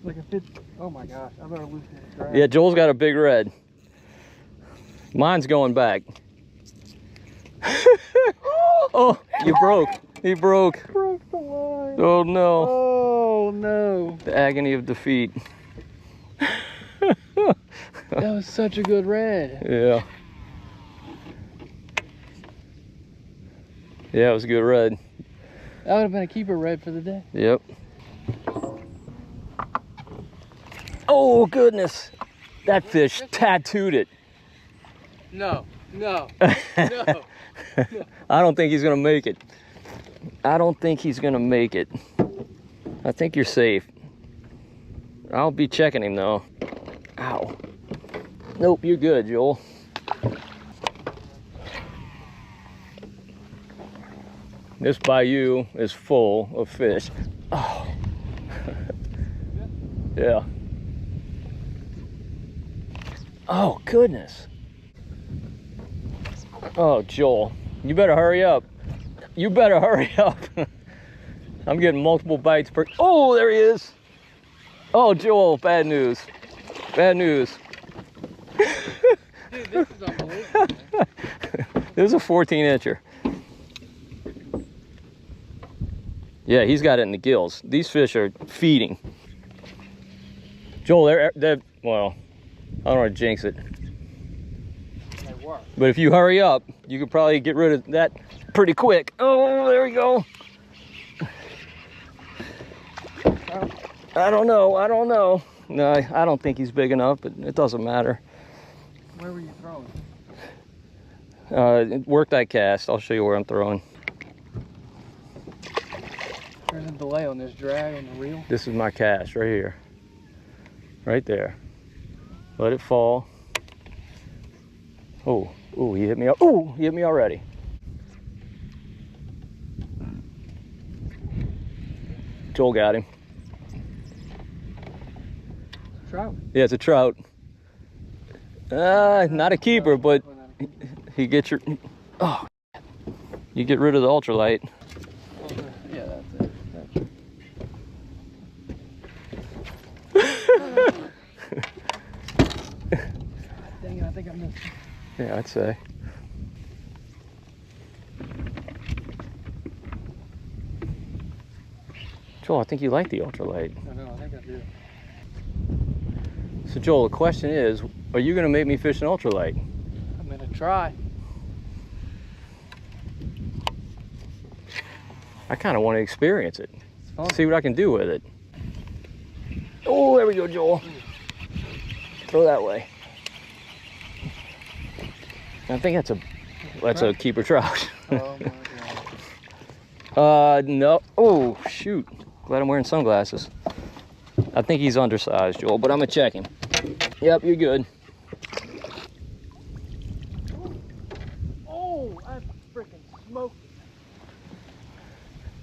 like a fit. Oh my gosh, I better loosen this drag. Yeah, Joel's got a big red. Mine's going back. Oh, you broke. He broke. Broke the line. Oh no. Oh no. The agony of defeat. That was such a good red. Yeah. Yeah, it was a good red. That would have been a keeper red for the day. Yep. Oh goodness. That fish tattooed it. No, no, no. I don't think he's gonna make it. I don't think he's gonna make it. I think you're safe. I'll be checking him though. Ow. Nope, you're good, Joel. This bayou is full of fish. Oh. Yeah. Oh, goodness. Oh, Joel, you better hurry up. You better hurry up. I'm getting multiple bites per. Oh, there he is. Oh, Joel, bad news. Bad news. Dude, this is unbelievable. This is a 14-incher. Yeah, he's got it in the gills. These fish are feeding. Joel, they're well, I don't want to jinx it. They work. But if you hurry up, you could probably get rid of that pretty quick. Oh, there we go. I don't know. No, I don't think he's big enough, but it doesn't matter. Where were you throwing? Work that cast. I'll show you where I'm throwing. There's a delay on this drag on the reel. This is my cast right here. Right there. Let it fall. Oh, he hit me up. Oh, he hit me already. Joel got him. Trout. Yeah, it's a trout. Not a keeper, but he gets your. Oh, you get rid of the ultralight. Yeah, that's it. Dang it, I think I missed. Yeah, I'd say. Joel, I think you like the ultralight. I know, I think I do. So Joel, the question is, are you gonna make me fish an ultralight? I'm gonna try. I kind of want to experience it. It's fun. See what I can do with it. Oh, there we go, Joel. Throw that way. I think that's a keeper trout. Oh my god. No. Oh, shoot. Glad I'm wearing sunglasses. I think he's undersized, Joel, but I'm gonna check him. Yep, you're good. Oh, I freaking smoked it.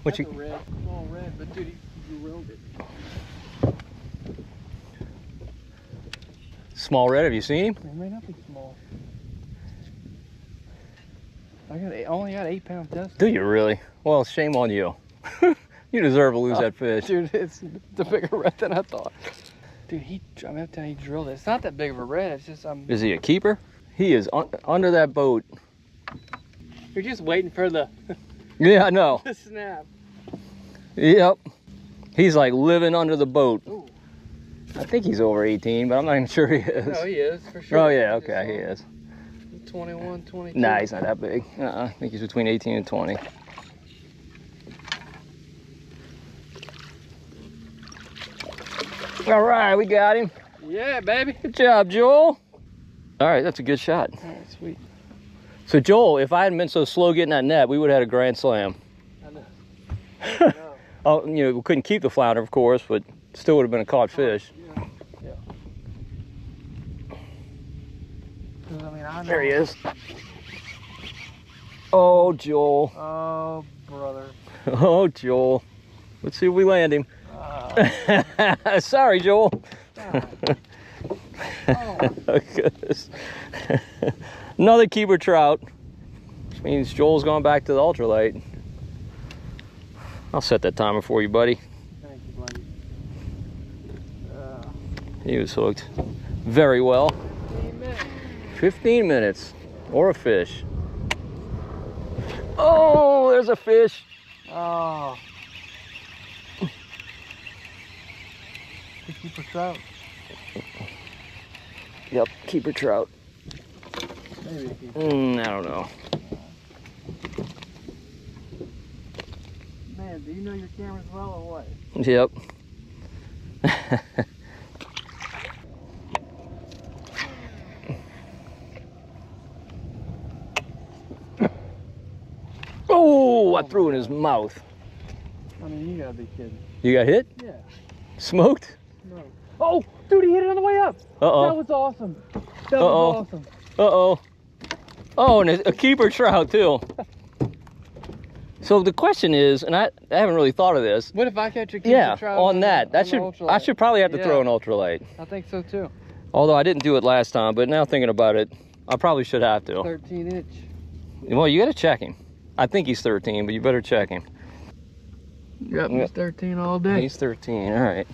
What That's a red, small red, but dude, you ruined it. Small red, have you seen him? It may not be small. I only got 8-pound test. Do you really? Well, shame on you. You deserve to lose that fish. Dude, it's the bigger red than I thought. Dude, I'm gonna tell you, he drilled it. It's not that big of a red. It's just Is he a keeper? He is under that boat. You're just waiting for the Yeah, I know. the snap. Yep. He's like living under the boat. Ooh. I think he's over 18, but I'm not even sure he is. No, he is for sure. Oh yeah, okay, he is. 21, 22. Nah, he's not that big. I think he's between 18 and 20. All right, we got him. Yeah, baby. Good job, Joel. All right, that's a good shot. All right, sweet. So Joel, if I hadn't been so slow getting that net, we would have had a grand slam. I know. I know. Oh, you know, we couldn't keep the flounder, of course, but still would have been a caught fish. Yeah. Yeah. 'Cause, I mean, I know. There he is. Oh, Joel. Oh, brother. Oh, Joel. Let's see if we land him. Sorry, Joel. Oh, goodness. Another keeper trout, which means Joel's going back to the ultralight. I'll set that timer for you, buddy. Thank you, buddy. He was hooked very well. 15 minutes. 15 minutes, or a fish. Oh, there's a fish. Oh. The keeper trout. Yep, keeper trout. Maybe a keeper. I don't know. Man, do you know your cameras well or what? Yep. Oh, I threw it in his mouth. I mean, you gotta be kidding. You got hit? Yeah. Smoked? No. Oh, dude, he hit it on the way up. Uh-oh. That was awesome. That was awesome. Uh-oh. Oh, and a keeper trout, too. So the question is, and I haven't really thought of this. What if I catch a keeper trout? On that. I ultralight? should probably have to throw an ultralight. I think so, too. Although I didn't do it last time, but now thinking about it, I probably should have to. 13-inch. Well, you got to check him. I think he's 13, but you better check him. Yep, he's 13 all day. He's 13, all right.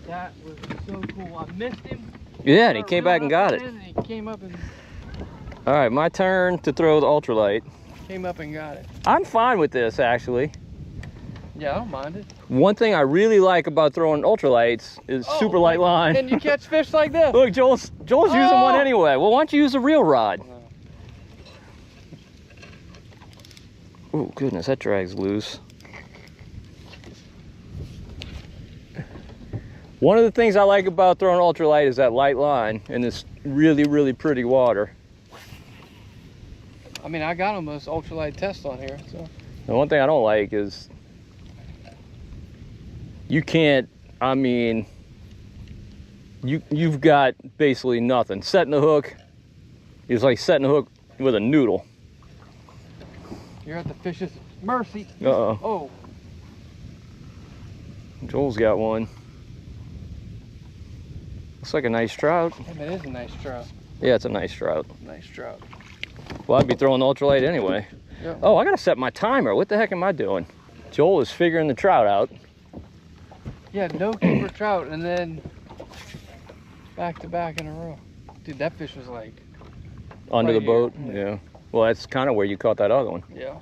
That was so cool. I missed him. Yeah, and he came back and got it. And he came up and All right, my turn to throw the ultralight. came up and got it. I'm fine with this, actually. Yeah, I don't mind it. One thing I really like about throwing ultralights is super light line. And you catch fish like this. Look, Joel's using one anyway. Well, why don't you use a real rod? Oh, goodness, that drag's loose. One of the things I like about throwing ultralight is that light line in this really, really pretty water. I mean, I got almost ultralight test on here, so. The one thing I don't like is you can't, I mean, you've got basically nothing. Setting the hook is like setting the hook with a noodle. You're at the fish's mercy. Uh-oh. Oh. Joel's got one. Looks like a nice trout. It is a nice trout. Yeah, it's a nice trout. Nice trout. Well, I'd be throwing the ultralight anyway. Yep. Oh, I gotta set my timer. What the heck am I doing? Joel is figuring the trout out. Yeah, no keeper trout, and then back to back in a row. Dude, that fish was like Under right the boat? here. Yeah. Well, that's kind of where you caught that other one. Yeah.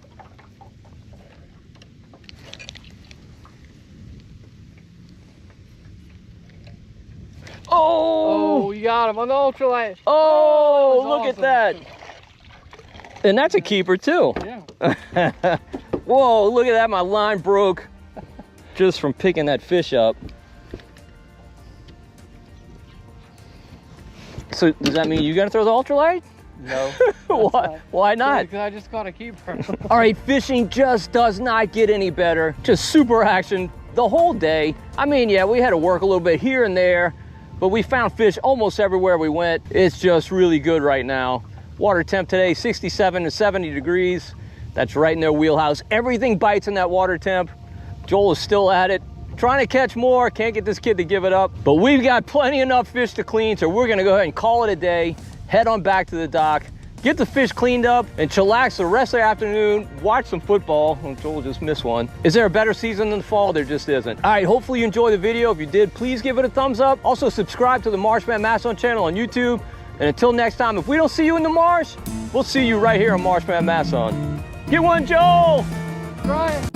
Oh, you got him on the ultralight. Oh, that was look awesome. at that. And that's a keeper too. Yeah. Whoa, look at that. My line broke just from picking that fish up. So does that mean you got to throw the ultralight? No. Why not? Because I just caught a keeper. All right, fishing just does not get any better. Just super action the whole day. I mean, yeah, we had to work a little bit here and there, but we found fish almost everywhere we went. It's just really good right now. Water temp today, 67 to 70 degrees. That's right in their wheelhouse. Everything bites in that water temp. Joel is still at it, trying to catch more. Can't get this kid to give it up, but we've got plenty enough fish to clean, so we're gonna go ahead and call it a day. Head on back to the dock, get the fish cleaned up, and chillax the rest of the afternoon, watch some football. Oh, Joel just missed one. Is there a better season than the fall? There just isn't. All right, hopefully you enjoyed the video. If you did, please give it a thumbs up. Also subscribe to the Marshman Masson channel on YouTube. And until next time, if we don't see you in the marsh, we'll see you right here on Marshman Masson. Get one, Joel! Try it.